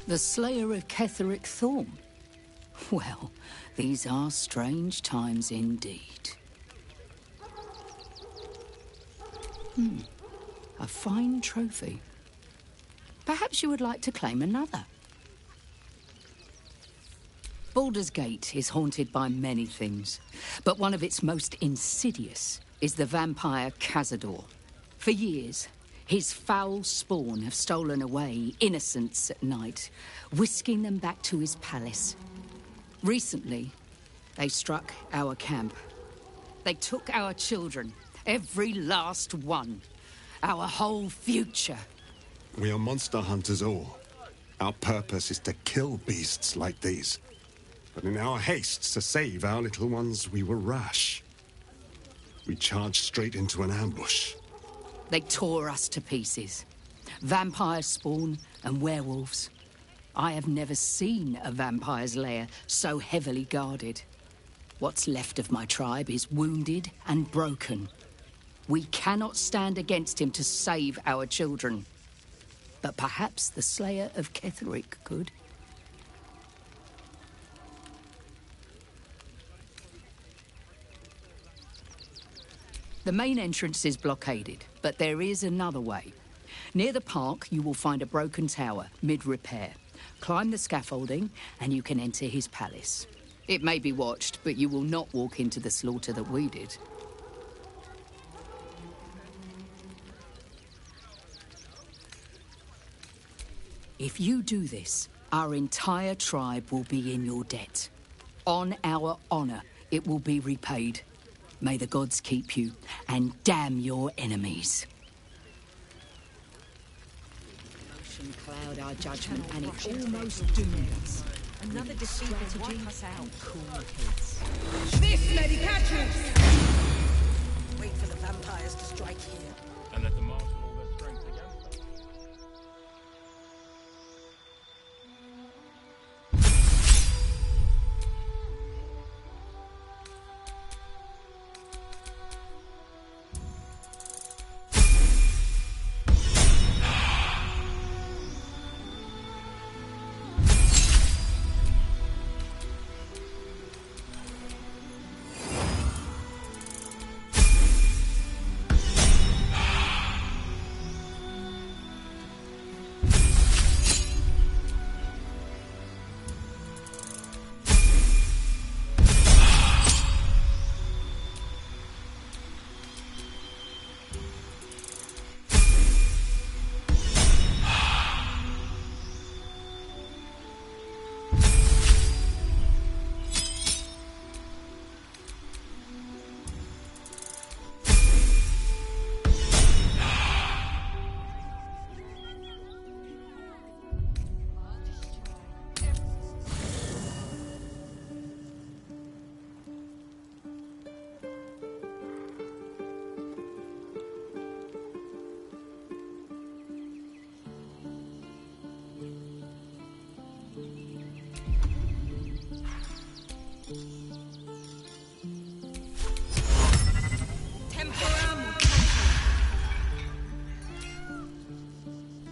The Slayer of Ketheric Thorn. Well, these are strange times indeed. A fine trophy. Perhaps you would like to claim another. Baldur's Gate is haunted by many things, but one of its most insidious is the vampire Cazador. For years, his foul spawn have stolen away innocents at night, whisking them back to his palace. Recently, they struck our camp. They took our children, every last one, our whole future. We are monster hunters all. Our purpose is to kill beasts like these. But in our haste to save our little ones, we were rash. We charged straight into an ambush. They tore us to pieces. Vampire spawn and werewolves. I have never seen a vampire's lair so heavily guarded. What's left of my tribe is wounded and broken. We cannot stand against him to save our children. But perhaps the Slayer of Ketheric could. The main entrance is blockaded, but there is another way. Near the park, you will find a broken tower, mid-repair. Climb the scaffolding, and you can enter his palace. It may be watched, but you will not walk into the slaughter that we did. If you do this, our entire tribe will be in your debt. On our honor, it will be repaid. May the gods keep you, and damn your enemies. Emotion cloud our judgment, and it almost doomed us. Another defeat will wipe us out. Cool kids. This may be catches! Wait for the vampires to strike here. And let them marshal all their strength against us.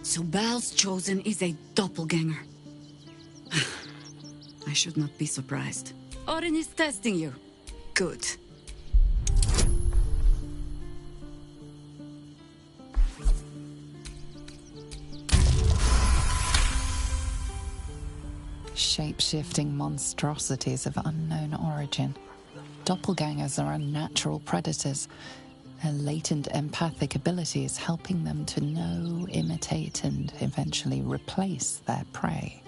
So Baal's chosen is a doppelganger. I should not be surprised. Orin is testing you. Good. Shape-shifting monstrosities of unknown origin. Doppelgangers are unnatural predators. Their latent empathic ability is helping them to know, imitate, and eventually replace their prey.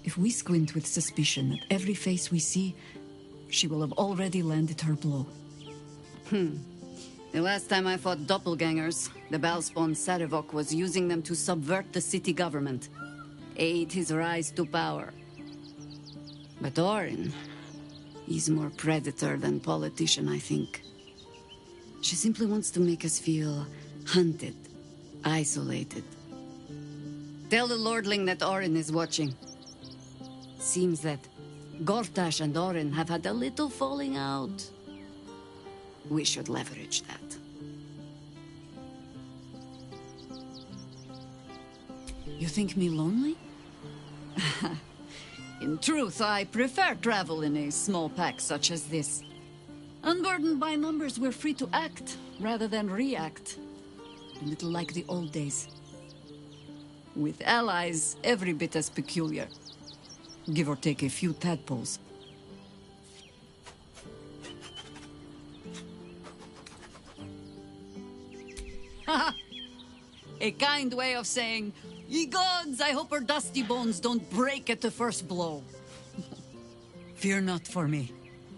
If we squint with suspicion at every face we see, she will have already landed her blow. The last time I fought doppelgangers, the Baalspawn Sarevok was using them to subvert the city government, aid his rise to power. But Orin, he's more predator than politician, I think. She simply wants to make us feel hunted, isolated. Tell the Lordling that Orin is watching. Seems that Gortash and Orin have had a little falling out. We should leverage that. You think me lonely? In truth, I prefer travel in a small pack such as this. Unburdened by numbers, we're free to act rather than react. A little like the old days. With allies every bit as peculiar. Give or take a few tadpoles. A kind way of saying, ye gods, I hope her dusty bones don't break at the first blow. Fear not for me.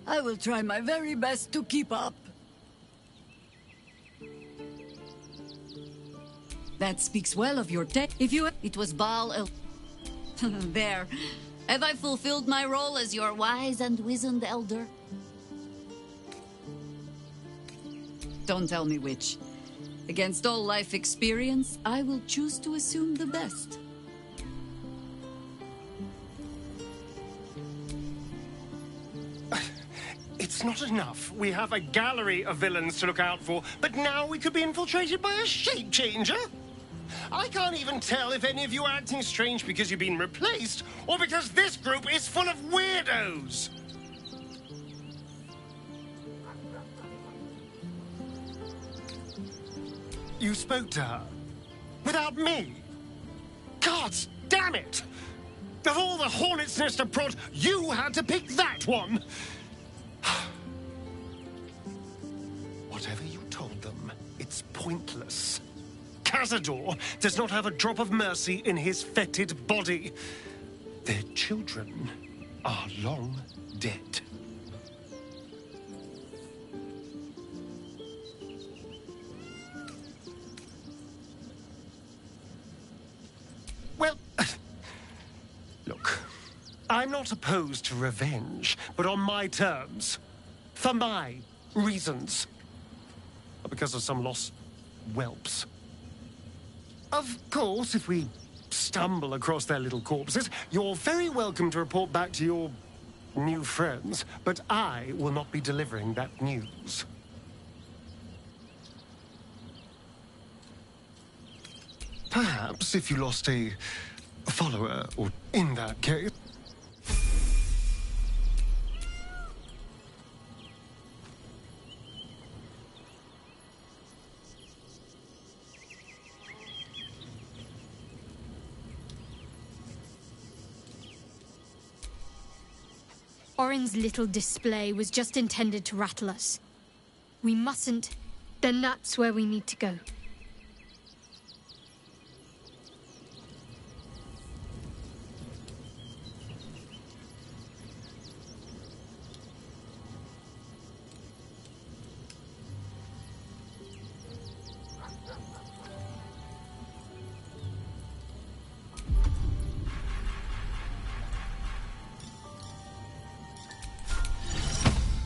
I will try my very best to keep up. That speaks well of your tech. If you... It was Baal El... There. Have I fulfilled my role as your wise and wizened elder? Don't tell me which. Against all life experience, I will choose to assume the best. It's not enough. We have a gallery of villains to look out for, but now we could be infiltrated by a shape changer? I can't even tell if any of you are acting strange because you've been replaced, or because this group is full of weirdos. You spoke to her? Without me? God damn it! Of all the hornet's nest of prod, you had to pick that one! Whatever you told them, it's pointless. Cazador does not have a drop of mercy in his fetid body. Their children are long dead. Well, look, I'm not opposed to revenge, but on my terms, for my reasons, not because of some lost whelps. Of course, if we stumble across their little corpses, you're very welcome to report back to your new friends, but I will not be delivering that news. Perhaps if you lost a follower, or in that case... Orin's little display was just intended to rattle us. We mustn't. Then that's where we need to go.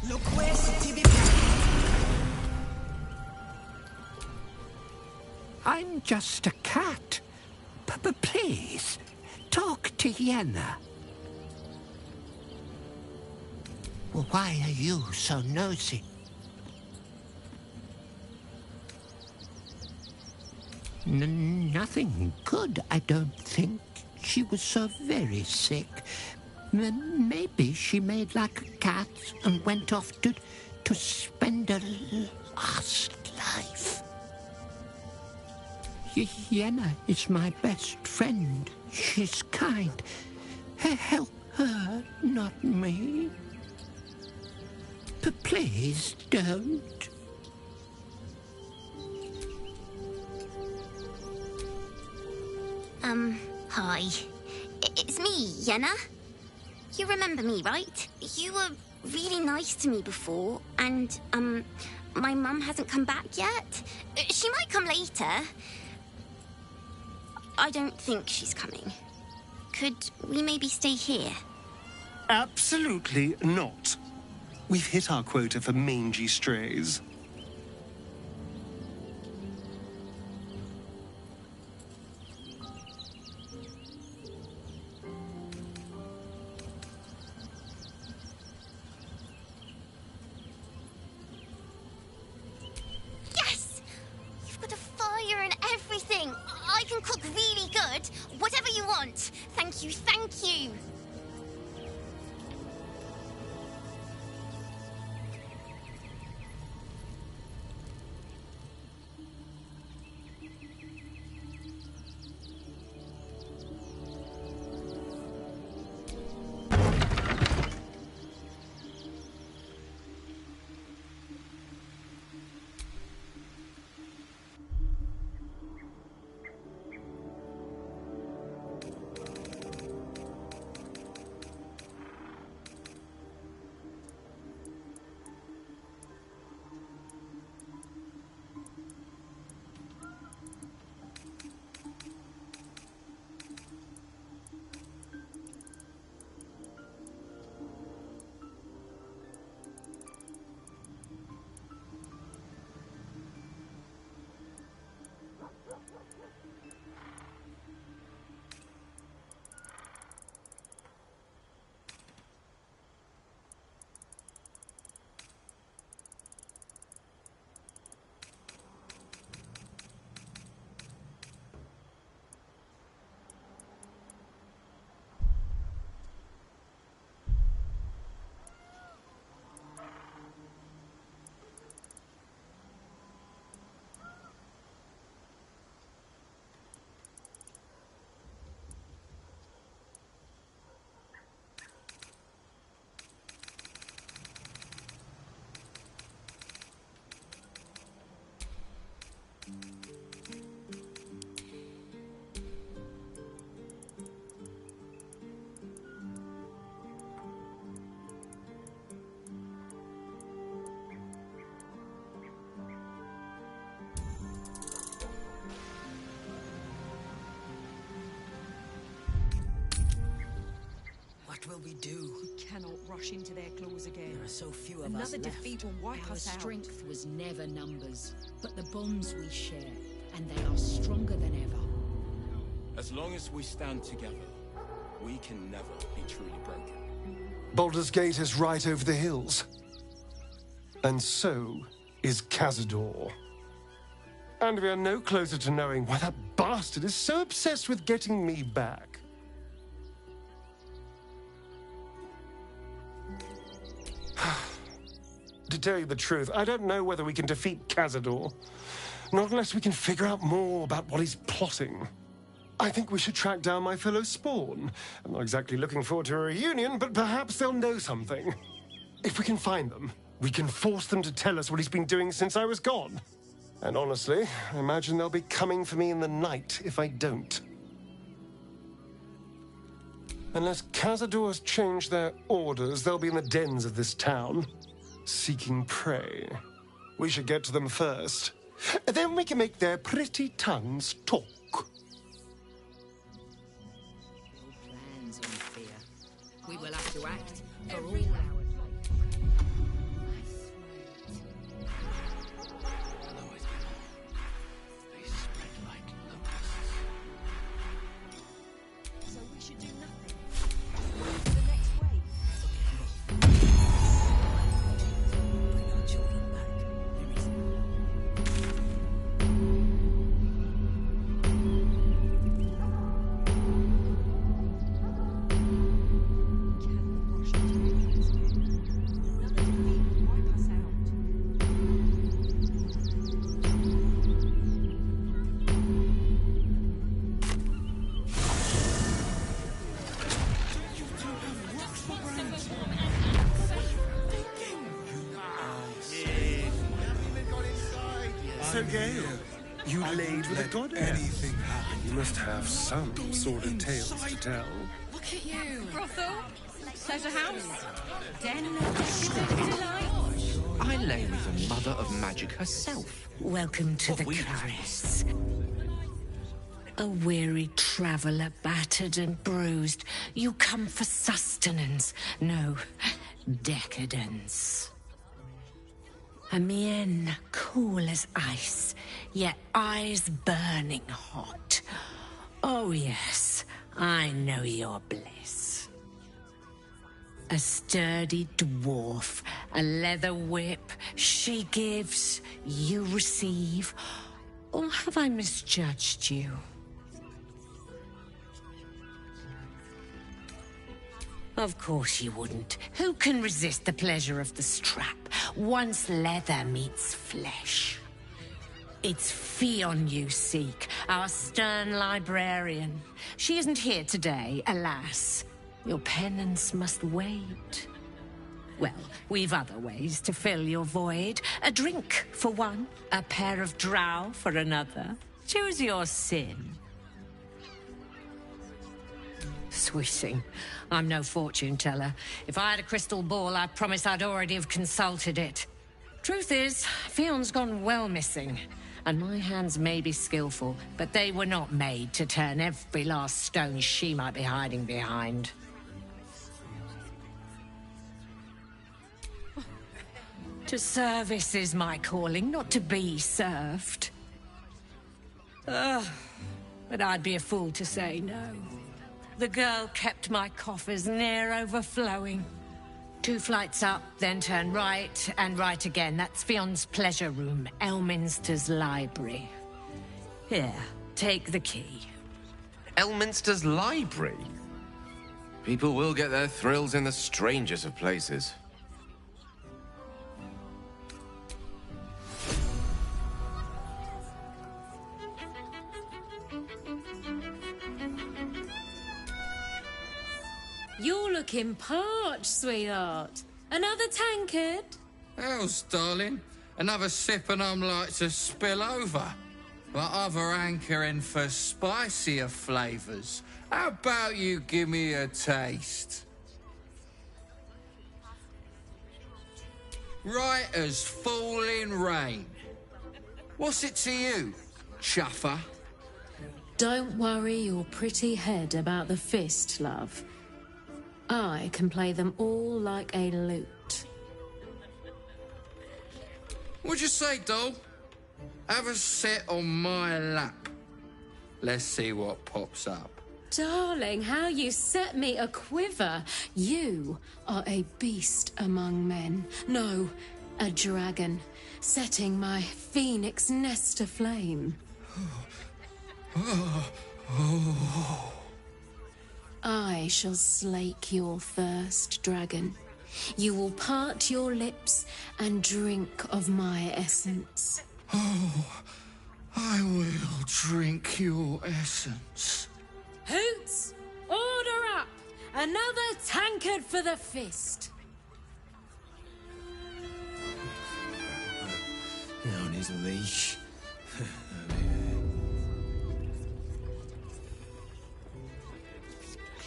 Look where city be. I'm just a cat. But please, talk to Yenna. Well, why are you so nosy? Nothing good, I don't think. She was so very sick. Maybe she made like a cat and went off to spend her last life. Yenna is my best friend. She's kind. Help her, not me. Please don't. Hi. It's me, Yenna. You remember me, right? You were really nice to me before, and, my mum hasn't come back yet. She might come later. I don't think she's coming. Could we maybe stay here? Absolutely not. We've hit our quota for mangy strays. Yes! You've got a fire and everything. I can cook really good. Whatever you want. Thank you, thank you. we do? We cannot rush into their claws again. There are so few of us Another left. defeat will wipe Our us out. strength was never numbers, but the bonds we share, and they are stronger than ever. As long as we stand together, we can never be truly broken. Baldur's Gate is right over the hills. And so is Cazador. And we are no closer to knowing why that bastard is so obsessed with getting me back. To tell you the truth, I don't know whether we can defeat Cazador. Not unless we can figure out more about what he's plotting. I think we should track down my fellow Spawn. I'm not exactly looking forward to a reunion, but perhaps they'll know something. If we can find them, we can force them to tell us what he's been doing since I was gone. And honestly, I imagine they'll be coming for me in the night if I don't. Unless Cazador has changed their orders, they'll be in the dens of this town, seeking prey. We should get to them first. Then we can make their pretty tongues talk. Plans on fear. We will have to act for all our... So we should do nothing. Wait for the next wave. Bring our children back. There is... So, Gale, you laid with a goddess. Anything happen. You must have some sordid tales to tell. Look at you. Brothel? Pleasure house? Den I lay with the mother of magic herself. Welcome to the Clarice. A weary traveler, battered and bruised. You come for sustenance, no decadence. A mien cool as ice, yet eyes burning hot. Oh yes, I know your bliss. A sturdy dwarf, a leather whip, she gives, you receive. Or have I misjudged you? Of course you wouldn't. Who can resist the pleasure of the strap once leather meets flesh? It's Fionn you seek, our stern librarian. She isn't here today, alas. Your penance must wait. Well, we've other ways to fill your void. A drink for one, a pair of drow for another. Choose your sin. Swishing. I'm no fortune teller. If I had a crystal ball, I promise I'd already have consulted it. Truth is, Fionn's gone well missing. And my hands may be skillful, but they were not made to turn every last stone she might be hiding behind. To service is my calling, not to be served. But I'd be a fool to say no. The girl kept my coffers near overflowing. 2 flights up, then turn right, and right again. That's Fionn's pleasure room, Elminster's library. Here, take the key. Elminster's library? People will get their thrills in the strangest of places. You're looking parched, sweetheart. Another tankard? Else, darling. Another sip and I'm like to spill over. But other hankering for spicier flavours. How about you give me a taste? Right as falling rain. What's it to you, chuffer? Don't worry your pretty head about the fist, love. I can play them all like a lute. What'd you say, doll? Have a sit on my lap. Let's see what pops up. Darling, how you set me a quiver. You are a beast among men. No, a dragon, setting my phoenix nest aflame. I shall slake your thirst, dragon. You will part your lips and drink of my essence. Oh, I will drink your essence. Hoots, order up! Another tankard for the fist. On his leash.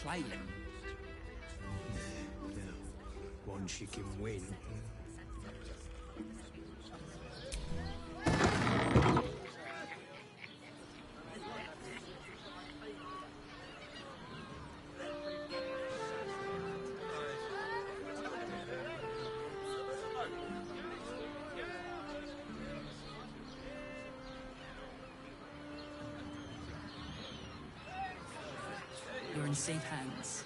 Play him. Once you can win. You're in safe hands.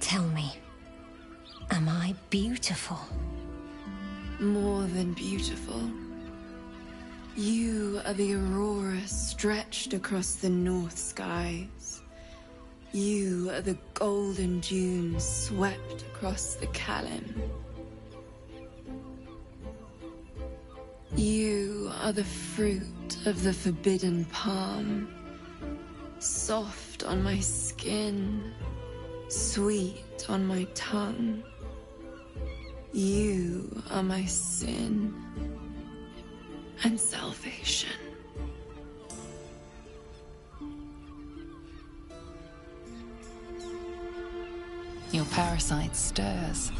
Tell me, am I beautiful? More than beautiful. You are the aurora stretched across the north skies. You are the golden dunes swept across the Kalim. You are the fruit of the forbidden palm, soft on my skin, sweet on my tongue. You are my sin and salvation. Your parasite stirs,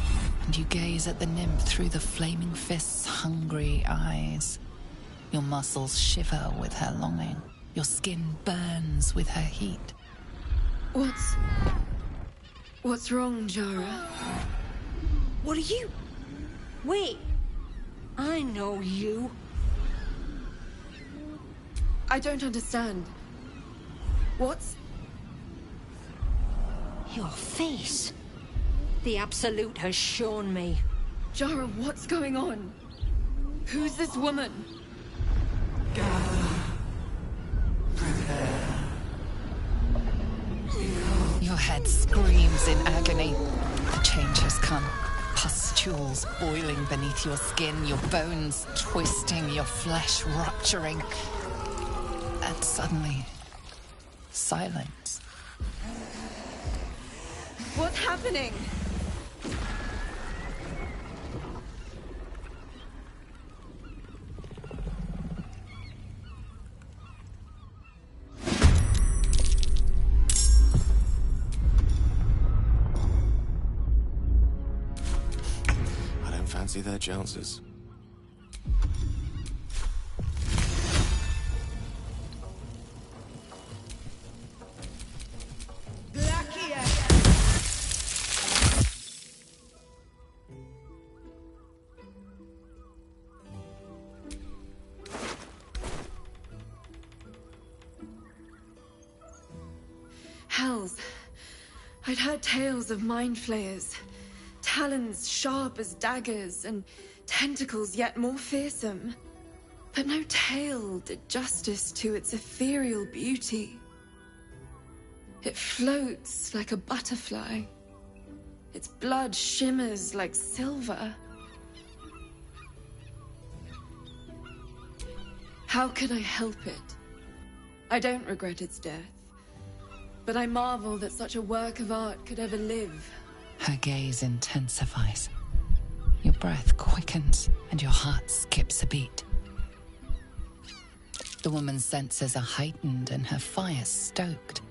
and you gaze at the nymph through the flaming fist's hungry eyes. Your muscles shiver with her longing. Your skin burns with her heat. What's wrong, Jara? What are you? Wait. I know you. I don't understand. What's... Your face. The Absolute has shown me. Jara, what's going on? Who's this woman? Your head screams in agony. The change has come. Pustules boiling beneath your skin, your bones twisting, your flesh rupturing. And suddenly, silence. What's happening? I don't fancy their chances. Hells. I'd heard tales of mind flayers. Talons sharp as daggers, and tentacles yet more fearsome. But no tale did justice to its ethereal beauty. It floats like a butterfly. Its blood shimmers like silver. How could I help it? I don't regret its death. but I marvel that such a work of art could ever live. Her gaze intensifies. Your breath quickens, and your heart skips a beat. The woman's senses are heightened and her fire stoked.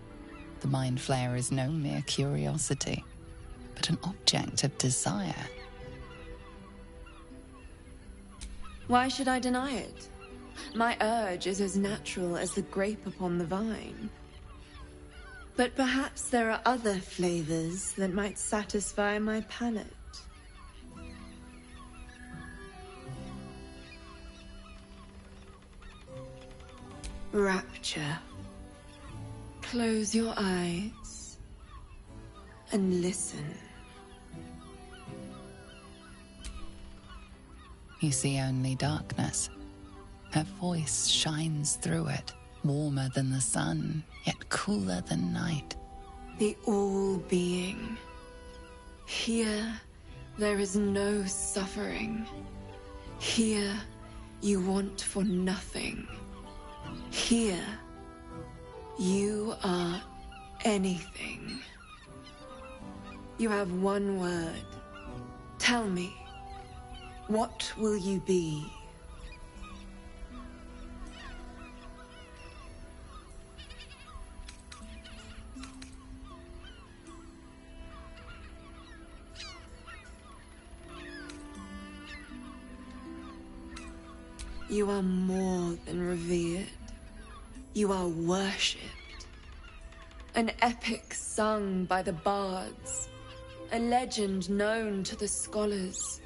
The mind flayer is no mere curiosity, but an object of desire. Why should I deny it? My urge is as natural as the grape upon the vine. But perhaps there are other flavors that might satisfy my palate. Rapture. Close your eyes and listen. You see only darkness. Her voice shines through it, warmer than the sun, yet cooler than night. The all-being. Here, there is no suffering. Here, you want for nothing. Here, you are anything. You have one word. Tell me, what will you be? You are more than revered. You are worshipped. An epic sung by the bards. A legend known to the scholars.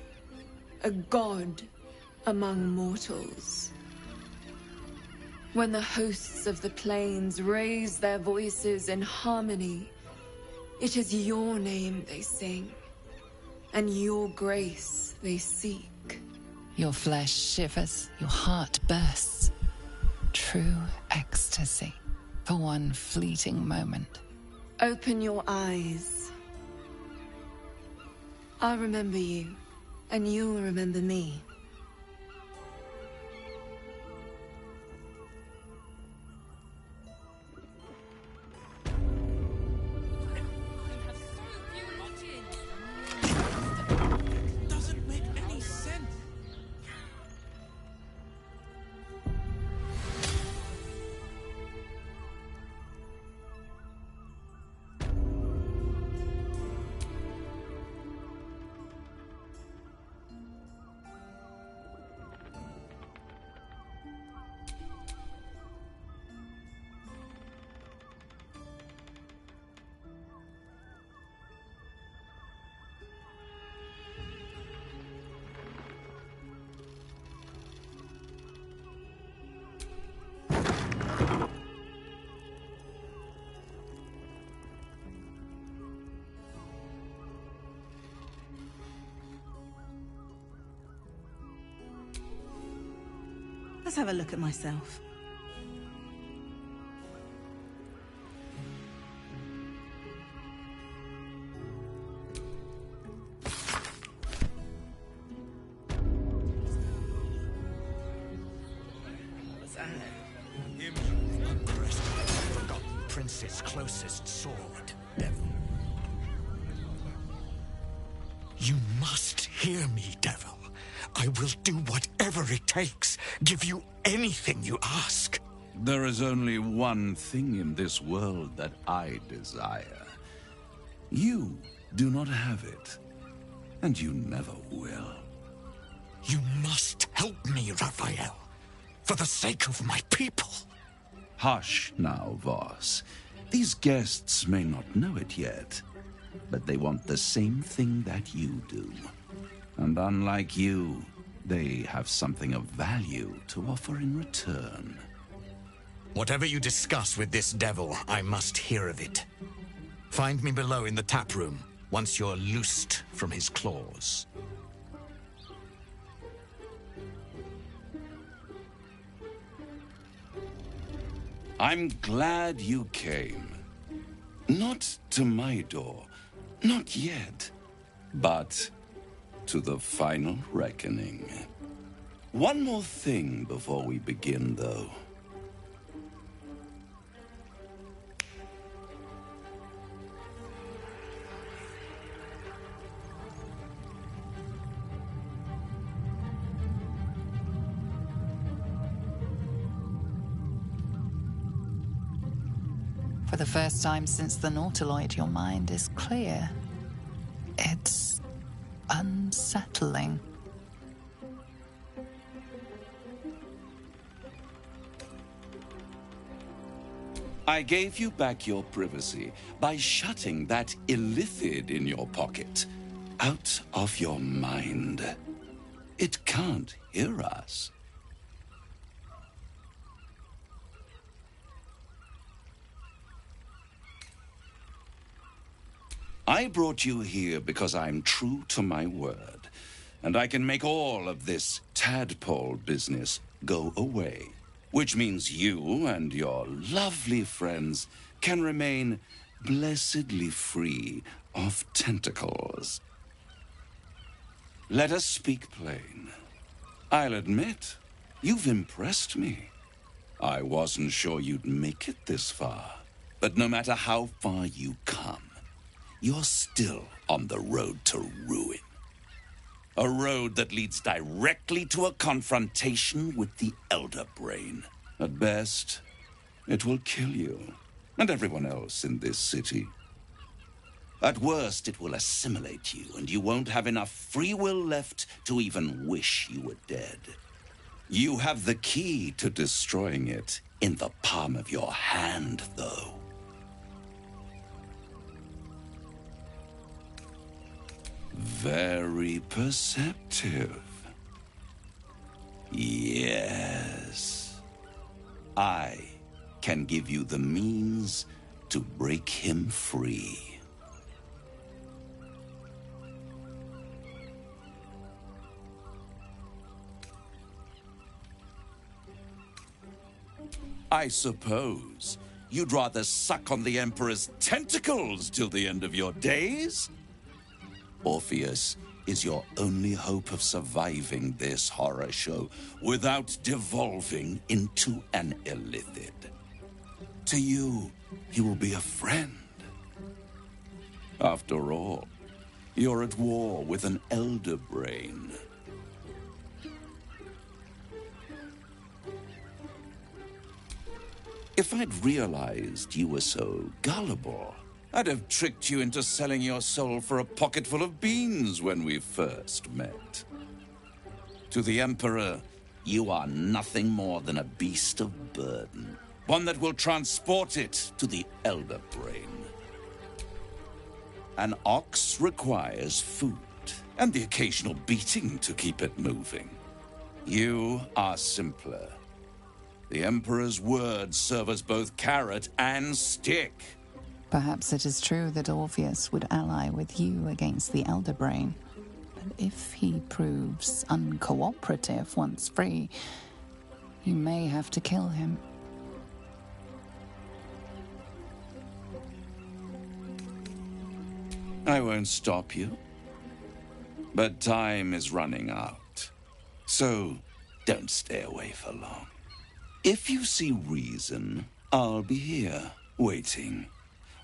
A god among mortals. When the hosts of the plains raise their voices in harmony, it is your name they sing, and your grace they seek. Your flesh shivers, your heart bursts. True ecstasy for one fleeting moment. Open your eyes. I'll remember you, and you'll remember me. Doesn't make any sense. Let's have a look at myself. Forgotten Prince's closest sword, Devil. You must hear me, Devil. I will do whatever it takes. Give you anything you ask. There is only one thing in this world that I desire. You do not have it, and you never will. You must help me, Raphael, for the sake of my people. Hush now, Voss. These guests may not know it yet, but they want the same thing that you do. And unlike you, they have something of value to offer in return. Whatever you discuss with this devil, I must hear of it. Find me below in the tap room, once you're loosed from his claws. I'm glad you came. Not to my door, not yet, but to the final reckoning. One more thing before we begin, though. For the first time since the Nautiloid, your mind is clear. It's unsettling. I gave you back your privacy by shutting that illithid in your pocket out of your mind. It can't hear us. I brought you here because I'm true to my word, and I can make all of this tadpole business go away, which means you and your lovely friends can remain blessedly free of tentacles. Let us speak plain. I'll admit, you've impressed me. I wasn't sure you'd make it this far, but no matter how far you come, you're still on the road to ruin. A road that leads directly to a confrontation with the Elder Brain. At best, it will kill you and everyone else in this city. At worst, it will assimilate you, and you won't have enough free will left to even wish you were dead. You have the key to destroying it in the palm of your hand, though. Very perceptive. Yes. I can give you the means to break him free. I suppose you'd rather suck on the Emperor's tentacles till the end of your days? Orpheus is your only hope of surviving this horror show without devolving into an illithid. To you, he will be a friend. After all, you're at war with an Elder Brain. If I'd realized you were so gullible, I'd have tricked you into selling your soul for a pocketful of beans when we first met. To the Emperor, you are nothing more than a beast of burden, one that will transport it to the Elder Brain. An ox requires food, and the occasional beating to keep it moving. You are simpler. The Emperor's words serve as both carrot and stick. Perhaps it is true that Orpheus would ally with you against the Elder Brain. But if he proves uncooperative once free, you may have to kill him. I won't stop you. But time is running out. So don't stay away for long. If you see reason, I'll be here, waiting.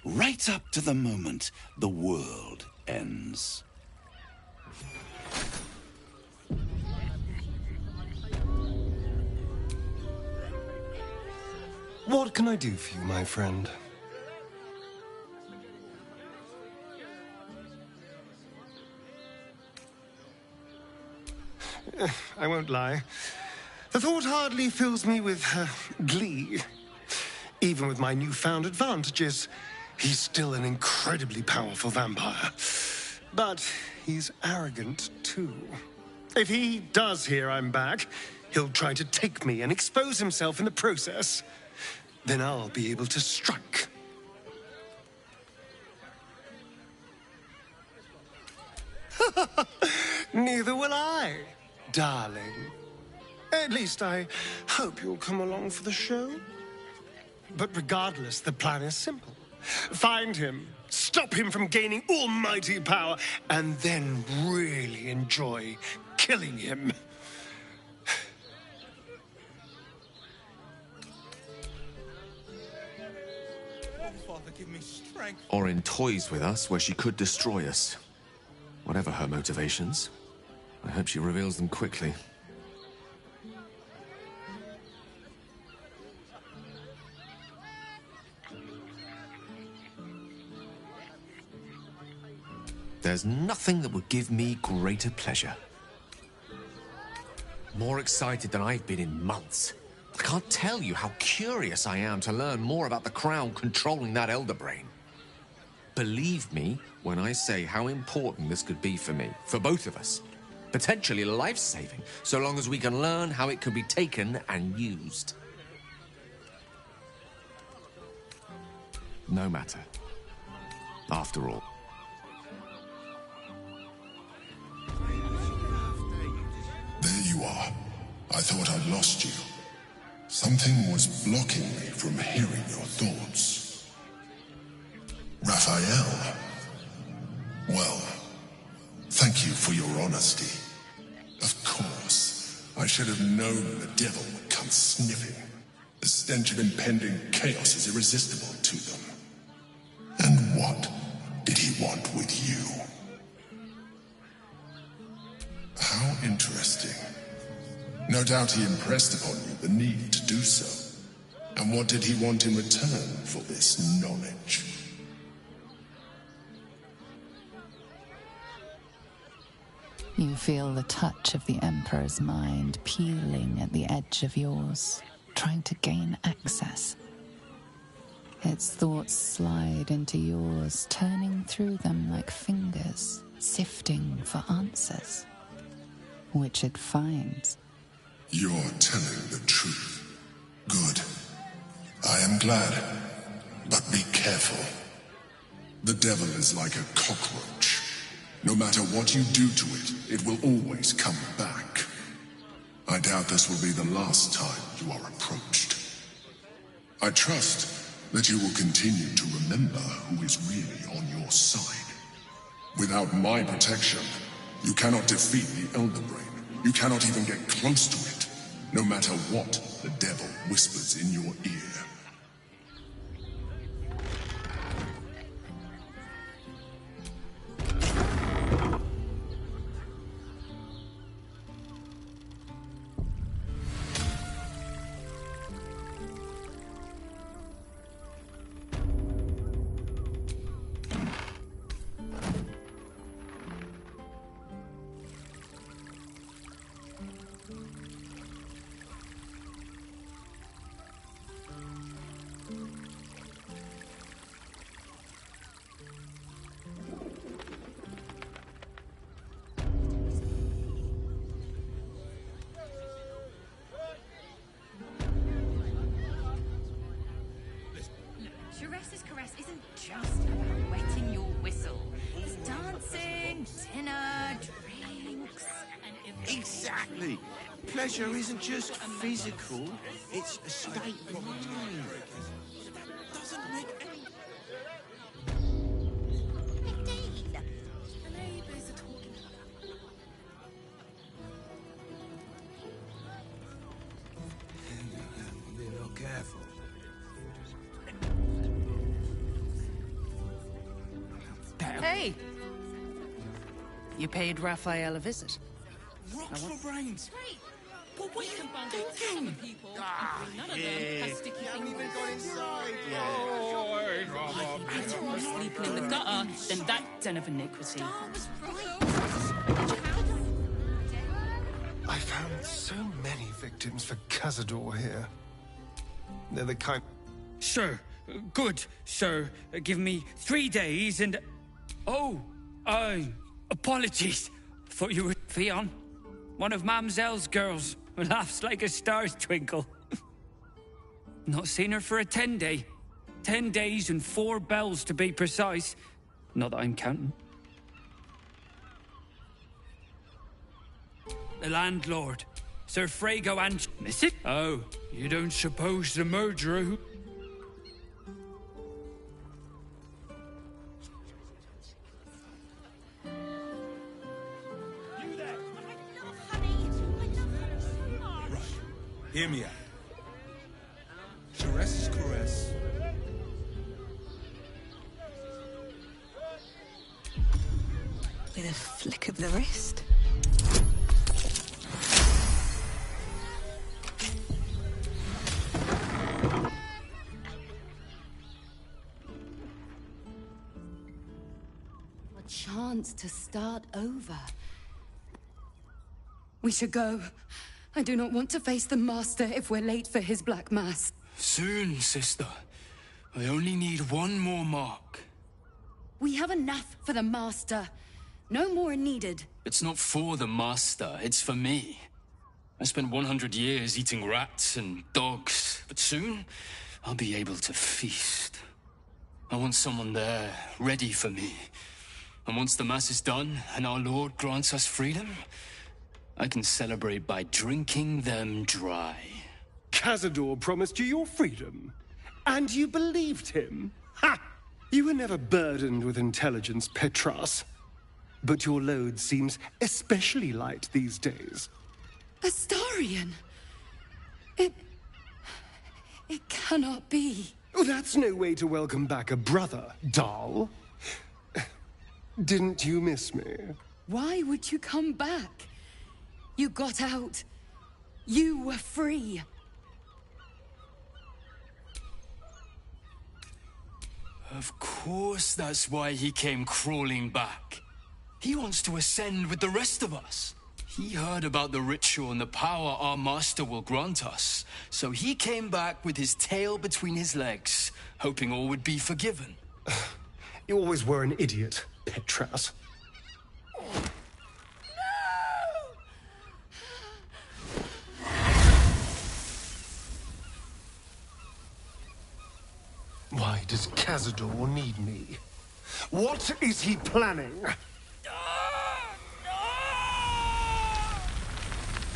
Right up to the moment the world ends. What can I do for you, my friend? I won't lie. The thought hardly fills me with glee. Even with my newfound advantages, he's still an incredibly powerful vampire. But he's arrogant, too. If he does hear I'm back, he'll try to take me and expose himself in the process. Then I'll be able to strike. Neither will I, darling. At least I hope you'll come along for the show. But regardless, the plan is simple. Find him, stop him from gaining almighty power, and then really enjoy killing him. Father, give me strength. Or in toys with us where she could destroy us. Whatever her motivations, I hope she reveals them quickly. There's nothing that would give me greater pleasure. More excited than I've been in months. I can't tell you how curious I am to learn more about the Crown controlling that Elder Brain. Believe me when I say how important this could be for me, for both of us. Potentially life-saving, so long as we can learn how it could be taken and used. No matter. After all. There you are. I thought I'd lost you. Something was blocking me from hearing your thoughts. Raphael. Well, thank you for your honesty. Of course, I should have known the devil would come sniffing. The stench of impending chaos is irresistible to them. And what did he want with you? How interesting. No doubt he impressed upon you the need to do so. And what did he want in return for this knowledge? You feel the touch of the Emperor's mind peeling at the edge of yours, trying to gain access. Its thoughts slide into yours, turning through them like fingers, sifting for answers, which it finds. You're telling the truth. Good. I am glad. But be careful. The devil is like a cockroach. No matter what you do to it, it will always come back. I doubt this will be the last time you are approached. I trust that you will continue to remember who is really on your side. Without my protection, you cannot defeat the Elder Brain. You cannot even get close to it, no matter what the devil whispers in your ear. Teresa's caress isn't just about wetting your whistle. There's dancing, dinner, drinks, and exactly. Pleasure isn't just physical; it's a state of mind. That doesn't make any. Indeed. The neighbours are talking about. Be real careful. Hey! You paid Raphael a visit. Rocks for brains. But what are you thinking? Yeah. You haven't even gone inside. If you're all sleeping in the gutter, then that's an of iniquity. I found so many victims for Cazador here. They're the kind... Sir, good, sir. Give me 3 days and... Oh, apologies. Thought you were Fionn. One of Mamselle's girls who laughs like a star's twinkle. Not seen her for a 10-day. 10 days and 4 bells to be precise. Not that I'm counting. The landlord, Sir Frago and... Miss it? Oh, you don't suppose the murderer who... Hear me out. Teresa's caress. With a flick of the wrist. chance to start over. We should go. I do not want to face the Master if we're late for his Black Mass. Soon, sister. I only need one more mark. We have enough for the Master. No more are needed. It's not for the Master, it's for me. I spent 100 years eating rats and dogs, but soon I'll be able to feast. I want someone there, ready for me. And once the Mass is done, and our Lord grants us freedom, I can celebrate by drinking them dry. Cazador promised you your freedom, and you believed him? Ha! You were never burdened with intelligence, Petras. But your load seems especially light these days. Astarion! It cannot be. Oh, that's no way to welcome back a brother, doll. Didn't you miss me? Why would you come back? You got out. You were free. Of course that's why he came crawling back. He wants to ascend with the rest of us. He heard about the ritual and the power our master will grant us. So he came back with his tail between his legs, hoping all would be forgiven. You always were an idiot, Petras. Why does Cazador need me? What is he planning?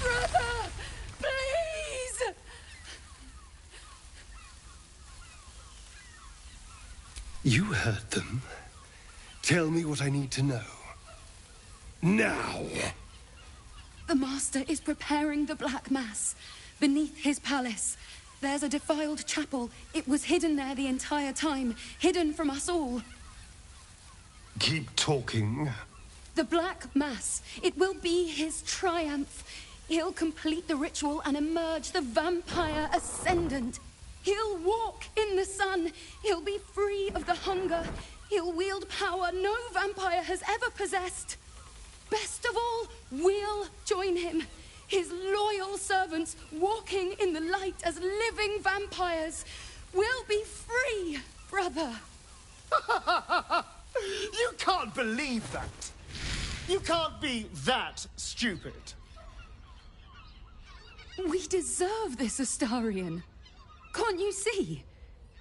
Brother! Please! You heard them. Tell me what I need to know. Now! The Master is preparing the Black Mass beneath his palace. There's a defiled chapel. It was hidden there the entire time, hidden from us all. Keep talking. The Black Mass. It will be his triumph. He'll complete the ritual and emerge the vampire ascendant. He'll walk in the sun. He'll be free of the hunger. He'll wield power no vampire has ever possessed. Best of all, we'll join him. His loyal servants walking in the light as living vampires. We'll be free, brother. You can't believe that. You can't be that stupid. We deserve this, Astarion. Can't you see?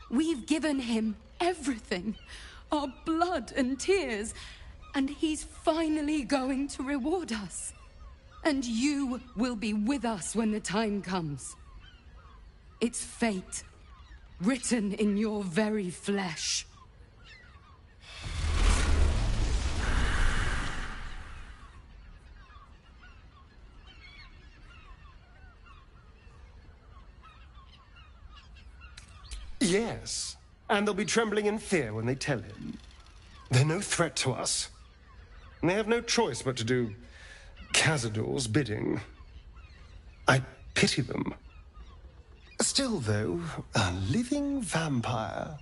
We've given him everything. Our blood and tears. And he's finally going to reward us. And you will be with us when the time comes. It's fate, written in your very flesh. Yes, and they'll be trembling in fear when they tell him. They're no threat to us. And they have no choice but to do Cazador's bidding. I pity them. Still, though, a living vampire.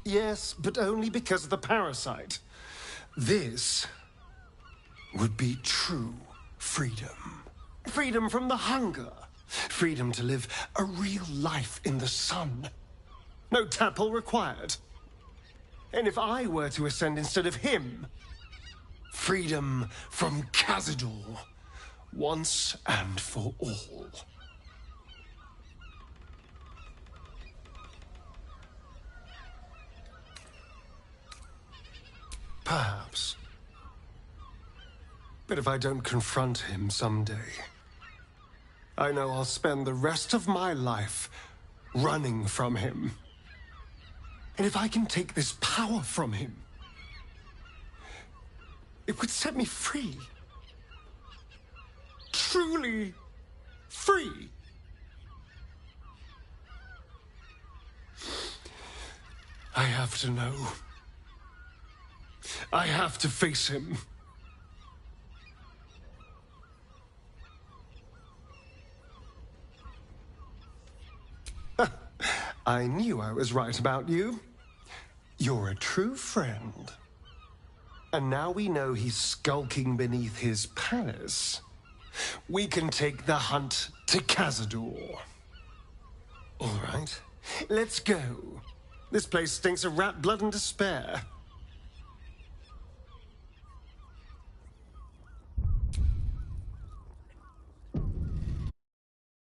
Yes, but only because of the parasite. This would be true freedom. Freedom from the hunger. Freedom to live a real life in the sun. No tapple required. And if I were to ascend instead of him, freedom from Cazador, once and for all. Perhaps. But if I don't confront him someday, I know I'll spend the rest of my life running from him. And if I can take this power from him, it would set me free. Truly free. I have to know. I have to face him. I knew I was right about you. You're a true friend. And now we know he's skulking beneath his palace. We can take the hunt to Cazador. All right, let's go. This place stinks of rat blood and despair.